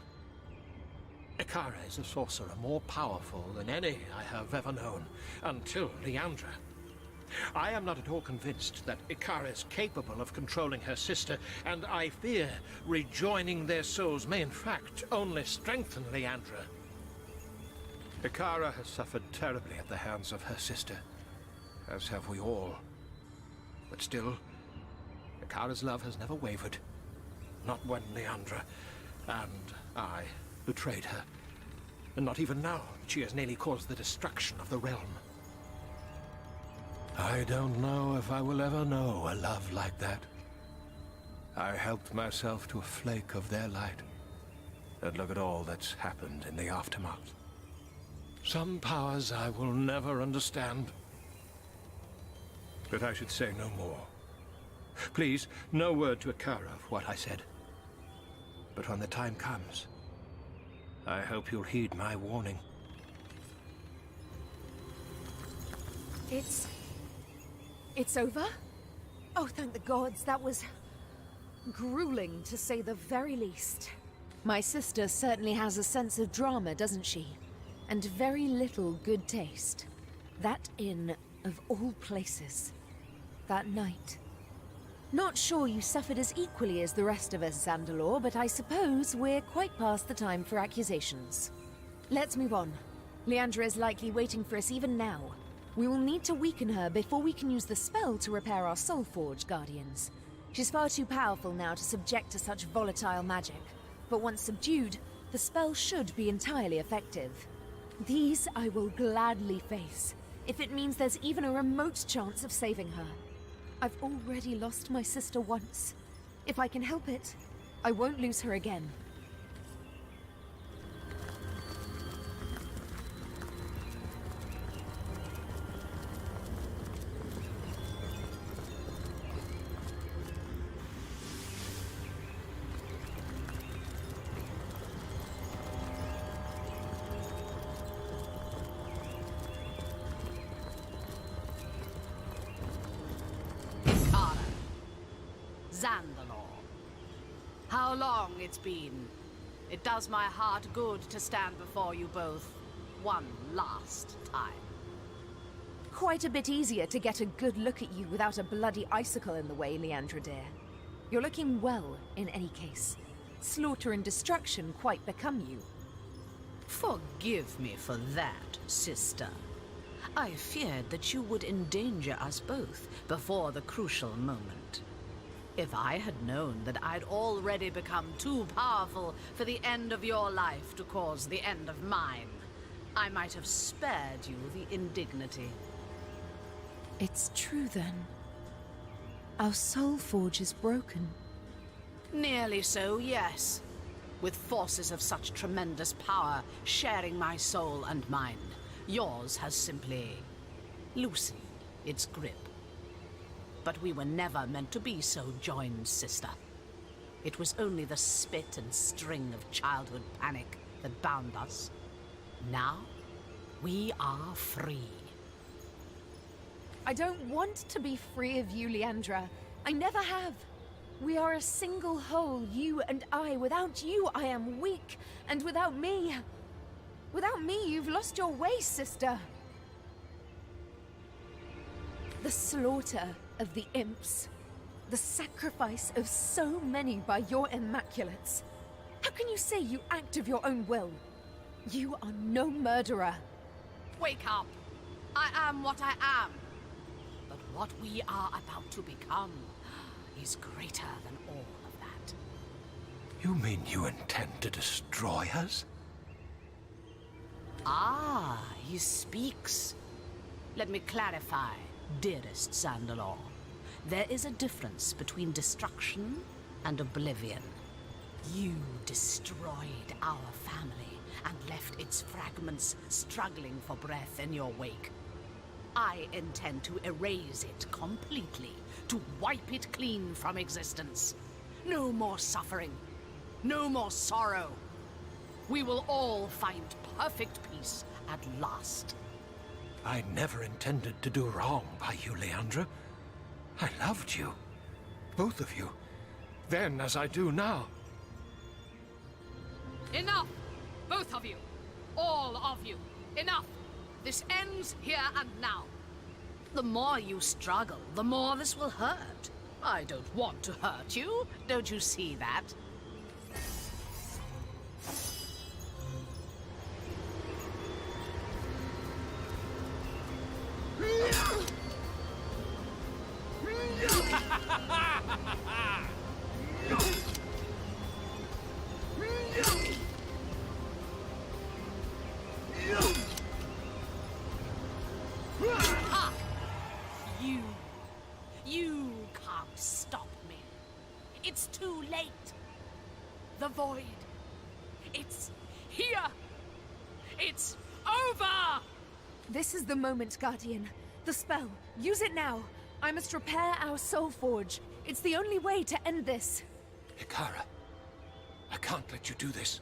Ikara is a sorcerer more powerful than any I have ever known, until Leandra. I am not at all convinced that Ikara is capable of controlling her sister, and I fear rejoining their souls may in fact only strengthen Leandra. Ikara has suffered terribly at the hands of her sister, as have we all. But still, Ikara's love has never wavered. Not when Leandra and I betrayed her. And not even now, she has nearly caused the destruction of the realm. I don't know if I will ever know a love like that. I helped myself to a flake of their light. And look at all that's happened in the aftermath. Some powers I will never understand. But I should say no more. Please, no word to Ikara of what I said. But when the time comes, I hope you'll heed my warning. It's over? Oh, thank the gods, that was grueling, to say the very least. My sister certainly has a sense of drama, doesn't she? And very little good taste. That inn, of all places. That night. Not sure you suffered as equally as the rest of us, Zandalore, but I suppose we're quite past the time for accusations. Let's move on. Leandra is likely waiting for us even now. We will need to weaken her before we can use the spell to repair our Soul Forge Guardians. She's far too powerful now to subject to such volatile magic, but once subdued, the spell should be entirely effective. These I will gladly face, if it means there's even a remote chance of saving her. I've already lost my sister once. If I can help it, I won't lose her again. Zandalore. How long it's been. It does my heart good to stand before you both one last time. Quite a bit easier to get a good look at you without a bloody icicle in the way, Leandra dear. You're looking well, in any case. Slaughter and destruction quite become you. Forgive me for that, sister. I feared that you would endanger us both before the crucial moment. If I had known that I'd already become too powerful for the end of your life to cause the end of mine, I might have spared you the indignity. It's true then. Our soul forge is broken. Nearly so, yes. With forces of such tremendous power sharing my soul and mind, yours has simply loosened its grip. But we were never meant to be so joined, sister. It was only the spit and string of childhood panic that bound us. Now, we are free. I don't want to be free of you, Leandra. I never have. We are a single whole, you and I. Without you, I am weak. And without me... Without me, you've lost your way, sister. The slaughter of the imps. The sacrifice of so many by your immaculates. How can you say you act of your own will? You are no murderer. Wake up! I am what I am. But what we are about to become is greater than all of that. You mean you intend to destroy us? Ah, he speaks. Let me clarify, dearest Zandalor. There is a difference between destruction and oblivion. You destroyed our family and left its fragments struggling for breath in your wake. I intend to erase it completely, to wipe it clean from existence. No more suffering, no more sorrow. We will all find perfect peace at last. I never intended to do wrong by you, Leandra. I loved you. Both of you. Then as I do now. Enough! Both of you! All of you! Enough! This ends here and now. The more you struggle, the more this will hurt. I don't want to hurt you. Don't you see that? Ha! You can't stop me. It's too late. The void. It's here. It's over! This is the moment, Guardian. The spell. Use it now. I must repair our soul forge. It's the only way to end this. Hikara, I can't let you do this.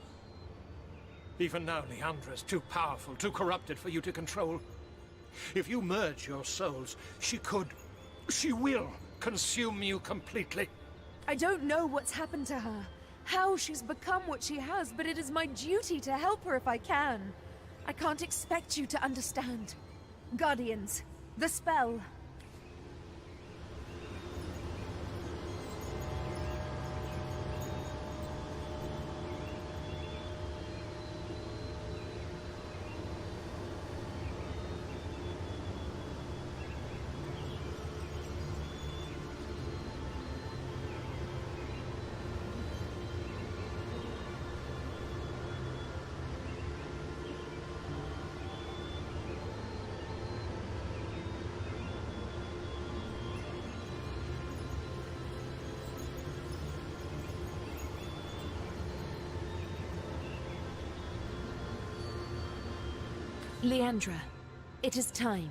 Even now, Leandra's too powerful, too corrupted for you to control. If you merge your souls, she will consume you completely. I don't know what's happened to her, how she's become what she has, but it is my duty to help her if I can. I can't expect you to understand. Guardians, the spell. Leandra, it is time.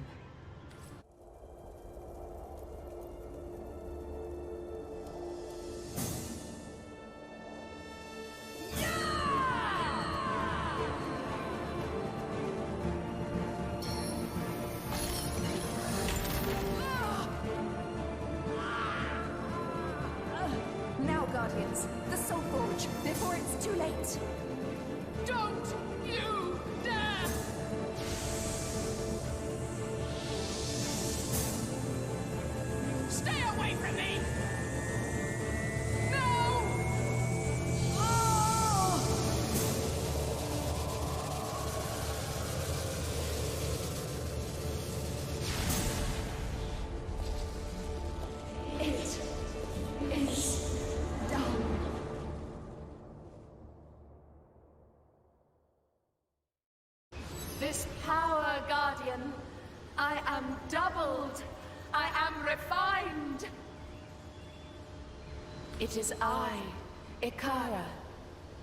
Now, Guardians, the Soul Forge, before it's too late. Don't you dare! Stay away from me! No! Oh! It is done. This power, Guardian, I am doubled. I am refined. It is I, Ikara,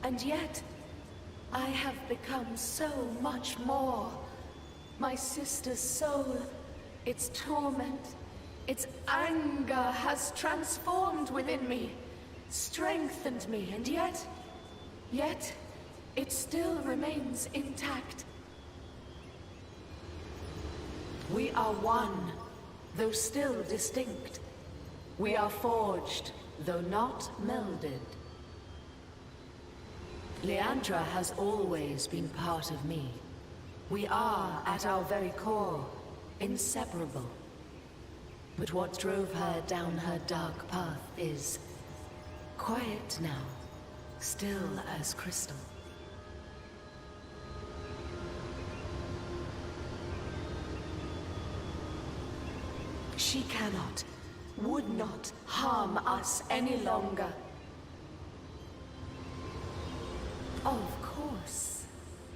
and yet I have become so much more. My sister's soul, its torment, its anger has transformed within me, strengthened me, and yet it still remains intact. We are one, though still distinct. We are forged, though not melded. Leandra has always been part of me. We are, at our very core, inseparable. But what drove her down her dark path is quiet now, still as crystal. She cannot, would not harm us any longer. Of course,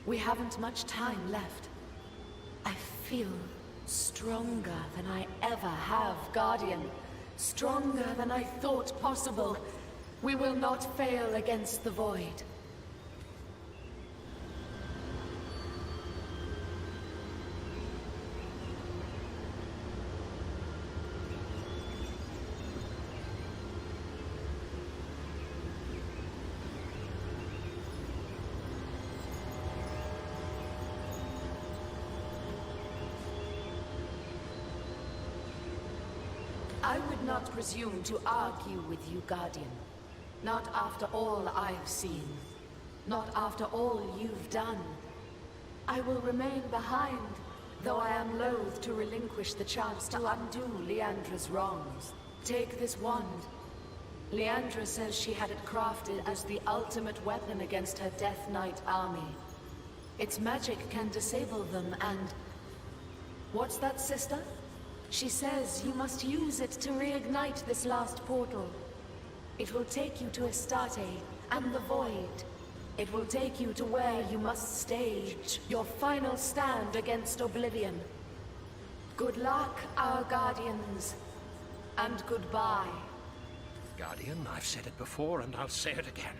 We haven't much time left. I feel stronger than I ever have, Guardian. Stronger than I thought possible. We will not fail against the Void. I would not presume to argue with you, Guardian. Not after all I've seen. Not after all you've done. I will remain behind, though I am loath to relinquish the chance to undo Leandra's wrongs. Take this wand. Leandra says she had it crafted as the ultimate weapon against her Death Knight army. Its magic can disable them and... What's that, sister? She says you must use it to reignite this last portal. It will take you to Astarte and the Void. It will take you to where you must stage your final stand against Oblivion. Good luck, our Guardians, and goodbye. Guardian, I've said it before and I'll say it again.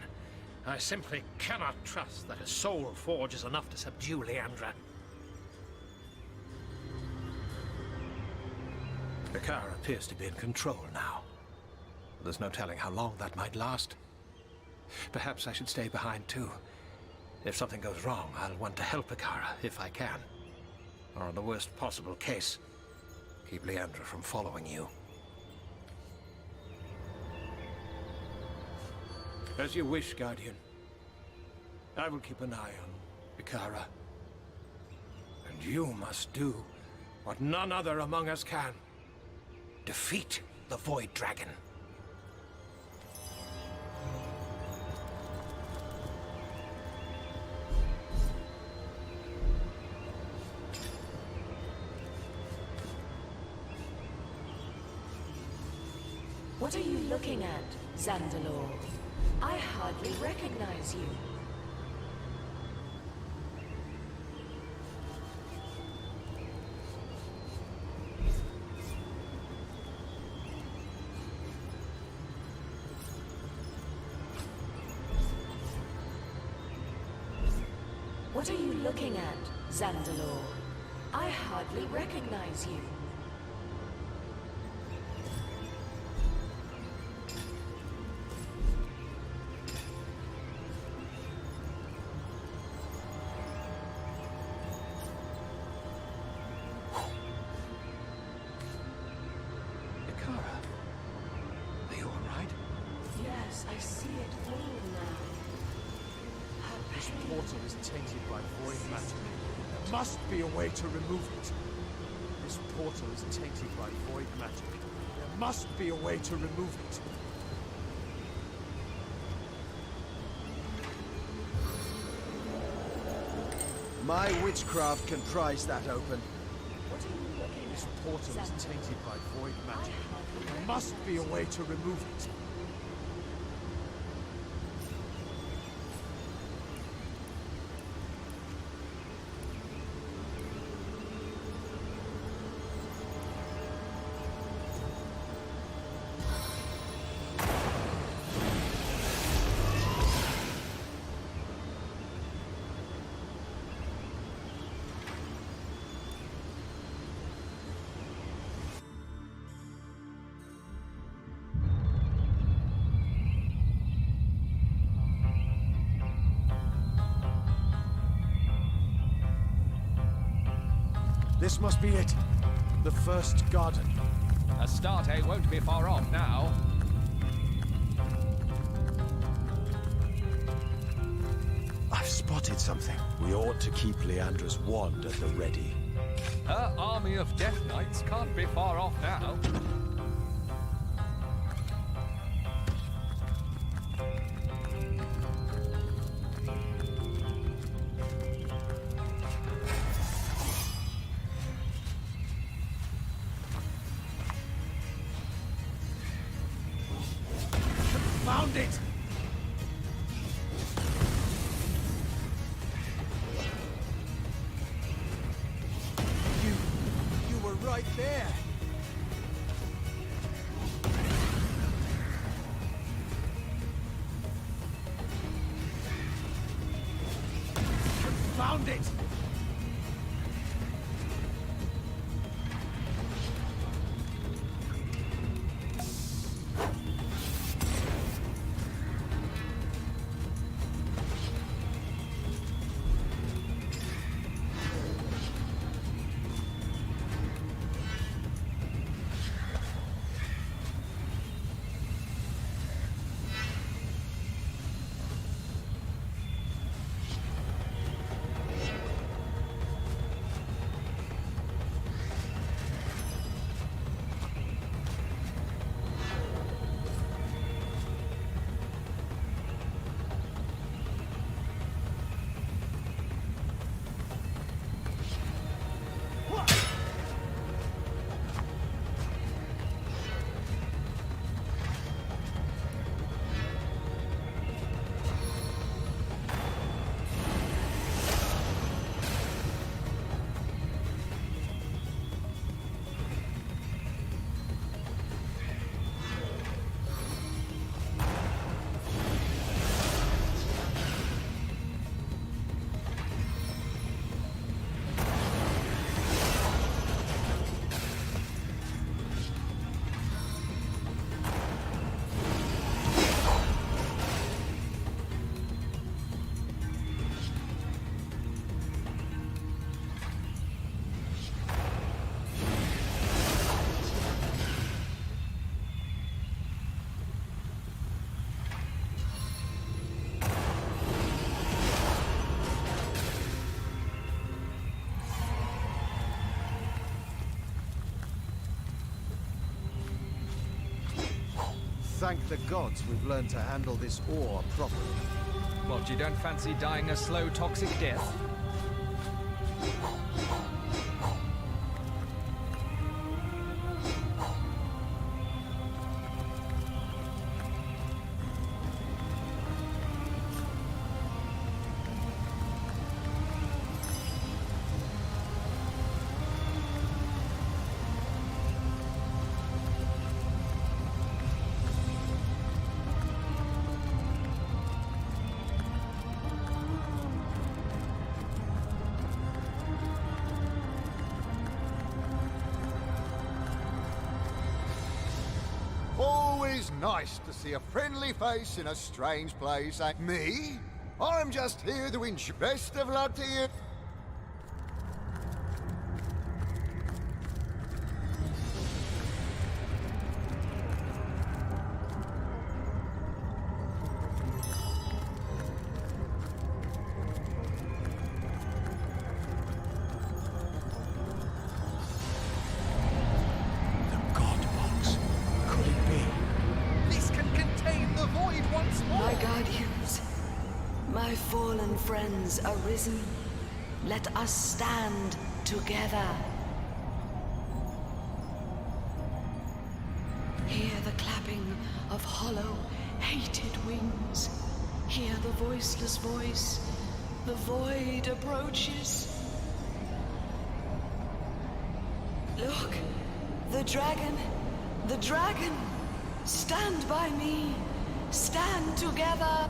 I simply cannot trust that a soul forge is enough to subdue Leandra. Ikara appears to be in control now. There's no telling how long that might last. Perhaps I should stay behind too. If something goes wrong, I'll want to help Ikara if I can. Or in the worst possible case, keep Leandra from following you. As you wish, Guardian. I will keep an eye on Ikara. And you must do what none other among us can. Defeat the Void Dragon. What are you looking at, Zandalor? I hardly recognize you. What are you looking at, Zandalor? I hardly recognize you. Yes, I see it all now. This portal is tainted by void magic. There must be a way to remove it. This portal is tainted by void magic. There must be a way to remove it. My witchcraft can prise that open. This portal is tainted by void magic. There must be a way to remove it. This must be it. The first garden. Astarte won't be far off now. I've spotted something. We ought to keep Leandra's wand at the ready. Her army of Death Knights can't be far off now. Found it! found it! Thank the gods we've learned to handle this ore properly. What, you don't fancy dying a slow, toxic death? Always nice to see a friendly face in a strange place. Me? I'm just here to wish best of luck to you. My guardians, my fallen friends arisen. Let us stand together. Hear the clapping of hollow, hated wings. Hear the voiceless voice. The void approaches. Look, the dragon, the dragon. Stand by me. Stand together.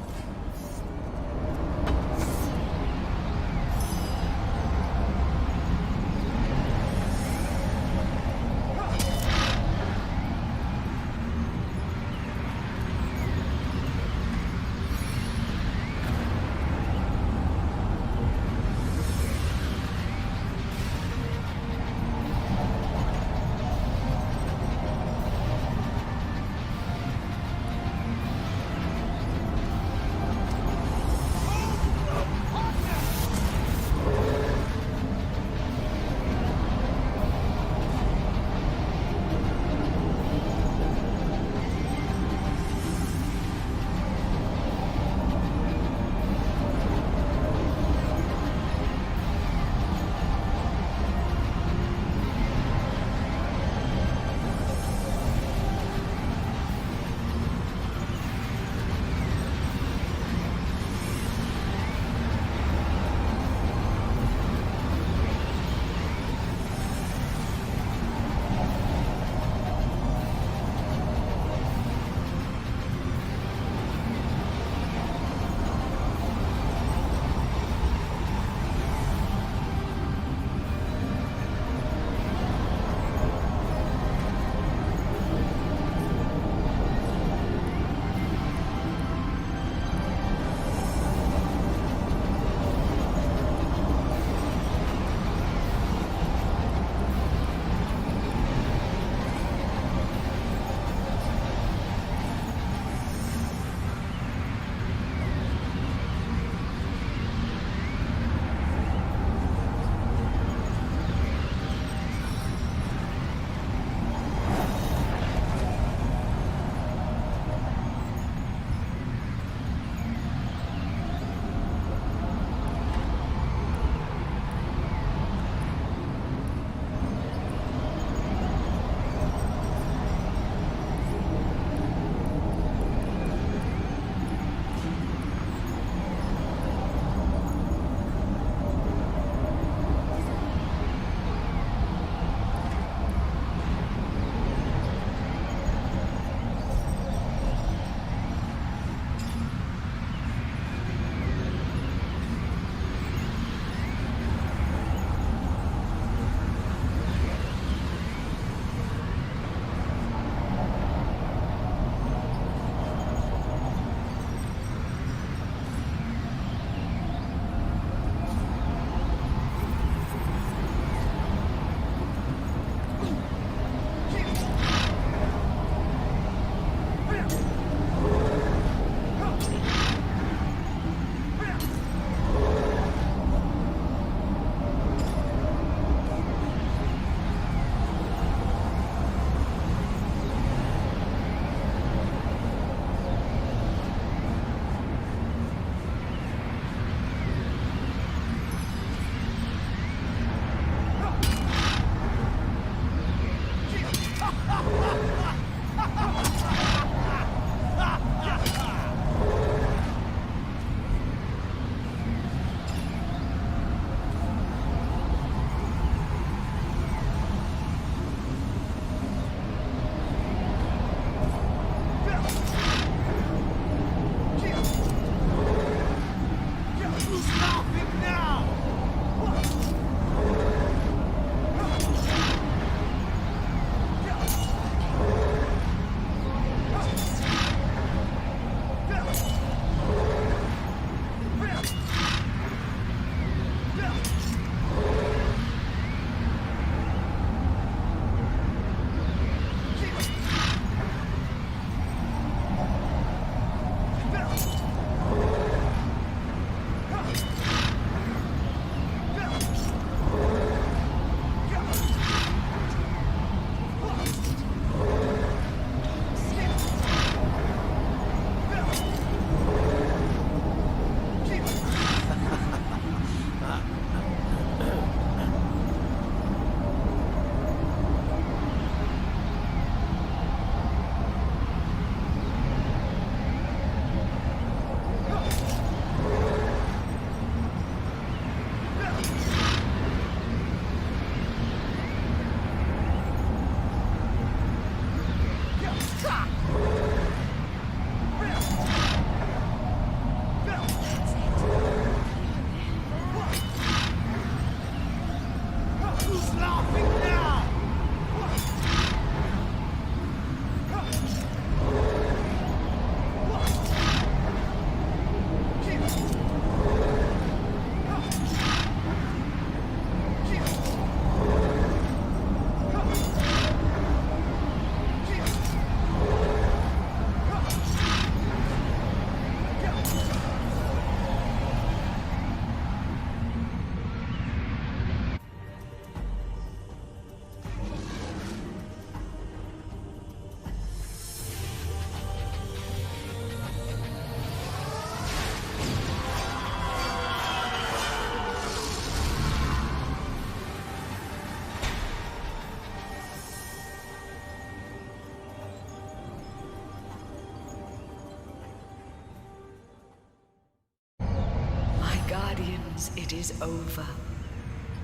Guardians, it is over.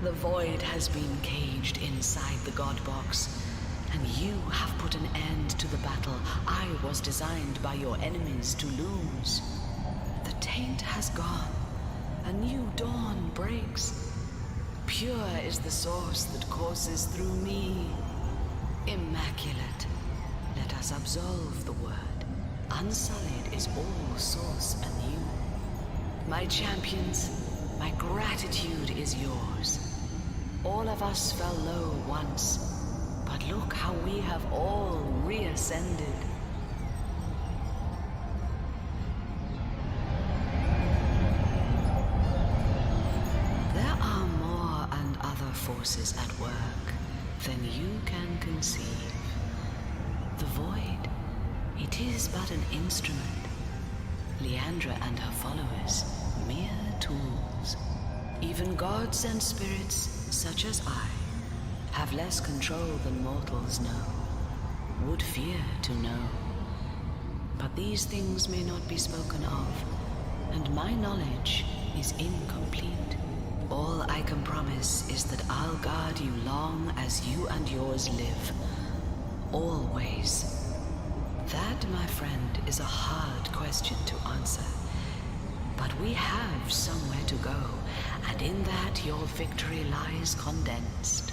The void has been caged inside the God Box, and you have put an end to the battle I was designed by your enemies to lose. The taint has gone. A new dawn breaks. Pure is the source that courses through me. Immaculate. Let us absolve the word. Unsullied is all source anew. My champions, my gratitude is yours. All of us fell low once, but look how we have all reascended. There are more and other forces at work than you can conceive. The void, it is but an instrument. Leandra and her followers, mere tools. Even gods and spirits, such as I, have less control than mortals know, would fear to know. But these things may not be spoken of, and my knowledge is incomplete. All I can promise is that I'll guard you long as you and yours live. Always. That, my friend, is a hard question to answer. But we have somewhere to go, and in that your victory lies condensed.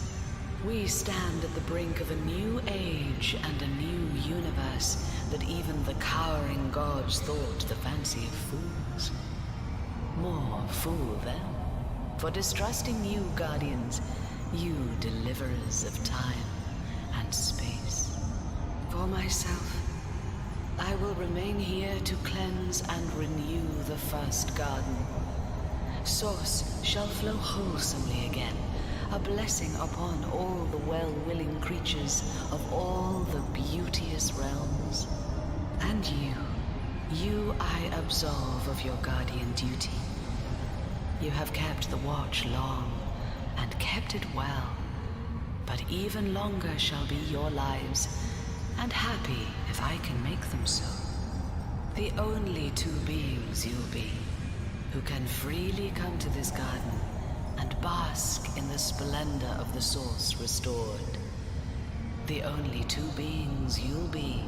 We stand at the brink of a new age and a new universe that even the cowering gods thought the fancy of fools. More fool them, for distrusting you, Guardians, you deliverers of time and space. For myself, I will remain here to cleanse and renew the first garden. Source shall flow wholesomely again, a blessing upon all the well-willing creatures of all the beauteous realms. And you I absolve of your guardian duty. You have kept the watch long, and kept it well, but even longer shall be your lives, and happy if I can make them so. The only two beings you'll be, who can freely come to this garden and bask in the splendor of the source restored. The only two beings you'll be,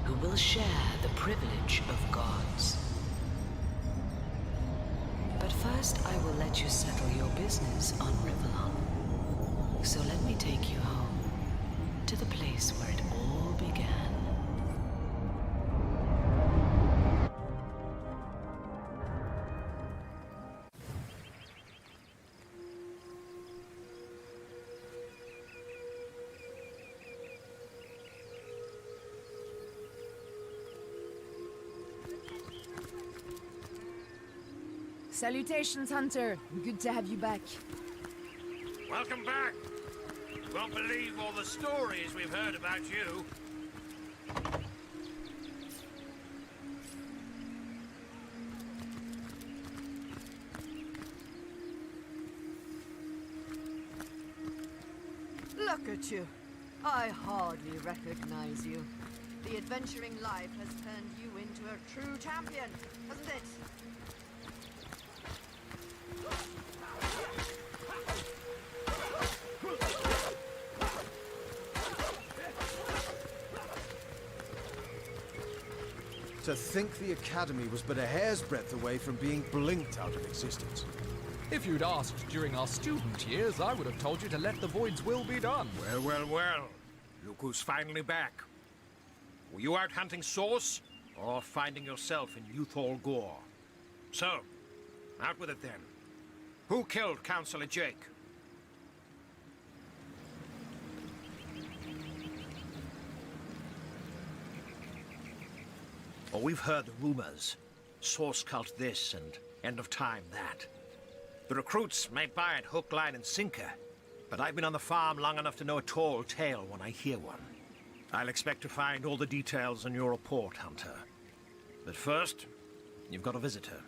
who will share the privilege of gods. But first I will let you settle your business on Rivellon. So let me take you home, to the place where it all began. Salutations, Hunter. Good to have you back. Welcome back. Won't believe all the stories we've heard about you. Look at you. I hardly recognize you. The adventuring life has turned you into a true champion, hasn't it? To think the Academy was but a hair's breadth away from being blinked out of existence. If you'd asked during our student years, I would have told you to let the Void's will be done. Well, well, well. Look who's finally back. Were you out hunting Source, or finding yourself in Youthall Gore? So, out with it then. Who killed Councillor Jake? Oh, we've heard the rumors. Source cult this and end of time that. The recruits may buy it hook, line, and sinker, but I've been on the farm long enough to know a tall tale when I hear one. I'll expect to find all the details in your report, Hunter. But first, you've got a visitor.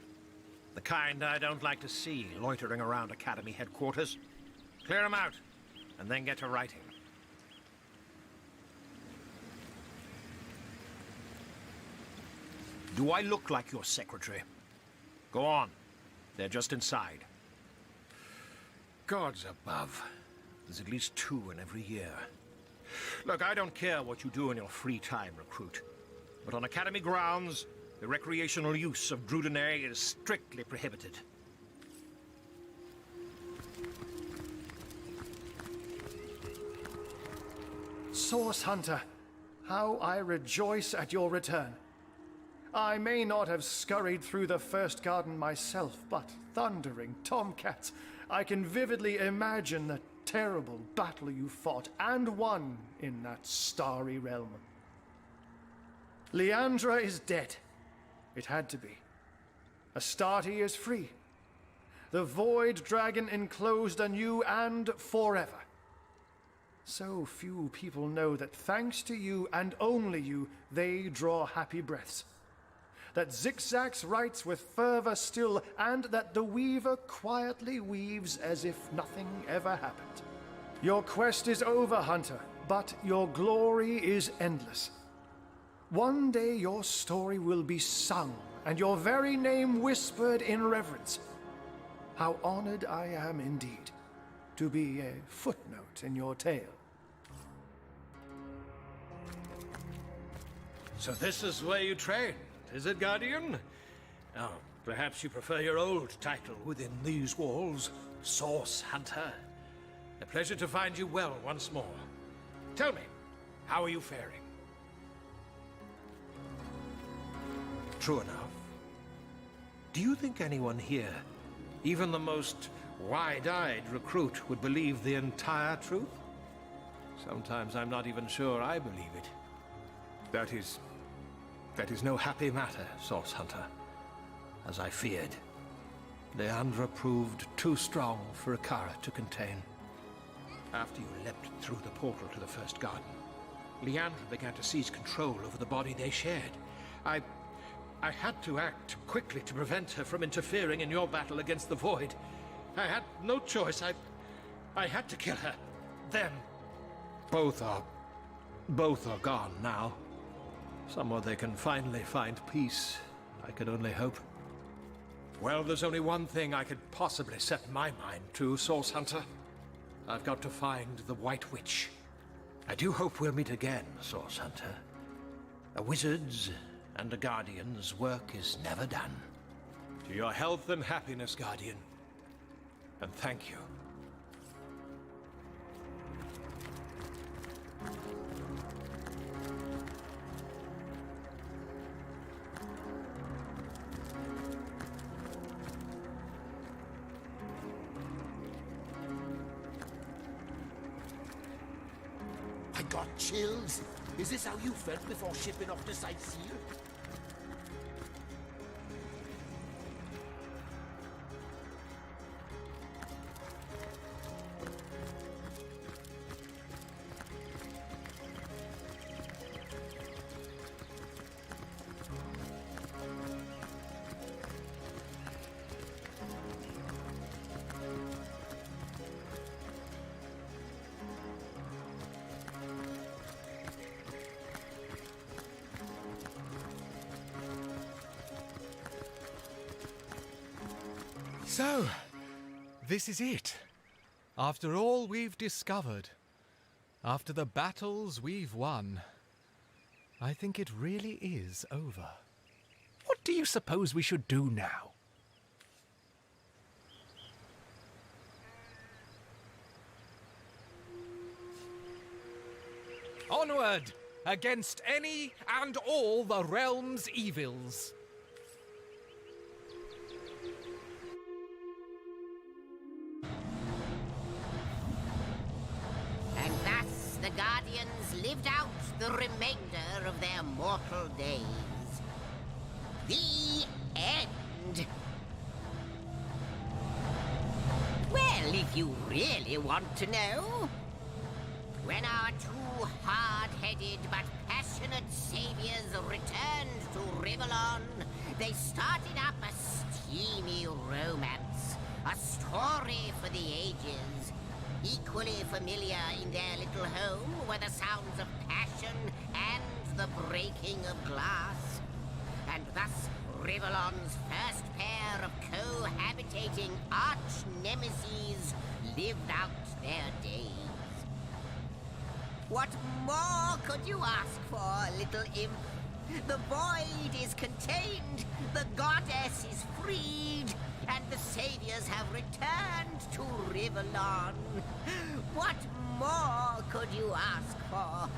The kind I don't like to see loitering around Academy headquarters. Clear him out, and then get to writing. Do I look like your secretary? Go on. They're just inside. Gods above. There's at least 2 in every year. Look, I don't care what you do in your free time, recruit. But on Academy grounds, the recreational use of Drudenay is strictly prohibited. Source Hunter, how I rejoice at your return. I may not have scurried through the first garden myself, but thundering tomcats, I can vividly imagine the terrible battle you fought and won in that starry realm. Leandra is dead. It had to be. Astarte is free. The Void Dragon enclosed anew and forever. So few people know that thanks to you and only you, they draw happy breaths. That Zigzags writes with fervor still, and that the Weaver quietly weaves as if nothing ever happened. Your quest is over, Hunter, but your glory is endless. One day your story will be sung, and your very name whispered in reverence. How honored I am indeed to be a footnote in your tale. So this is where you train, is it, Guardian? Oh, perhaps you prefer your old title within these walls, Source Hunter. A pleasure to find you well once more. Tell me, how are you faring? True enough. Do you think anyone here, even the most wide-eyed recruit, would believe the entire truth? Sometimes I'm not even sure I believe it. That is no happy matter, Source Hunter. As I feared, Leandra proved too strong for Akara to contain. After you leapt through the portal to the first garden, Leandra began to seize control over the body they shared. I had to act quickly to prevent her from interfering in your battle against the Void. I had no choice. I had to kill her. Them. Both are gone now. Somewhere they can finally find peace. I can only hope. Well, there's only one thing I could possibly set my mind to, Source Hunter. I've got to find the White Witch. I do hope we'll meet again, Source Hunter. A wizard's and a Guardian's work is never done. To your health and happiness, Guardian. And thank you. I got chills. Is this how you felt before shipping off to Sightseer? So, this is it. After all we've discovered, after the battles we've won, I think it really is over. What do you suppose we should do now? Onward! Against any and all the realm's evils. And thus the Guardians lived out the remainder of their mortal days. The end. Well, if you really want to know, when our two hard-headed but passionate saviors returned to Rivellon, they started up a steamy romance, a story for the ages. Equally familiar in their little home were the sounds of passion and the breaking of glass. And thus, Rivellon's first pair of cohabitating arch-nemeses lived out their days. What more could you ask for, little imp? The void is contained, the goddess is freed, and the saviors have returned to Rivellon. What more could you ask for?